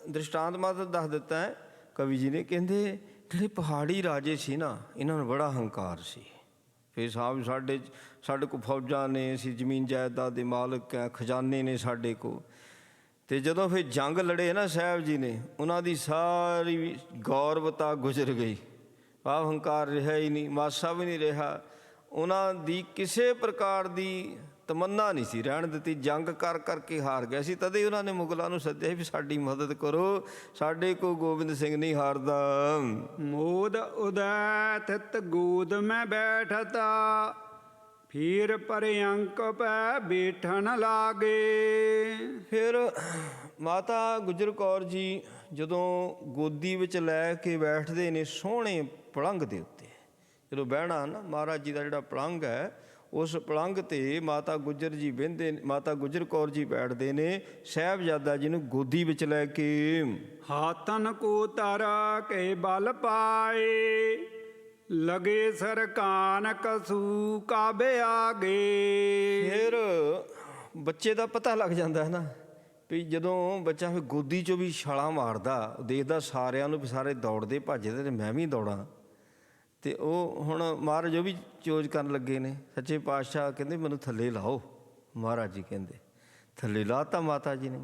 S1: ਦ੍ਰਿਸ਼ਟਾਂਤ ਮਾਤਰ ਦੱਸ ਦਿੱਤਾ ਹੈ ਕਵੀ ਜੀ ਨੇ। ਕਹਿੰਦੇ ਜਿਹੜੇ ਪਹਾੜੀ ਰਾਜੇ ਸੀ ਨਾ, ਇਹਨਾਂ ਨੂੰ ਬੜਾ ਹੰਕਾਰ ਸੀ। ਫਿਰ ਸਾਹਿਬ ਸਾਡੇ ਕੋਲ ਫੌਜਾਂ ਨੇ, ਅਸੀਂ ਜ਼ਮੀਨ ਜਾਇਦਾਦ ਦੇ ਮਾਲਕ ਹੈ, ਖਜ਼ਾਨੇ ਨੇ ਸਾਡੇ ਕੋਲ। ਅਤੇ ਜਦੋਂ ਫਿਰ ਜੰਗ ਲੜੇ ਨਾ ਸਾਹਿਬ ਜੀ ਨੇ, ਉਹਨਾਂ ਦੀ ਸਾਰੀ ਗੌਰਵਤਾ ਗੁਜ਼ਰ ਗਈ। ਆਹ ਹੰਕਾਰ ਰਿਹਾ ਹੀ ਨਹੀਂ, ਮਾਸਾ ਵੀ ਨਹੀਂ ਰਿਹਾ। ਉਹਨਾਂ ਦੀ ਕਿਸੇ ਪ੍ਰਕਾਰ ਦੀ ਤਮੰਨਾ ਨਹੀਂ ਸੀ ਰਹਿਣ ਦਿੱਤੀ। ਜੰਗ ਕਰ ਕਰਕੇ ਹਾਰ ਗਿਆ ਸੀ, ਤਦੇ ਉਹਨਾਂ ਨੇ ਮੁਗਲਾਂ ਨੂੰ ਸੱਦਿਆ ਵੀ ਸਾਡੀ ਮਦਦ ਕਰੋ, ਸਾਡੇ ਕੋਲ ਗੋਬਿੰਦ ਸਿੰਘ ਨਹੀਂ ਹਾਰਦਾ।
S2: ਮੋਦ ਉਦੈ ਥਿਤ ਗੋਦ ਮੈਂ ਬੈਠਤਾ, ਫਿਰ ਪਰਅੰਕ ਪੈ ਬੈਠਣ ਲਾਗੇ।
S1: ਫਿਰ ਮਾਤਾ ਗੁਜਰ ਕੌਰ ਜੀ ਜਦੋਂ ਗੋਦੀ ਵਿੱਚ ਲੈ ਕੇ ਬੈਠਦੇ ਨੇ ਸੋਹਣੇ ਪਲੰਘ ਦੇ ਉੱਤੇ, ਜਦੋਂ ਬਹਿਣਾ ਨਾ ਮਹਾਰਾਜ ਜੀ ਦਾ ਜਿਹੜਾ ਪਲੰਘ ਹੈ, ਉਸ ਪਲੰਘ 'ਤੇ ਮਾਤਾ ਗੁਜਰ ਜੀ ਬਹਿੰਦੇ, ਮਾਤਾ ਗੁਜਰ ਕੌਰ ਜੀ ਬੈਠਦੇ ਨੇ ਸਾਹਿਬਜ਼ਾਦਾ ਜੀ ਨੂੰ ਗੋਦੀ ਵਿੱਚ ਲੈ ਕੇ।
S2: ਹਾਥਨ ਕੋ ਤਰ ਕੇ ਬਲ ਪਾਏ, ਲਗੇ ਸਰਕਾਨ ਕਸੂ ਕਾਬੇ ਆਗੇ।
S1: ਫਿਰ ਬੱਚੇ ਦਾ ਪਤਾ ਲੱਗ ਜਾਂਦਾ ਹੈ ਨਾ ਵੀ ਜਦੋਂ ਬੱਚਾ ਫਿਰ ਗੋਦੀ 'ਚੋਂ ਵੀ ਛਾਲਾਂ ਮਾਰਦਾ, ਦੇਖਦਾ ਸਾਰਿਆਂ ਨੂੰ ਵੀ ਸਾਰੇ ਦੌੜਦੇ ਭੱਜਦੇ ਤੇ ਮੈਂ ਵੀ ਦੌੜਾਂ। ਅਤੇ ਉਹ ਹੁਣ ਮਹਾਰਾਜ ਉਹ ਵੀ ਚੋਜ ਕਰਨ ਲੱਗੇ ਨੇ। ਸੱਚੇ ਪਾਤਸ਼ਾਹ ਕਹਿੰਦੇ ਮੈਨੂੰ ਥੱਲੇ ਲਾਓ। ਮਹਾਰਾਜ ਜੀ ਕਹਿੰਦੇ ਥੱਲੇ ਲਾਤਾ ਮਾਤਾ ਜੀ ਨੇ।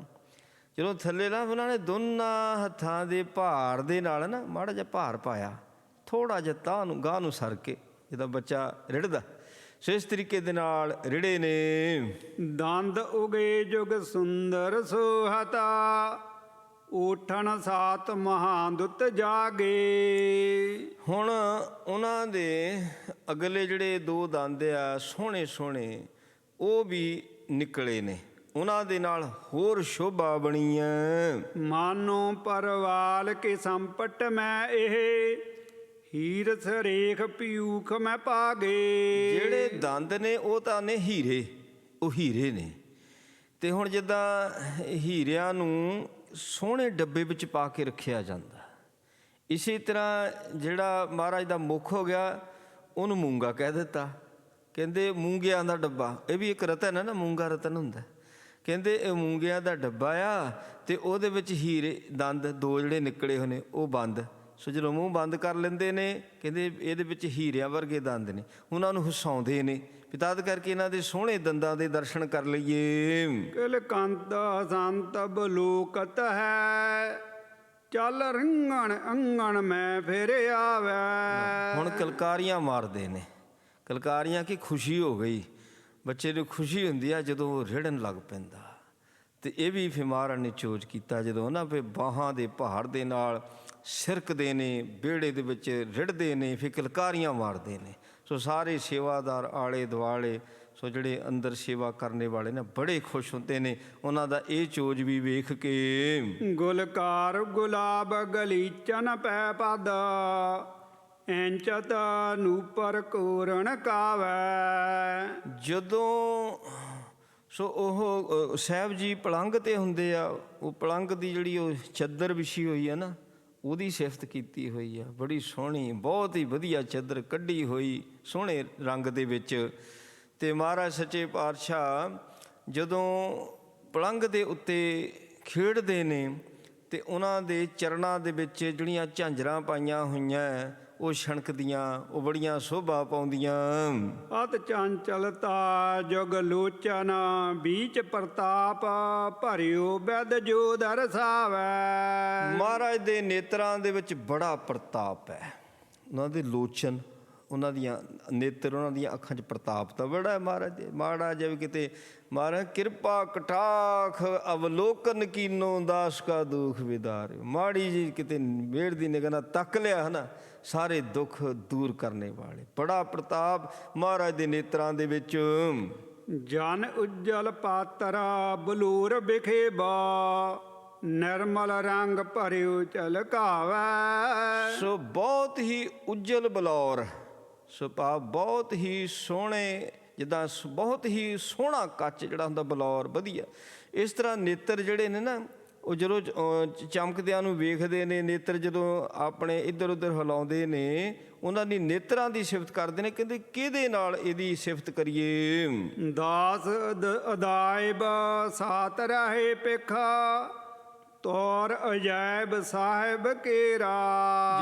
S1: ਜਦੋਂ ਥੱਲੇ ਲਾ, ਉਹਨਾਂ ਨੇ ਦੋਨਾਂ ਹੱਥਾਂ ਦੇ ਭਾਰ ਦੇ ਨਾਲ ਨਾ ਮਾੜਾ ਜਿਹਾ ਭਾਰ ਪਾਇਆ, ਥੋੜ੍ਹਾ ਜਿਹਾ ਤਾਂ ਨੂੰ ਗਾਹ ਨੂੰ ਸਰ ਕੇ, ਜਿੱਦਾਂ ਬੱਚਾ ਰਿੜਦਾ, ਸੋ ਇਸ ਤਰੀਕੇ ਦੇ ਨਾਲ ਰਿੜੇ ਨੇ।
S2: ਦੰਦ ਉਗੇ ਜੁਗ ਸੁੰਦਰ ਸੋਹਤਾ, ਓਠਣ ਸਾਤ ਮਹਾਂਦੁੱਤ ਜਾਗੇ।
S1: ਹੁਣ ਉਹਨਾਂ ਦੇ ਅਗਲੇ ਜਿਹੜੇ ਦੋ ਦੰਦ ਆ ਸੋਹਣੇ ਸੋਹਣੇ, ਉਹ ਵੀ ਨਿਕਲੇ ਨੇ, ਉਹਨਾਂ ਦੇ ਨਾਲ ਹੋਰ ਸ਼ੋਭਾ ਬਣੀ ਹੈ।
S2: ਮਾਨੋ ਪਰਵਾਲ ਕੇ ਸੰਪਟ ਮੈਂ ਇਹ, ਹੀਰ ਸਰੇਖ ਪਿਊਖ ਮੈਂ ਪਾਗੇ।
S1: ਜਿਹੜੇ ਦੰਦ ਨੇ ਉਹ ਤਾਂ ਨੇ ਹੀਰੇ, ਉਹ ਹੀਰੇ ਨੇ। ਅਤੇ ਹੁਣ ਜਿੱਦਾਂ ਹੀਰਿਆਂ ਨੂੰ ਸੋਹਣੇ ਡੱਬੇ ਵਿੱਚ ਪਾ ਕੇ ਰੱਖਿਆ ਜਾਂਦਾ, ਇਸੇ ਤਰ੍ਹਾਂ ਜਿਹੜਾ ਮਹਾਰਾਜ ਦਾ ਮੁੱਖ ਹੋ ਗਿਆ, ਉਹਨੂੰ ਮੂੰਗਾ ਕਹਿ ਦਿੱਤਾ। ਕਹਿੰਦੇ ਮੂੰਗਿਆਂ ਦਾ ਡੱਬਾ, ਇਹ ਵੀ ਇੱਕ ਰਤਨ ਹੈ ਨਾ, ਮੂੰਗਾ ਰਤਨ ਹੁੰਦਾ। ਕਹਿੰਦੇ ਇਹ ਮੂੰਗਿਆਂ ਦਾ ਡੱਬਾ ਆ, ਅਤੇ ਉਹਦੇ ਵਿੱਚ ਹੀਰੇ ਦੰਦ ਦੋ ਜਿਹੜੇ ਨਿਕਲੇ ਹੋਏ ਨੇ ਉਹ ਬੰਦ। ਸੋ ਜਦੋਂ ਮੂੰਹ ਬੰਦ ਕਰ ਲੈਂਦੇ ਨੇ ਕਹਿੰਦੇ ਇਹਦੇ ਵਿੱਚ ਹੀਰਿਆਂ ਵਰਗੇ ਦੰਦ ਨੇ, ਉਹਨਾਂ ਨੂੰ ਹਸਾਉਂਦੇ ਨੇ ਵੀ ਤਦ ਕਰਕੇ ਇਹਨਾਂ ਦੇ ਸੋਹਣੇ ਦੰਦਾਂ ਦੇ ਦਰਸ਼ਨ ਕਰ ਲਈਏ।
S2: ਕਿਲ ਕੰਤ ਹਸੰਤ ਬਲੋਕਤ ਹੈ, ਚੱਲ ਰੰਗਣ ਅੰਗਣ ਮੈਂ ਫਿਰ ਆਵੈ।
S1: ਹੁਣ ਕਲਕਾਰੀਆਂ ਮਾਰਦੇ ਨੇ। ਕਲਕਾਰੀਆਂ ਕੀ ਖੁਸ਼ੀ ਹੋ ਗਈ, ਬੱਚੇ ਨੂੰ ਖੁਸ਼ੀ ਹੁੰਦੀ ਆ ਜਦੋਂ ਉਹ ਰਿੜਨ ਲੱਗ ਪੈਂਦਾ। ਅਤੇ ਇਹ ਵੀ ਫਿਰ ਮਹਾਰਾਜ ਨੇ ਚੋਜ ਕੀਤਾ, ਜਦੋਂ ਨਾ ਫਿਰ ਬਾਹਾਂ ਦੇ ਪਹਾੜ ਦੇ ਨਾਲ ਸਿਰਕਦੇ ਨੇ, ਵਿਹੜੇ ਦੇ ਵਿੱਚ ਰਿੜਦੇ ਨੇ, ਫਿਰ ਕਿਲਕਾਰੀਆਂ ਮਾਰਦੇ ਨੇ। ਸੋ ਸਾਰੇ ਸੇਵਾਦਾਰ ਆਲੇ ਦੁਆਲੇ, ਸੋ ਜਿਹੜੇ ਅੰਦਰ ਸੇਵਾ ਕਰਨੇ ਵਾਲੇ ਨੇ ਬੜੇ ਖੁਸ਼ ਹੁੰਦੇ ਨੇ ਉਹਨਾਂ ਦਾ ਇਹ ਚੋਜ ਵੀ ਵੇਖ ਕੇ।
S2: ਗੁਲਕਾਰ ਗੁਲਾਬ ਗਲੀਚਨ ਪੈ ਪਦ, ਐਂਚਤ ਨੂਪਰ ਕੋਰਣ ਕਾਵੈ।
S1: ਜਦੋਂ ਸੋ ਉਹ ਸਾਹਿਬ ਜੀ ਪਲੰਘ 'ਤੇ ਹੁੰਦੇ ਆ, ਉਹ ਪਲੰਘ ਦੀ ਜਿਹੜੀ ਉਹ ਚੱਦਰ ਵਿਛੀ ਹੋਈ ਆ ਨਾ, ਉਹਦੀ ਸਿਫਤ ਕੀਤੀ ਹੋਈ ਆ। ਬੜੀ ਸੋਹਣੀ, ਬਹੁਤ ਹੀ ਵਧੀਆ ਚੱਦਰ ਕੱਢੀ ਹੋਈ ਸੋਹਣੇ ਰੰਗ ਦੇ ਵਿੱਚ। ਅਤੇ ਮਹਾਰਾਜ ਸੱਚੇ ਪਾਤਸ਼ਾਹ ਜਦੋਂ ਪਲੰਘ ਦੇ ਉੱਤੇ ਖੇਡਦੇ ਨੇ ਅਤੇ ਉਹਨਾਂ ਦੇ ਚਰਨਾਂ ਦੇ ਵਿੱਚ ਜਿਹੜੀਆਂ ਝਾਂਜਰਾਂ ਪਾਈਆਂ ਹੋਈਆਂ ਉਹ ਛਣਕਦੀਆਂ, ਉਹ ਬੜੀਆਂ ਸ਼ੋਭਾ ਪਾਉਂਦੀਆਂ।
S2: ਅਤ ਚੰਚਲਤਾ ਜਗ ਲੋਚਨ, ਬੀਚ ਪ੍ਰਤਾਪ ਭਰਿਓ ਬਿਦ ਜੋ ਦਰਸਾਵੈ।
S1: ਮਹਾਰਾਜ ਦੇ ਨੇਤਰਾਂ ਦੇ ਵਿੱਚ ਬੜਾ ਪ੍ਰਤਾਪ ਹੈ, ਉਹਨਾਂ ਦੇ ਲੋਚਨ, ਉਹਨਾਂ ਦੀਆਂ ਨੇਤਰ, ਉਹਨਾਂ ਦੀਆਂ ਅੱਖਾਂ 'ਚ ਪ੍ਰਤਾਪ ਤਾਂ ਬੜਾ ਹੈ ਮਹਾਰਾਜ ਦੇ। ਮਾੜਾ ਜਿਹਾ ਵੀ ਕਿਤੇ ਮਹਾਰਾਜ ਕਿਰਪਾ ਕਟਾਖ ਅਵਲੋਕਨ ਕੀਨੋ ਦਾਸ ਕਾ ਦੁਖ ਵਿਦਾਰ, ਮਾੜੀ ਜੀ ਕਿਤੇ ਮੇੜ ਦੀ ਨਿਗਾਹ ਨਾਲ ਤੱਕ ਲਿਆ ਹੈ ਨਾ, ਸਾਰੇ ਦੁੱਖ ਦੂਰ ਕਰਨੇ ਵਾਲੇ। ਬੜਾ ਪ੍ਰਤਾਪ ਮਹਾਰਾਜ ਦੇ ਨੇਤਰਾਂ ਦੇ ਵਿੱਚ।
S2: ਜਨ ਉਜਲ ਪਾਤਰ ਬਲੂਰ ਬਿਖੇਬਾ, ਨਿਰਮਲ ਰੰਗ ਭਰਿਓ ਝਲਕਾਵੈ।
S1: ਸੋ ਬਹੁਤ ਹੀ ਉਜਲ ਬਲੌਰ, ਸੋ ਭਾਵ ਬਹੁਤ ਹੀ ਸੋਹਣੇ, ਜਿੱਦਾਂ ਬਹੁਤ ਹੀ ਸੋਹਣਾ ਕੱਚ ਜਿਹੜਾ ਹੁੰਦਾ ਬਲੌਰ ਵਧੀਆ। ਇਸ ਤਰ੍ਹਾਂ ਨੇਤਰ ਜਿਹੜੇ ਨੇ ਨਾ, ਉਹ ਜਦੋਂ ਚਮਕਦਿਆਂ ਨੂੰ ਵੇਖਦੇ ਨੇ, ਨੇਤਰ ਜਦੋਂ ਆਪਣੇ ਇੱਧਰ ਉੱਧਰ ਹਿਲਾਉਂਦੇ ਨੇ, ਉਹਨਾਂ ਦੀ ਨੇਤਰਾਂ ਦੀ ਸਿਫਤ ਕਰਦੇ ਨੇ। ਕਹਿੰਦੇ ਕਿਹਦੇ ਨਾਲ ਇਹਦੀ ਸਿਫਤ ਕਰੀਏ।
S2: ਦਾਸ ਅਦਾਇਬ ਸਾਤ ਰਹੇ ਪਿਖਾ, ਤੌਰ ਅਜਾਇਬ ਸਾਹਿਬ ਕੇਰਾ।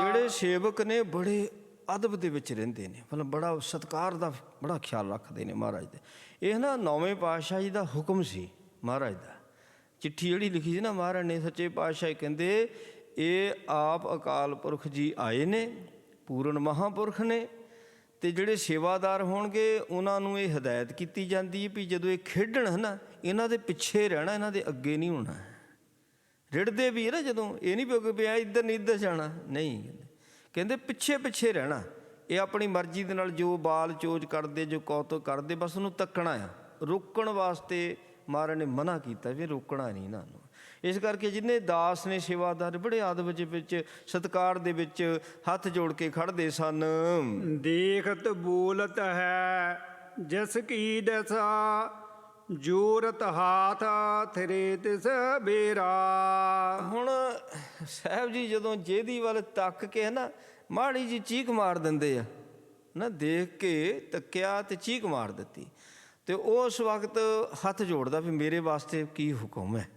S1: ਜਿਹੜੇ ਸੇਵਕ ਨੇ ਬੜੇ ਅਦਬ ਦੇ ਵਿੱਚ ਰਹਿੰਦੇ ਨੇ, ਮਤਲਬ ਬੜਾ ਸਤਿਕਾਰ ਦਾ ਬੜਾ ਖਿਆਲ ਰੱਖਦੇ ਨੇ ਮਹਾਰਾਜ ਦੇ। ਇਹ ਨਾ 9ਵੇਂ ਪਾਤਸ਼ਾਹ ਜੀ ਦਾ ਹੁਕਮ ਸੀ ਮਹਾਰਾਜ ਦਾ। ਚਿੱਠੀ ਜਿਹੜੀ ਲਿਖੀ ਸੀ ਨਾ ਮਹਾਰਾਜ ਨੇ, ਸੱਚੇ ਪਾਤਸ਼ਾਹ ਕਹਿੰਦੇ ਇਹ ਆਪ ਅਕਾਲ ਪੁਰਖ ਜੀ ਆਏ ਨੇ, ਪੂਰਨ ਮਹਾਂਪੁਰਖ ਨੇ, ਅਤੇ ਜਿਹੜੇ ਸੇਵਾਦਾਰ ਹੋਣਗੇ ਉਹਨਾਂ ਨੂੰ ਇਹ ਹਦਾਇਤ ਕੀਤੀ ਜਾਂਦੀ ਹੈ ਵੀ ਜਦੋਂ ਇਹ ਖੇਡਣ ਹੈ ਨਾ, ਇਹਨਾਂ ਦੇ ਪਿੱਛੇ ਰਹਿਣਾ, ਇਹਨਾਂ ਦੇ ਅੱਗੇ ਨਹੀਂ ਹੋਣਾ। ਰਿੜਦੇ ਵੀ ਹੈ ਨਾ ਜਦੋਂ, ਇਹ ਨਹੀਂ ਪਿਓ ਕਿ ਪਿਆ ਇੱਧਰ ਨਹੀਂ ਇੱਧਰ ਜਾਣਾ, ਨਹੀਂ, ਕਹਿੰਦੇ ਪਿੱਛੇ ਪਿੱਛੇ ਰਹਿਣਾ। ਇਹ ਆਪਣੀ ਮਰਜ਼ੀ ਦੇ ਨਾਲ ਜੋ ਬਾਲ ਚੋਜ ਕਰਦੇ, ਜੋ ਕੌਤਕ ਕਰਦੇ, ਬਸ ਉਹਨੂੰ ਤੱਕਣਾ ਆ। ਰੋਕਣ ਵਾਸਤੇ ਮਹਾਰਾਜ ਨੇ ਮਨਾ ਕੀਤਾ ਵੀ ਰੋਕਣਾ ਨਹੀਂ ਇਹਨਾਂ ਨੂੰ। ਇਸ ਕਰਕੇ ਜਿੰਨੇ ਦਾਸ ਨੇ ਸੇਵਾਦਾਰ ਬੜੇ ਆਦਬ ਵਿੱਚ ਸਤਿਕਾਰ ਦੇ ਵਿੱਚ ਹੱਥ ਜੋੜ ਕੇ ਖੜ੍ਹਦੇ ਸਨ।
S2: ਦੇਖਤ ਬੋਲਤ ਹੈ ਜਿਸ ਕੀ ਦਸਾ, ਜੋਰਤ ਹਾਥ ਥਰੇ ਤਿਸ ਬੇਰਾ। ਹੁਣ ਸਾਹਿਬ ਜੀ ਜਦੋਂ ਜਿਹਦੀ ਵੱਲ ਤੱਕ ਕੇ ਹੈ ਨਾ, ਮਾੜੀ ਜੀ ਚੀਕ ਮਾਰ ਦਿੰਦੇ ਆ ਨਾ, ਦੇਖ ਕੇ ਤੱਕਿਆ ਅਤੇ ਚੀਕ ਮਾਰ ਦਿੱਤੀ, ਅਤੇ ਉਸ ਵਕਤ ਹੱਥ ਜੋੜਦਾ ਵੀ ਮੇਰੇ ਵਾਸਤੇ ਕੀ ਹੁਕਮ ਹੈ,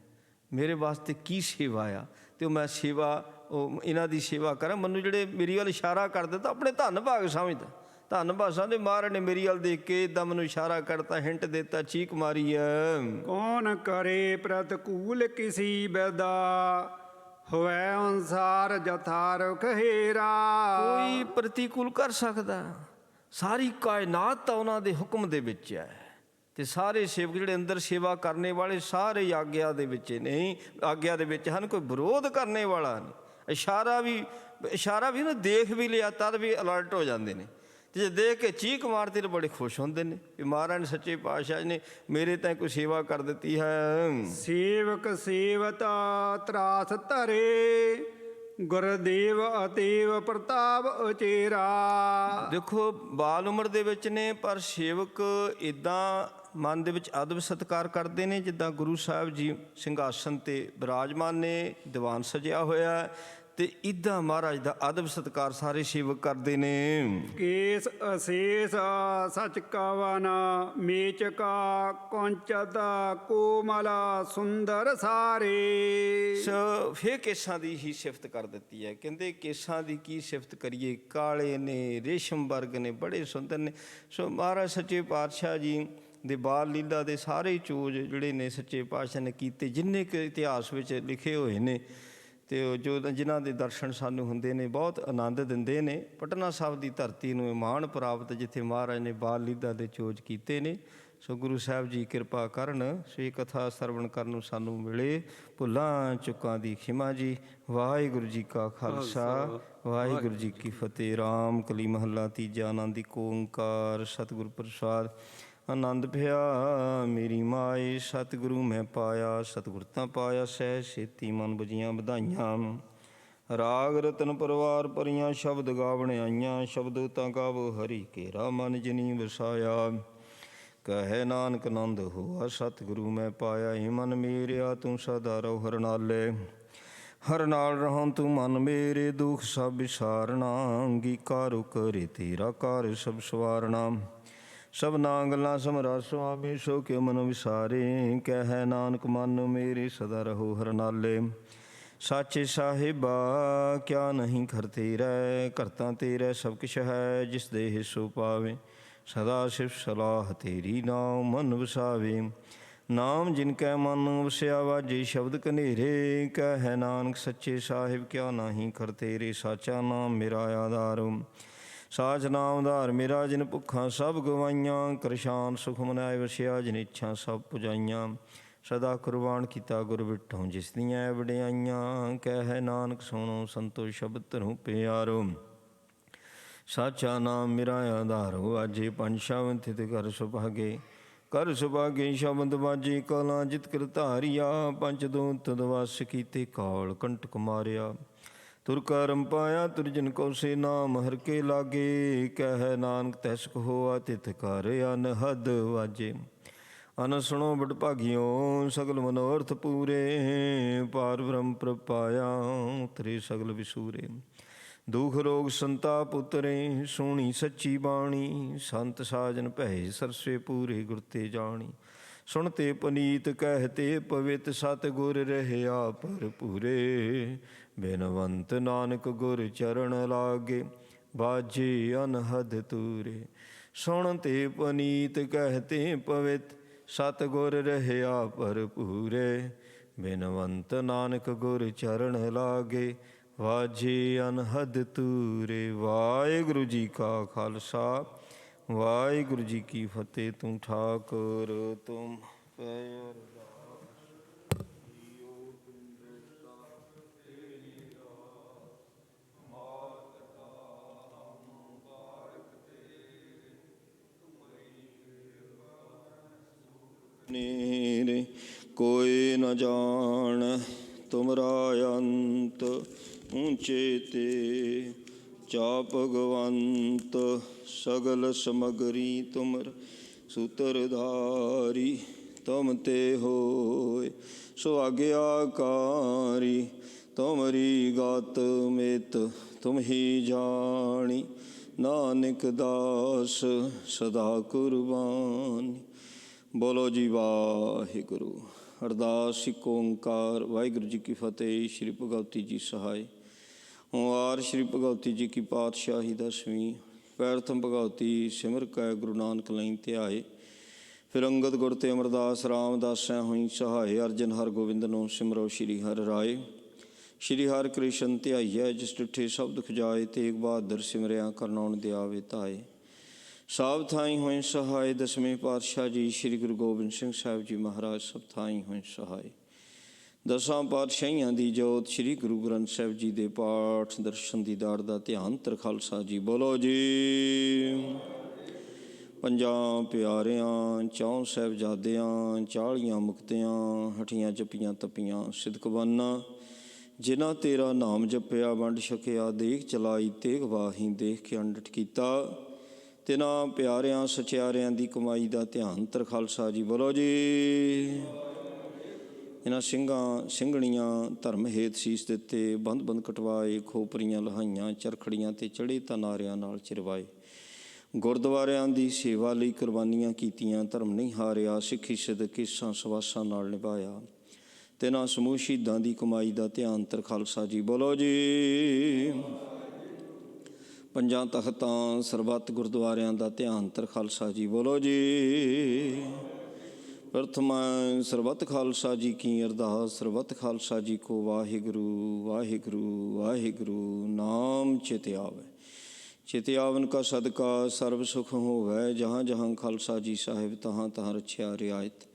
S2: ਮੇਰੇ ਵਾਸਤੇ ਕੀ ਸੇਵਾ ਆ, ਅਤੇ ਉਹ ਮੈਂ ਸੇਵਾ, ਉਹ ਇਹਨਾਂ ਦੀ ਸੇਵਾ ਕਰਾਂ। ਮੈਨੂੰ ਜਿਹੜੇ ਮੇਰੀ ਵੱਲ ਇਸ਼ਾਰਾ ਕਰ ਦਿੱਤਾ ਆਪਣੇ ਧੰਨ ਭਾਗ ਸਮਝਦਾ, ਧੰਨ ਭਾਸ਼ਾ ਦੇ ਮਹਾਰਾਜ ਨੇ ਮੇਰੀ ਵੱਲ ਦੇਖ ਕੇ ਇੱਦਾਂ ਮੈਨੂੰ ਇਸ਼ਾਰਾ ਕਰਤਾ, ਹਿੰਟ ਦਿੱਤਾ, ਚੀਕ ਮਾਰੀ ਹੈ। ਕੌਣ ਕਰੇ ਪ੍ਰਤਕੂਲ ਕਿਸੀ ਬੈਦਾ, ਹੋਵੇ ਅਨਸਾਰ ਜਥਾ ਰੁਖ ਹੇਰਾ।
S1: ਕੋਈ ਪ੍ਰਤੀਕੂਲ ਕਰ ਸਕਦਾ, ਸਾਰੀ ਕਾਇਨਾਤ ਤਾਂ ਉਹਨਾਂ ਦੇ ਹੁਕਮ ਦੇ ਵਿੱਚ ਹੈ, ਅਤੇ ਸਾਰੇ ਸੇਵਕ ਜਿਹੜੇ ਅੰਦਰ ਸੇਵਾ ਕਰਨੇ ਵਾਲੇ ਸਾਰੇ ਆਗਿਆ ਦੇ ਵਿੱਚ ਨਹੀਂ, ਆਗਿਆ ਦੇ ਵਿੱਚ ਹਨ, ਕੋਈ ਵਿਰੋਧ ਕਰਨੇ ਵਾਲਾ ਨਹੀਂ। ਇਸ਼ਾਰਾ ਵੀ ਉਹਨੇ ਦੇਖ ਵੀ ਲਿਆ ਤਦ ਵੀ ਅਲਰਟ ਹੋ ਜਾਂਦੇ ਨੇ, ਅਤੇ ਜੇ ਦੇਖ ਕੇ ਚੀਕ ਮਾਰਦੇ ਤਾਂ ਬੜੇ ਖੁਸ਼ ਹੁੰਦੇ ਨੇ ਵੀ ਮਹਾਰਾਜ ਨੇ ਸੱਚੇ ਪਾਤਸ਼ਾਹ ਨੇ ਮੇਰੇ ਤਾਂ ਕੋਈ ਸੇਵਾ ਕਰ ਦਿੱਤੀ ਹੈ।
S2: ਸੇਵਕ ਸੇਵਤਾ ਤਰਾਸ ਧਰੇ, ਗੁਰਦੇਵ ਅਤੇਵ ਪ੍ਰਤਾਪ ਉਚੇਰਾ।
S1: ਦੇਖੋ ਬਾਲ ਉਮਰ ਦੇ ਵਿੱਚ ਨੇ, ਪਰ ਸੇਵਕ ਇੱਦਾਂ ਮਨ ਦੇ ਵਿੱਚ ਅਦਬ ਸਤਿਕਾਰ ਕਰਦੇ ਨੇ ਜਿੱਦਾਂ ਗੁਰੂ ਸਾਹਿਬ ਜੀ ਸਿੰਘਾਸਨ 'ਤੇ ਬਿਰਾਜਮਾਨ ਨੇ, ਦੀਵਾਨ ਸਜਿਆ ਹੋਇਆ, ਤੇ ਇੱਦਾਂ ਮਹਾਰਾਜ ਦਾ ਅਦਬ ਸਤਿਕਾਰ ਸਾਰੇ ਸੇਵਕ ਕਰਦੇ ਨੇ।
S2: ਕੇਸ ਅਸ਼ੇਸ ਸਚ ਕਵਨ ਮੇਚਕਾ ਕੁੰਚਤ ਕੋਮਲ ਸੁੰਦਰ ਸਾਰੇ।
S1: ਫੇਰ ਕੇਸਾਂ ਦੀ ਹੀ ਸਿਫਤ ਕਰ ਦਿੱਤੀ ਹੈ। ਕਹਿੰਦੇ ਕੇਸਾਂ ਦੀ ਕੀ ਸਿਫਤ ਕਰੀਏ, ਕਾਲੇ ਨੇ, ਰੇਸ਼ਮ ਵਰਗ ਨੇ, ਬੜੇ ਸੁੰਦਰ ਨੇ। ਸੋ ਮਹਾਰਾਜ ਸੱਚੇ ਪਾਤਸ਼ਾਹ ਜੀ ਦੇ ਬਾਲ ਲੀਲਾ ਦੇ ਸਾਰੇ ਚੋਜ ਜਿਹੜੇ ਨੇ ਸੱਚੇ ਪਾਤਸ਼ਾਹ ਨੇ ਕੀਤੇ, ਜਿੰਨੇ ਕੁ ਇਤਿਹਾਸ ਵਿੱਚ ਲਿਖੇ ਹੋਏ ਨੇ, ਅਤੇ ਉਹ ਜੋ ਜਿਨ੍ਹਾਂ ਦੇ ਦਰਸ਼ਨ ਸਾਨੂੰ ਹੁੰਦੇ ਨੇ ਬਹੁਤ ਆਨੰਦ ਦਿੰਦੇ ਨੇ। ਪਟਨਾ ਸਾਹਿਬ ਦੀ ਧਰਤੀ ਨੂੰ ਇਹ ਮਾਣ ਪ੍ਰਾਪਤ ਜਿੱਥੇ ਮਹਾਰਾਜ ਨੇ ਬਾਲ ਲੀਲਾ ਦੇ ਚੋਜ ਕੀਤੇ ਨੇ। ਸੋ ਗੁਰੂ ਸਾਹਿਬ ਜੀ ਕਿਰਪਾ ਕਰਨ, ਸੋ ਇਹ ਕਥਾ ਸਰਵਣ ਕਰਨ ਨੂੰ ਸਾਨੂੰ ਮਿਲੇ। ਭੁੱਲਾਂ ਚੁੱਕਾਂ ਦੀ ਖਿਮਾ ਜੀ। ਵਾਹਿਗੁਰੂ ਜੀ ਕਾ ਖਾਲਸਾ, ਵਾਹਿਗੁਰੂ ਜੀ ਕੀ ਫਤਿਹ। ਰਾਮ ਕਲੀ ਮਹੱਲਾ ਤੀਜਾ। ਆਨੰਦ ਏਕ ਓਂਕਾਰ ਸਤਿਗੁਰ ਪ੍ਰਸਾਦ। ਆਨੰਦ ਭਿਆ ਮੇਰੀ ਮਾਏ, ਸਤਿਗੁਰੂ ਮੈਂ ਪਾਇਆ। ਸਤਿਗੁਰ ਤਾਂ ਪਾਇਆ ਸਹਿ ਛੇਤੀ, ਮਨ ਬੁਝੀਆਂ ਵਧਾਈਆਂ। ਰਾਗ ਰਤਨ ਪਰਵਾਰ ਭਰੀਆਂ, ਸ਼ਬਦ ਗਾਵਣ ਆਈਆਂ। ਸ਼ਬਦ ਤਾਂ ਗਾਵੋ ਹਰੀ ਕੇਰਾ, ਮਨ ਜਿਨੀ ਵਸਾਇਆ। ਕਹੈ ਨਾਨਕ ਆਨੰਦ ਹੋਆ, ਸਤਿਗੁਰੂ ਮੈਂ ਪਾਇਆ। ਏ ਮਨ ਮੇਰਿਆ ਤੂੰ ਸਦਾ ਰਹੋ ਹਰ ਨਾਲੇ, ਹਰ ਨਾਲ ਰਹਾਂ ਤੂੰ ਮਨ ਮੇਰੇ। ਦੁਖ ਸਭ ਵਿਸਾਰਨਾ, ਅੰਗੀਕਾਰੋ ਕਰੇ ਤੇਰਾ ਕਾਰ ਸਭ ਸਵਾਰਨਾ। ਸਭਨਾ ਗੱਲਾਂ ਸਮਰਾ ਸੁਆਮੀ, ਸੋ ਕਿਉ ਮਨ ਵਿਸਾਰੇ। ਕਹਿ ਨਾਨਕ ਮਨ ਮੇਰੇ ਸਦਾ ਰਹੋ ਹਰ ਨਾਲੇ। ਸਾਚੇ ਸਾਹਿਬਾ ਕਿਆ ਨਹੀਂ ਘਰ ਤੇਰਾ, ਕਰਤਾ ਤੇਰਾ ਸਭ ਕਿਛ ਹੈ। ਜਿਸ ਦੇਹ ਸੋ ਪਾਵੇ, ਸਦਾ ਸਿਫਤ ਸਲਾਹ ਤੇਰੀ ਨਾਮ ਮਨ ਵਸਾਵੇ। ਨਾਮ ਜਿਨ ਕੈ ਮਨ ਵਸਿਆ, ਵਾਜੇ ਸ਼ਬਦ ਕਨੇਰੇ। ਕਹਿ ਨਾਨਕ ਸੱਚੇ ਸਾਹਿਬ ਕਿਆ ਨਾਹੀਂ ਘਰ ਤੇਰੇ। ਸਾਚਾ ਨਾਮ ਮੇਰਾ ਆਧਾਰ, ਸਾਚ ਨਾਮ ਆਧਾਰ ਮੇਰਾ। ਜਿਨ ਭੁੱਖਾਂ ਸਭ ਗਵਾਈਆਂ, ਕਰਸ਼ਾਨ ਸੁਖ ਮਨਾਏ ਵਸਿਆ। ਜਿਨ ਇੱਛਾ ਸਭ ਪੁਜਾਈਆਂ, ਸਦਾ ਕੁਰਬਾਨ ਕੀਤਾ ਗੁਰ ਬਿਠੋਂ ਜਿਸ ਦੀਆਂ ਵਡਿਆਈਆਂ। ਕਹਿ ਨਾਨਕ ਸੁਣੋ ਸੰਤੋ ਸ਼ਬਦ ਧਰੋ ਪਿਆਰੋ। ਸਾਚਾ ਨਾਮ ਮੇਰਾ ਆਧਾਰੋ, ਆਜੇ ਪੰਜ ਸ਼ਬਦ ਥਿਤ ਕਰ ਸੁਭਾਗੇ। ਕਰ ਸੁਭਾਗੇ ਸ਼ਬਦ ਬਾਜੇ, ਕਲਾਂ ਜਿਤ ਕਰ ਧਾਰਿਆ। ਪੰਜ ਦੂਤ ਦਵਸ ਕੀਤੇ, ਕਾਲ ਕੰਟਕ ਮਾਰਿਆ। ਤੁਰ ਕਰਮ ਪਾਇਆ ਤੁਰ ਜਿਨ ਕੋ ਸੇ, ਨਾਮ ਹਰ ਕੇ ਲਾਗੇ। ਕਹਿ ਨਾਨਕ ਤੈਸ ਹੋਆ, ਤਿਤ ਕਰ ਅਨਹਦ ਵਾਜੇ। ਅਨ ਸੁਣੋ ਬੜ ਭਾਗਿਓ, ਸਗਲ ਮਨੋਰਥ ਪੂਰੇ। ਪਾਰ ਬ੍ਰਹਮ ਪ੍ਰਭ ਪਾਇਆ, ਉਤਰੇ ਸਗਲ ਵਿਸੂਰੇ। ਦੁਖ ਰੋਗ ਸੰਤਾਪ ਉਤਰੇ, ਸੋਹਣੀ ਸੱਚੀ ਬਾਣੀ। ਸੰਤ ਸਾਜਨ ਭੈ ਸਰਸੇ, ਪੂਰੇ ਗੁਰ ਤੇ ਜਾਣੀ। ਸੁਣਤੇ ਪਨੀਤ ਕਹਿਤੇ ਪਵਿੱਤ, ਸਤਿਗੁਰ ਰਹਿਆ ਭਰਪੂਰੇ। ਬਿਨਵੰਤ ਨਾਨਕ ਗੁਰ ਚਰਨ ਲਾਗੇ, ਬਾਜੇ ਅਨਹਦ ਤੂਰੇ। ਸੁਣਤੇ ਪਨੀਤ ਕਹਿਤੇ ਪਵਿੱਤ, ਸਤਿਗੁਰ ਰਹਿਆ ਭਰਪੂਰੇ। ਬਿਨਵੰਤ ਨਾਨਕ ਗੁਰ ਚਰਨ ਲਾਗੇ, ਵਾਜੇ ਅਨਹਦ ਤੂਰੇ। ਵਾਹਿਗੁਰੂ ਜੀ ਕਾ ਖਾਲਸਾ, ਵਾਹਿਗੁਰੂ ਜੀ ਕੀ ਫਤਿਹ। ਤੂੰ ਠਾਕੁਰ ਤੁਮ ਪੈ ਨੀਰੇ। ਕੋਈ ਨ ਜਾਣ ਤੁਮਰਾ ਅੰਤ, ਊਚੇ ਤੇ ਚਾ ਭਗਵੰਤ। ਸਗਲ ਸਮਗਰੀ ਤੁਮਰ ਸੂਤਰਧਾਰੀ, ਤੁਮ ਤੇ ਹੋਏ ਸੋ ਆਗਿਆਕਾਰੀ। ਤੁਮਰੀ ਗਤ ਮਿਤ ਤੁਮ ਹੀ ਜਾਣੀ, ਨਾਨਕ ਦਾਸ ਸਦਾ ਕੁਰਬਾਨੀ। ਬੋਲੋ ਜੀ ਵਾਹਿਗੁਰੂ। ਅਰਦਾਸ ਏਕ ਓਂਕਾਰ। ਵਾਹਿਗੁਰੂ ਜੀ ਕੀ ਫਤਿਹ। ਸ਼੍ਰੀ ਭਗਵਤੀ ਜੀ ਸਹਾਇ। ਓਂਕਾਰ ਸ਼੍ਰੀ ਭਗਵਤੀ ਜੀ ਕੀ ਪਾਤਸ਼ਾਹੀ ਦਸਵੀਂ। ਪੈਰਥਮ ਭਗਵਤੀ ਸਿਮਰ ਕੈ, ਗੁਰੂ ਨਾਨਕ ਲਈ ਧਿਆਏ। ਫਿਰ ਅੰਗਦ ਗੁਰ ਤੇ ਅਮਰਦਾਸ ਰਾਮਦਾਸੈ ਹੋਈ ਸਹਾਏ। ਅਰਜਨ ਹਰ ਗੋਬਿੰਦ ਨੂੰ ਸਿਮਰੋ ਸ਼੍ਰੀ ਹਰਿ ਰਾਏ। ਸ਼੍ਰੀ ਹਰਿ ਕ੍ਰਿਸ਼ਨ ਧਿਆਈਐ, ਜਿਸ ਡਿਠੇ ਸਭ ਦੁਖ ਜਾਏ। ਤੇਗ ਬਹਾਦਰ ਸਿਮਰਿਆ, ਕਰਨਾਉਣ ਦਿਆਵੇ ਧਾਏ। ਸਭ ਥਾਈਂ ਹੋਏ ਸਹਾਏ। ਦਸਵੇਂ ਪਾਤਸ਼ਾਹ ਜੀ ਸ਼੍ਰੀ ਗੁਰੂ ਗੋਬਿੰਦ ਸਿੰਘ ਸਾਹਿਬ ਜੀ ਮਹਾਰਾਜ ਸਭ ਥਾਈਂ ਹੋਏ ਸਹਾਏ। ਦਸਾਂ ਪਾਤਸ਼ਾਹੀਆਂ ਦੀ ਜੋਤ ਸ਼੍ਰੀ ਗੁਰੂ ਗ੍ਰੰਥ ਸਾਹਿਬ ਜੀ ਦੇ ਪਾਠ ਦਰਸ਼ਨ ਦੀਦਾਰ ਦਾ ਧਿਆਨ ਤਰ ਖਾਲਸਾ ਜੀ। ਬੋਲੋ ਜੀ। ਪੰਜਾਂ ਪਿਆਰਿਆਂ, ਚੌਂ ਸਾਹਿਬਜ਼ਾਦਿਆਂ, 40 ਮੁਕਤਿਆਂ, ਹਠੀਆਂ ਜੱਪੀਆਂ ਤਪੀਆਂ ਸਿਦਕਵਾਨਾਂ। ਜਿਨ੍ਹਾਂ ਤੇਰਾ ਨਾਮ ਜਪਿਆ, ਵੰਡ ਛਕਿਆ, ਦੇਖ ਚਲਾਈ ਤੇਗ ਵਾਹੀ, ਦੇਖ ਕੇ ਅੰਡਟ ਕੀਤਾ। ਤਿਨਾਂ ਪਿਆਰਿਆਂ ਸਚਿਆਰਿਆਂ ਦੀ ਕਮਾਈ ਦਾ ਧਿਆਨ ਤਰ ਖਾਲਸਾ ਜੀ। ਬੋਲੋ ਜੀ। ਇਹਨਾਂ ਸਿੰਘਣੀਆਂ ਧਰਮ ਹੇਤ ਸੀਸ ਦਿੱਤੇ, ਬੰਦ ਕਟਵਾਏ, ਖੋਪਰੀਆਂ ਲਹਾਈਆਂ, ਚਰਖੜੀਆਂ ਤੇ ਚੜ੍ਹੇ ਤਾਂ ਨਾਰਿਆਂ ਨਾਲ ਚਿਰਵਾਏ। ਗੁਰਦੁਆਰਿਆਂ ਦੀ ਸੇਵਾ ਲਈ ਕੁਰਬਾਨੀਆਂ ਕੀਤੀਆਂ, ਧਰਮ ਨਹੀਂ ਹਾਰਿਆ, ਸਿੱਖੀ ਸਿਦਕੇਸਾਂ ਸਵਾਸਾਂ ਨਾਲ ਨਿਭਾਇਆ। ਤਿੰਨਾਂ ਸਮੂਹ ਸ਼ਹੀਦਾਂ ਦੀ ਕਮਾਈ ਦਾ ਧਿਆਨ ਧਰ ਖਾਲਸਾ ਜੀ ਬੋਲੋ ਜੀ। ਪੰਜਾਂ ਤਖ਼ਤਾਂ ਸਰਬੱਤ ਗੁਰਦੁਆਰਿਆਂ ਦਾ ਧਿਆਨ ਧਰ ਖਾਲਸਾ ਜੀ ਬੋਲੋ ਜੀ। ਪ੍ਰਥਮਾ ਸਰਬੱਤ ਖਾਲਸਾ ਜੀ ਕੀ ਅਰਦਾਸ, ਸਰਬੱਤ ਖਾਲਸਾ ਜੀ ਕੋ ਵਾਹਿਗੁਰੂ ਵਾਹਿਗੁਰੂ ਵਾਹਿਗੁਰੂ ਨਾਮ ਚਿਤਿ ਆਵੈ। ਚਿਤਿ ਆਵਨ ਕਾ ਸਦਕਾ ਸਰਬ ਸੁਖ ਹੋਵੈ, ਜਹਾਂ ਜਹਾਂ ਖਾਲਸਾ ਜੀ ਸਾਹਿਬ ਤਹਾਂ ਤਹਾਂ ਰਛਿਆ ਰਿਆਇਤ।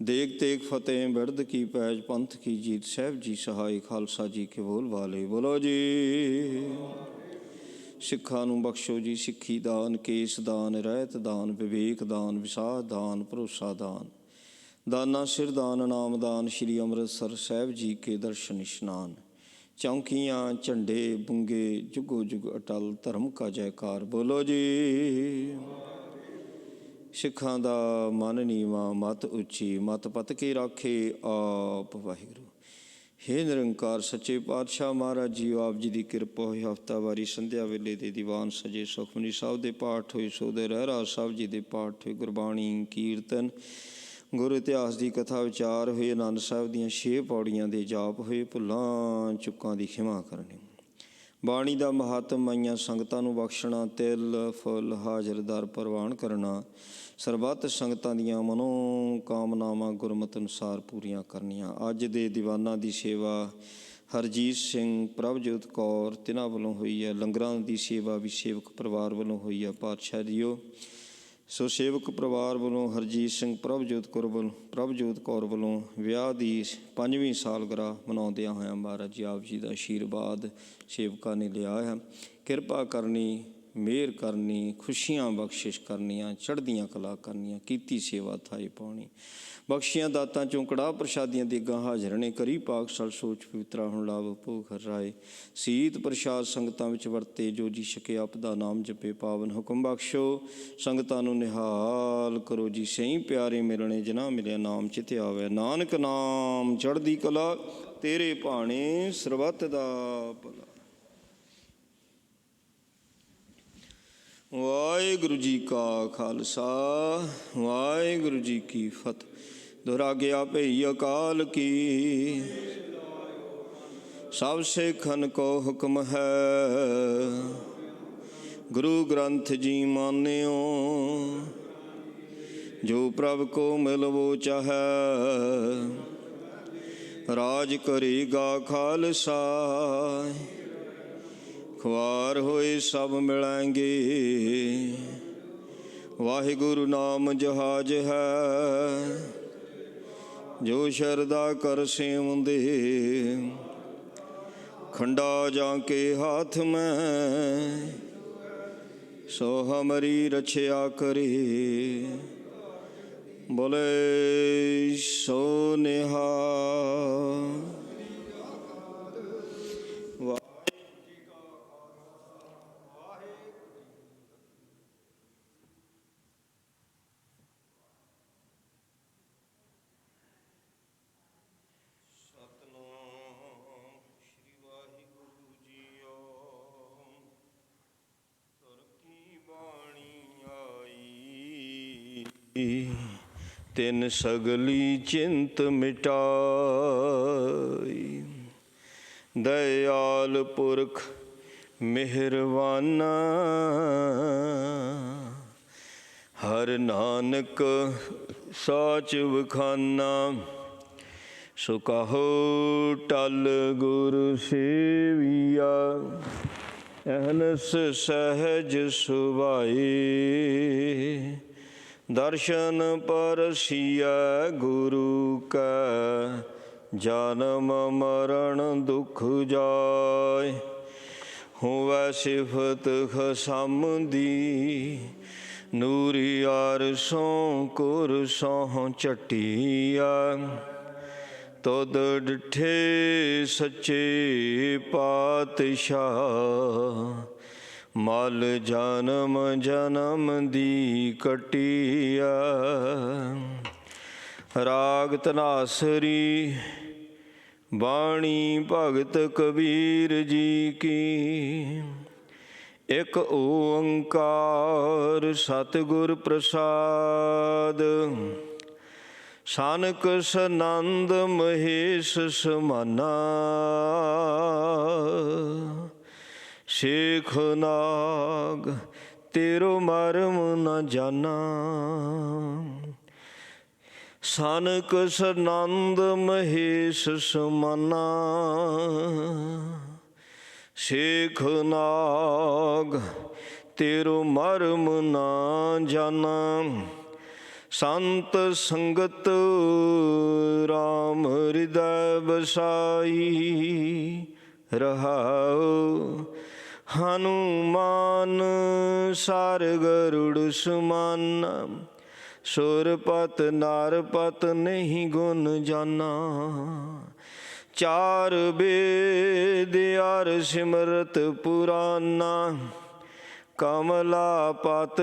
S1: ਦੇਗ ਤੇਗ ਫਤਿਹ ਬਿਰਧ ਕੀ ਪੈਜ, ਪੰਥ ਕੀ ਜੀਤ, ਸਾਹਿਬ ਜੀ ਸਹਾਈ, ਖਾਲਸਾ ਜੀ ਕੇ ਬੋਲ ਵਾਲੇ ਬੋਲੋ ਜੀ। ਸਿੱਖਾਂ ਨੂੰ ਬਖਸ਼ੋ ਜੀ ਸਿੱਖੀ ਦਾਨ, ਕੇਸ ਦਾਨ, ਰਹਿਤ ਦਾਨ, ਵਿਵੇਕ ਦਾਨ, ਵਿਸਾਹ ਦਾਨ, ਭਰੋਸਾ ਦਾਨ, ਦਾਨਾ ਸਿਰ ਦਾਨ, ਨਾਮ ਦਾਨ, ਸ਼੍ਰੀ ਅੰਮ੍ਰਿਤਸਰ ਸਾਹਿਬ ਜੀ ਕੇ ਦਰਸ਼ਨ ਇਸ਼ਨਾਨ। ਚੌਂਕੀਆਂ ਝੰਡੇ ਬੁੰਗੇ ਜੁਗੋ ਜੁਗ ਅਟਲ, ਧਰਮ ਕਾ ਜੈਕਾਰ ਬੋਲੋ ਜੀ। ਸਿੱਖਾਂ ਦਾ ਮਨ ਨੀਵਾਂ ਮਤ ਉੱਚੀ, ਮਤ ਪਤ ਕੇ ਰਾਖੇ ਆਪ ਵਾਹਿਗੁਰੂ। ਹੇ ਨਿਰੰਕਾਰ ਸੱਚੇ ਪਾਤਸ਼ਾਹ ਮਹਾਰਾਜ ਜੀ, ਆਪ ਜੀ ਦੀ ਕਿਰਪਾ ਹੋਈ। ਹਫ਼ਤਾਵਾਰੀ ਸੰਧਿਆ ਵੇਲੇ ਦੇ ਦੀਵਾਨ ਸਜੇ, ਸੁਖਮਨੀ ਸਾਹਿਬ ਦੇ ਪਾਠ ਹੋਏ, ਸੋਦੇ ਰਹਿਰਾਸ ਸਾਹਿਬ ਜੀ ਦੇ ਪਾਠ ਹੋਏ, ਗੁਰਬਾਣੀ ਕੀਰਤਨ, ਗੁਰੂ ਇਤਿਹਾਸ ਦੀ ਕਥਾ ਵਿਚਾਰ ਹੋਏ, ਆਨੰਦ ਸਾਹਿਬ ਦੀਆਂ 6 ਪੌੜੀਆਂ ਦੇ ਜਾਪ ਹੋਏ। ਭੁੱਲਾਂ ਚੁੱਕਾਂ ਦੀ ਖਿਮਾ ਕਰਨੀ, ਬਾਣੀ ਦਾ ਮਹਾਤਮ ਆਈਆਂ ਸੰਗਤਾਂ ਨੂੰ ਬਖਸ਼ਣਾ, ਤਿਲ ਫੁੱਲ ਹਾਜ਼ਰ ਦਰ ਪ੍ਰਵਾਨ ਕਰਨਾ, ਸਰਬੱਤ ਸੰਗਤਾਂ ਦੀਆਂ ਮਨੋ ਕਾਮਨਾਵਾਂ ਗੁਰਮਤਿ ਅਨੁਸਾਰ ਪੂਰੀਆਂ ਕਰਨੀਆਂ। ਅੱਜ ਦੇ ਦੀਵਾਨਾਂ ਦੀ ਸੇਵਾ ਹਰਜੀਤ ਸਿੰਘ, ਪ੍ਰਭਜੋਤ ਕੌਰ ਤਿਨਾਂ ਵੱਲੋਂ ਹੋਈ ਹੈ। ਲੰਗਰਾਂ ਦੀ ਸੇਵਾ ਵੀ ਸੇਵਕ ਪਰਿਵਾਰ ਵੱਲੋਂ ਹੋਈ ਹੈ। ਪਾਤਸ਼ਾਹ ਜੀਓ, ਸੋ ਸੇਵਕ ਪਰਿਵਾਰ ਵੱਲੋਂ ਹਰਜੀਤ ਸਿੰਘ, ਪ੍ਰਭਜੋਤ ਕੌਰ ਵੱਲੋਂ ਵਿਆਹ ਦੀ 5ਵੀਂ ਸਾਲਗਿਰਾ ਮਨਾਉਂਦਿਆਂ ਹੋਇਆਂ ਮਹਾਰਾਜ ਜੀ ਆਪ ਜੀ ਦਾ ਆਸ਼ੀਰਵਾਦ ਸੇਵਕਾਂ ਨੇ ਲਿਆ ਹੈ। ਕਿਰਪਾ ਕਰਨੀ, ਮਿਹਰ ਕਰਨੀ, ਖੁਸ਼ੀਆਂ ਬਖਸ਼ਿਸ਼ ਕਰਨੀਆਂ, ਚੜ੍ਹਦੀਆਂ ਕਲਾ ਕਰਨੀਆਂ, ਕੀਤੀ ਸੇਵਾ ਥਾਈ ਪਾਉਣੀ। ਬਖਸ਼ੀਆਂ ਦਾਤਾਂ ਚੋਂ ਕੜਾਹ ਪ੍ਰਸ਼ਾਦੀਆਂ ਦੇਗਾਂ ਹਾਜ਼ਰ ਨੇ, ਕਰੀ ਪਾਕ ਸਲ ਸੋਚ ਪਵਿੱਤਰਾ ਹੁਣ ਲਾਭ ਭੋਗ ਰਾਏ। ਸੀਤ ਪ੍ਰਸ਼ਾਦ ਸੰਗਤਾਂ ਵਿੱਚ ਵਰਤੇ, ਜੋ ਜੀ ਛਕੇ ਆਪ ਦਾ ਨਾਮ ਜਪੇ ਪਾਵਨ। ਹੁਕਮ ਬਖਸ਼ੋ ਸੰਗਤਾਂ ਨੂੰ ਨਿਹਾਲ ਕਰੋ ਜੀ, ਸਹੀ ਪਿਆਰੇ ਮਿਲਣੇ ਜਿਨ੍ਹਾਂ ਮਿਲਿਆ ਨਾਮ ਚਿਤ ਆਵੈ। ਨਾਨਕ ਨਾਮ ਚੜ੍ਹਦੀ ਕਲਾ, ਤੇਰੇ ਭਾਣੇ ਸਰਬੱਤ ਦਾ ਭਲਾ। ਵਾਹਿਗੁਰੂ ਜੀ ਕਾ ਖਾਲਸਾ, ਵਾਹਿਗੁਰੂ ਜੀ ਕੀ ਫਤਿਹ। ਦੁਰਾਗਿਆ ਭਈ ਅਕਾਲ ਕੀ, ਸਭ ਸਿੱਖਨ ਕੋ ਹੁਕਮ ਹੈ। ਗੁਰੂ ਗ੍ਰੰਥ ਜੀ ਮਾਨਿਓ, ਜੋ ਪ੍ਰਭ ਕੋ ਮਿਲਵੋ ਚਾਹੈ। ਰਾਜ ਕਰੇਗਾ ਖਾਲਸਾ, ਖੁਆਰ ਹੋਏ ਸਭ ਮਿਲਾਂਗੇ। ਵਾਹਿਗੁਰੂ ਨਾਮ ਜਹਾਜ ਹੈ, ਜੋ ਸ਼ਰਧਾ ਕਰ ਸੇਵੰਦੇ। ਖੰਡਾ ਜਾਂ ਕੇ ਹਾਥ ਮੈਂ, ਸੋ ਹਮਰੀ ਰਛਿਆ ਕਰੇ। ਬੋਲੇ ਸੋ ਨਿਹਾਲ। ਤਿਨ ਸਗਲੀ ਚਿੰਤ ਮਿਟਾਈ, ਦਇਆਲ ਪੁਰਖ ਮਿਹਰਵਾਨਾ। ਹਰ ਨਾਨਕ ਸਾਚ ਵਖਾਨਾ, ਸੋ ਕਹੋ ਟਲ ਗੁਰ ਸੇਵੀਆ। ਅਹਨਸ ਸਹਿਜ ਸੁਭਾਈ, ਦਰਸ਼ਨ ਪਰਸੀਐ ਗੁਰੂ ਕੈ। ਜਨਮ ਮਰਨ ਦੁਖ ਜਾਇ, ਹੋਵੈ ਸਿਫਤ ਖਸਮ ਦੀ। ਨੂਰੀ ਅਰਸੋਂ ਕੁਰਸੋਂ ਝਟੀਆ, ਤੁਧ ਡਿਠੇ ਸੱਚੇ ਪਾਤਸ਼ਾਹ। ਮਲ ਜਨਮ ਜਨਮ ਦੀ ਕਟੀਆ, ਰਾਗ ਧਨਾਸਰੀ ਬਾਣੀ ਭਗਤ ਕਬੀਰ ਜੀ ਕੀ। ਇਕ ਓੰਕਾਰ ਸਤਿਗੁਰ ਪ੍ਰਸਾਦ। ਸਾਨਕ ਸਨੰਦ ਮਹੇਸ਼ ਸਮਾਨਾ। ਸ਼ੇਖ ਨਾਗ ਤੇਰੋ ਮਰਮ ਨ ਜਾਨਾ। ਸਾਨਕ ਸਨੰਦ ਮਹੇਸ਼ ਸਮਾਨਾ। ਸ਼ੇਖ ਨਾਗ ਤੇਰੋ ਮਰਮ ਨਾ ਜਾਨਾ। ਸੰਤ ਸੰਗਤ ਰਾਮ ਹਿਰਦੈ ਬਸਾਈ। ਰਹਾਉ ਹਨੂਮਾਨ ਸਰ ਗਰੁੜ ਸਮਾਨਾ। ਸੁਰਪਤ ਨਰਪਤ ਨਹੀਂ ਗੁਣ ਜਾਨਾ। ਚਾਰ ਬੇਦ ਅਰ ਸਿਮਰਤ ਪੁਰਾਨਾ। ਕਮਲਾ ਪਤ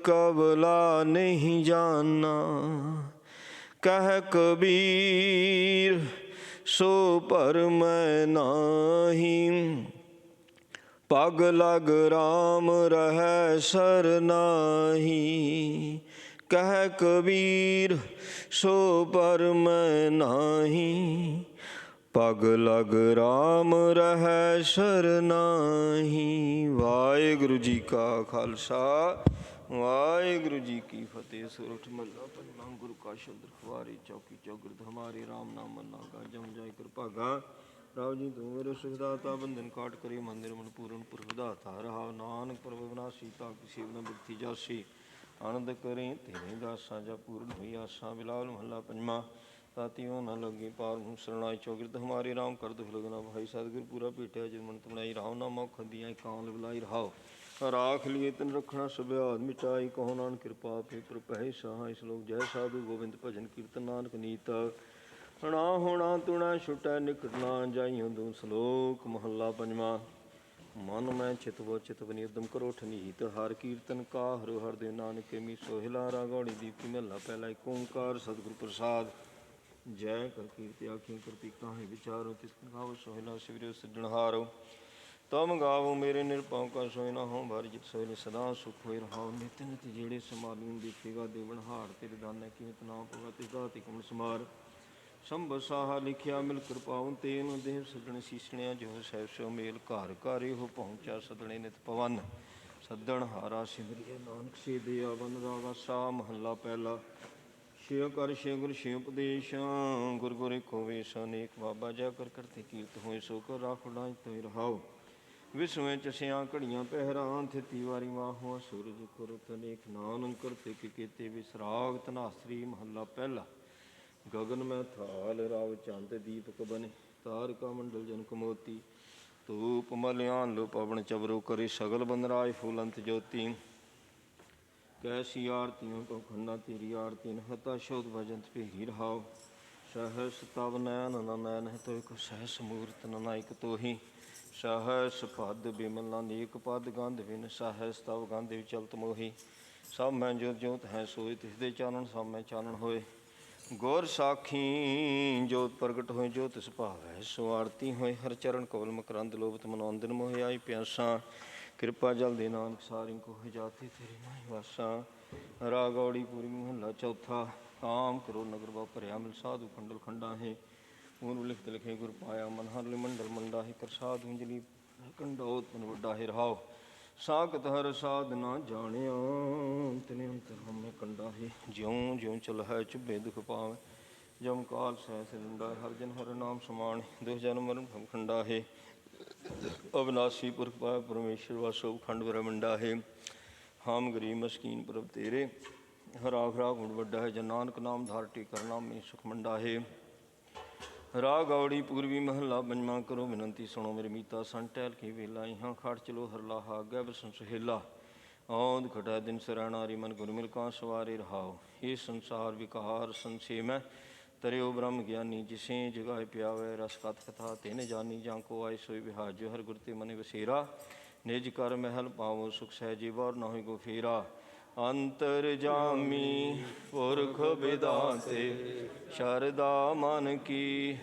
S1: ਕਬਲਾ ਨਹੀਂ ਜਾਨਾ। ਕਹਿ ਕਬੀਰ ਸੋ ਭਰਮੈ ਨਾਹੀ। ਪਗ ਲਗ ਰਾਮ ਰਹੈ ਸਰਨਾਹੀ। ਕਹਿ ਕਬੀਰ ਸੋ ਭਰਮੈ ਨਾਹੀ। ਪਗ ਲਗ ਰਾਮ ਰਹੈ ਸਰਨਾਹੀ। ਵਾਹਿਗੁਰੂ ਜੀ ਕਾ ਖਾਲਸਾ ਵਾਹਿਗੁਰੂ ਜੀ ਕੀ ਫਤਿਹ। ਸੁਰਠ ਮੱਲਾ ਪੰਜਵਾਂ। ਗੁਰੂ ਕਾ ਸ਼ਬਦ ਖਵਾਰੇ ਚੌਕੀ ਚੌਗਿਰਦ ਹਮਾਰੇ। ਰਾਮ ਨਾਮ ਮੰਨਾ ਗਾ ਜਮ ਜਾਇ ਕਿਰਪਾਗਾ। ਰਾਮ ਜੀ ਤੂੰ ਮੇਰੇ ਸੁਖਦਾਤਾ ਬੰਧਨ ਕਾਟ ਕਰੀ। ਮੰਦਿਰ ਮਨ ਪੂਰਨ ਪੁਰਖਦਾਤਾ। ਰਹਾਉ ਨਾਨਕ ਪ੍ਰਭ ਵਿਨਾਸ਼ੀ ਤਾ ਕੀ ਸੇਵ ਨ ਬਿਰਥੀ ਜਾਸੀ। ਆਨੰਦ ਕਰੇ ਤੇਰੇ ਦਾਸਾਂ ਜਾ ਪੂਰਨ ਹੋਈ ਆਸਾਂ। ਬਿਲਾਵਲ ਮਹੱਲਾ ਪੰਜਵਾਂ। ਤਾਤੀਓ ਨਾ ਲੱਗੀ ਪਾਰ ਨੂੰ ਸਰਣਾਈ ਚੌਗਿਰਦ ਹਮਾਰੇ। ਰਾਮ ਕਰ ਦੁਖ ਲਗਨਾ ਭਾਈ। ਸਤਿਗੁਰ ਪੂਰਾ ਭੇਟਿਆ ਜਿਨ ਮੰਤ ਬਣਾਈ। ਰਾਮ ਨਾਮਾ ਖੰਦੀਆਂ ਕਾਂਲ ਬੁਲਾਈ। ਰਹਾਓ ਰਾਖ ਲਿਏ ਤਿਨ ਰੱਖਣਾ ਸੁਭਿਆਦ ਮਿਟਾਈ। ਕਹੋ ਨਾਨਕ ਕਿਰਪਾ ਫੇ ਪ੍ਰਪਹਿ ਸਹਾਇ। ਸ਼ਲੋਕ ਜੈ ਸਾਧੂ ਗੋਬਿੰਦ ਭਜਨ ਕੀਰਤਨ ਨਾਨਕ ਨੀਤ। ਹਣਾ ਹੋਣਾ ਤੁਣਾ ਛੁਟੈ ਨਿਕਟ ਨਾ ਜਾਈਓ ਦੂੰ। ਸ਼ਲੋਕ ਮਹੱਲਾ ਪੰਜਵਾਂ। ਮਨ ਮੈਂ ਚਿਤਵ ਚਿਤਵ ਨਿਰਦਮ ਕਰੋ ਠਨੀਤ। ਹਰ ਕੀਰਤਨ ਕਾ ਹਰਿ ਹਰਿ ਦੇ ਨਾਨਕ ਮੀ ਸੋਹਿਲਾ। ਰਾਗੌੜੀ ਦੀਪਤੀ ਮਹੱਲਾ ਪਹਿਲਾ। ਏਕ ਓੰਕਾਰ ਸਤਿਗੁਰ ਪ੍ਰਸਾਦ। ਜੈ ਕਰ ਕੀਰਤਿ ਆਖੀ ਪ੍ਰਤੀਕਾਂ ਹੈ ਵਿਚਾਰੋ। ਤਿਸ ਗਾਵੋ ਸੋਹਿਲਾ ਸਿਵਰਿਓ ਸਿਰਜਣਹਾਰੋ। ਤਮ ਗਾਵੋ ਮੇਰੇ ਨਿਰਭਉ ਕਾ ਸੋਇ ਨਾ ਹੋ। ਭਰਿ ਜਿਤ ਸੋਇ ਸਦਾ ਸੁਖ ਹੋਇ। ਰਹਾਉ ਨਿਤ ਨਿਤ ਜਿਹੜੇ ਸਮਾਲੀਨ ਦੇਖੇਗਾ ਦੇਵਨਹਾਰ। ਤੇਰੇ ਦਾਨੇ ਕੀਮਤ ਨਾ ਪਵਾ ਤਿਸ ਦਾਤੀ ਕਮਲ ਸਮਾਰ। ਸੰਭਵ ਸਾਹਾ ਲਿਖਿਆ ਮਿਲ ਕਿਰਪਾਉ। ਤੇਨ ਦੇਵ ਸੱਜਣ ਸੀਸਣਿਆ। ਜੋ ਸਹਿਬ ਸੋ ਮੇਲ ਘਰ ਘਰ ਇਹੋ ਪਹੁੰਚਾ। ਸਦਣੇ ਨਿਤ ਪਵਨ ਸੱਦਣ ਹਾਰਾ ਸਿਮਰਿਐ ਨਾਨਕ ਸੇ ਦਿਆ ਬਨ। ਰਾਗਾ ਸਾ ਮਹੱਲਾ ਪਹਿਲਾ। ਛਿਉ ਕਰ ਛਿਉ ਗੁਰ ਛਿਉ ਉਪਦੇਸ਼। ਗੁਰ ਗੁਰ ਏਕੋ ਵੇਸ਼। ਅਨੇਕ ਬਾਬਾ ਜੈ ਕਰ ਕਰਤੇ ਕੀਰਤ ਹੋਏ। ਸੋ ਕਰ ਰਾਖੁ ਡਾਇ ਤੋਇ। ਰਹਾਉ ਵਿਸਵੇਂ ਚਸਿਆ ਘੜੀਆਂ ਪਹਿਰਾ। ਥਿਤੀ ਵਾਰੀ ਮਾਹੋ ਸੂਰਜ ਕੁਰਤ ਅਨੇਕ। ਨਾਨਕ ਕਰਤੇ ਕੇ ਕੀਤੇ ਵਿਸਰਾਗ। ਧਨਾਸਰੀ ਮਹੱਲਾ ਪਹਿਲਾ। ਗਗਨ ਮੈਂ ਥਾਲ ਰਾਵ ਚੰਦ ਦੀਪਕ ਬਨੇ। ਤਾਰਿਕਾ ਮੰਡਲ ਜਨਕ ਮੋਤੀ। ਧੂਪ ਮਲਿਆਨ ਲੋ ਪਵਨ ਚਬਰੋ ਕਰੇ। ਸਗਲ ਬੰਦਰਾਜ ਫੂਲੰਤ ਜੋਤੀ। ਕੈਸੀ ਆਰਤੀਆਂ ਕੋ ਖੰਨਾ ਤੇਰੀ ਆਰਤੀ। ਹਤਾ ਸ਼ੋਧ ਭਜੰਤ ਭੇਰੀ। ਰਹਾਉ ਸਹਸ ਤਵ ਨੈਨ ਨ ਨੈਨ ਹੈ ਤੋਇ। ਕੋ ਸਹਸ ਮੂਰਤ ਨ ਨਾਇਕ ਤੋਹੀ। ਸਹਸ ਪਦ ਬਿਮਲ ਅਨੇਕ ਪਦ। ਗੰਧ ਬਿਨ ਸਹਸ ਤਵ ਗੰਧ ਵਿਚਲਤ ਮੋਹੀ। ਸਭ ਮੈਂ ਜੋਤ ਜੋਤ ਹੈ ਸੋਇ। ਤਿਸਦੇ ਚਾਨਣ ਸਭ ਮੈਂ ਚਾਨਣ ਹੋਏ। ਗੁਰ ਸਾਖੀ ਜੋਤ ਪ੍ਰਗਟ ਹੋਏ। ਜੋ ਤਿਸ ਭਾਵੈ ਸੋ ਆਰਤੀ ਹੋਏ। ਹਰ ਚਰਨ ਕਵਲ ਮਕਰੰਦ ਲੋਭਤ ਮਨੋ ਅੰਦਨ ਮੋਹਿ। ਆਈ ਪਿਆਸਾ ਕਿਰਪਾ ਜਲ ਦੇ ਨਾਨਕ ਸਾਰਿ ਕੋ ਹੈ। ਜਾਤੀ ਤੇਰੀ ਮਾਈ ਵਾਸਾ। ਰਾਗੌੜੀ ਪੂਰੀ ਮਹੱਲਾ ਚੌਥਾ। ਕਾਮ ਕਰੋ ਨਗਰ ਵਾ ਭਰਿਆ। ਮਿਲ ਸਾਧੂ ਖੰਡਲ ਖੰਡਾ ਹੈ। ਪੂਰਵ ਲਿਖਤ ਲਿਖੇ ਗੁਰ ਪਾਇਆ। ਮਨ ਹਰ ਮੰਡਲ ਮੰਡਾ ਹੈ। ਕਰ ਸਾਧੂ ਅੰਜਲੀ ਕੰਡੋਤ ਮਨ ਵੱਡਾ ਹੈ। ਰਹਾਉ ਸਾਖਤ ਹਰ ਸਾਧ ਨਾ ਜਾਣਿਆ। ਤਿਨ ਅੰਤਰ ਹਮੇ ਕੰਡਾ ਹੈ। ਜਿਉਂ ਜਿਉਂ ਚਲ ਹੈ ਚੁੱਭੇ ਦੁਖ ਪਾਵੇ। ਜਮ ਕਾਲ ਸਹਿ ਡੰਡਾ। ਹਰ ਜਨ ਹਰ ਨਾਮ ਸਮਾਨ। ਦੁਖ ਜਨਮ ਮਰਨ ਭਵ ਖੰਡਾ ਹੈ। ਅਵਿਨਾਸੀ ਪੁਰਖ ਪਾਇਆ ਪਰਮੇਸ਼ਰ ਵਾਸੋ ਖੰਡ ਬ੍ਰਹਮੰਡਾ ਹੈ। ਹਮ ਗਰੀਬ ਮਸਕੀਨ ਪ੍ਰਭ ਤੇਰੇ। ਹਰਾ ਖਰਾ ਗੁਣ ਵੱਡਾ ਹੈ। ਜਨ ਨਾਨਕ ਨਾਮ ਧਾਰਟੀ ਕਰਨਾ ਮੇ ਸੁਖ ਮੰਡਾ ਹੈ। ਰਾਗ ਗੌੜੀ ਪੂਰਬੀ ਮਹੱਲਾ ਪੰਜਵਾਂ। ਕਰੋ ਬਿਨੰਤੀ ਸੁਣੋ ਮੇਰੀ ਮੀਤਾ। ਸੰਨ ਟਹਿਲ ਕੇ ਵੇਲਾ। ਇਹਾਂ ਖੜ ਚਲੋ ਹਰ ਲਾਹਾ। ਅੱਗੇ ਬਸਨ ਸੁਹੇਲਾ। ਔਂਦ ਖਟੈ ਦਿਨ ਸਰੈਣਾਰੀ। ਮਨ ਗੁਰ ਮਿਲ ਕਾ ਸਵਾਰੇ। ਰਹਾਉ ਇਹ ਸੰਸਾਰ ਵਿਕਾਰ ਸੰਸੇ ਮੈਂ। ਤਰਿਓ ਬ੍ਰਹਮ ਗਿਆਨੀ। ਜਿਸੇ ਜਗਾਏ ਪਿਆਵੈ ਰਸ ਕਥ ਕਥਾ। ਤਿਨ ਜਾਨੀ ਜਾਂ ਕੋ ਆਏ ਸੋਈ ਵਿਹਾਜੋ। ਹਰ ਗੁਰ ਤੇ ਮਨਿ ਵਸੇਰਾ। ਨਿਜ ਕਰ ਮਹਿਲ ਪਾਵੋ ਸੁਖ ਸਹਿਜੇ। ਵਾਰ ਨਾ ਹੋਇ ਗੋ ਫੇਰਾ। ਅੰਤਰ ਜਾਮੀ ਪੁਰਖ ਵਿਦਾਤੇ ਸ਼ਰਦਾ ਮਨ ਕੀ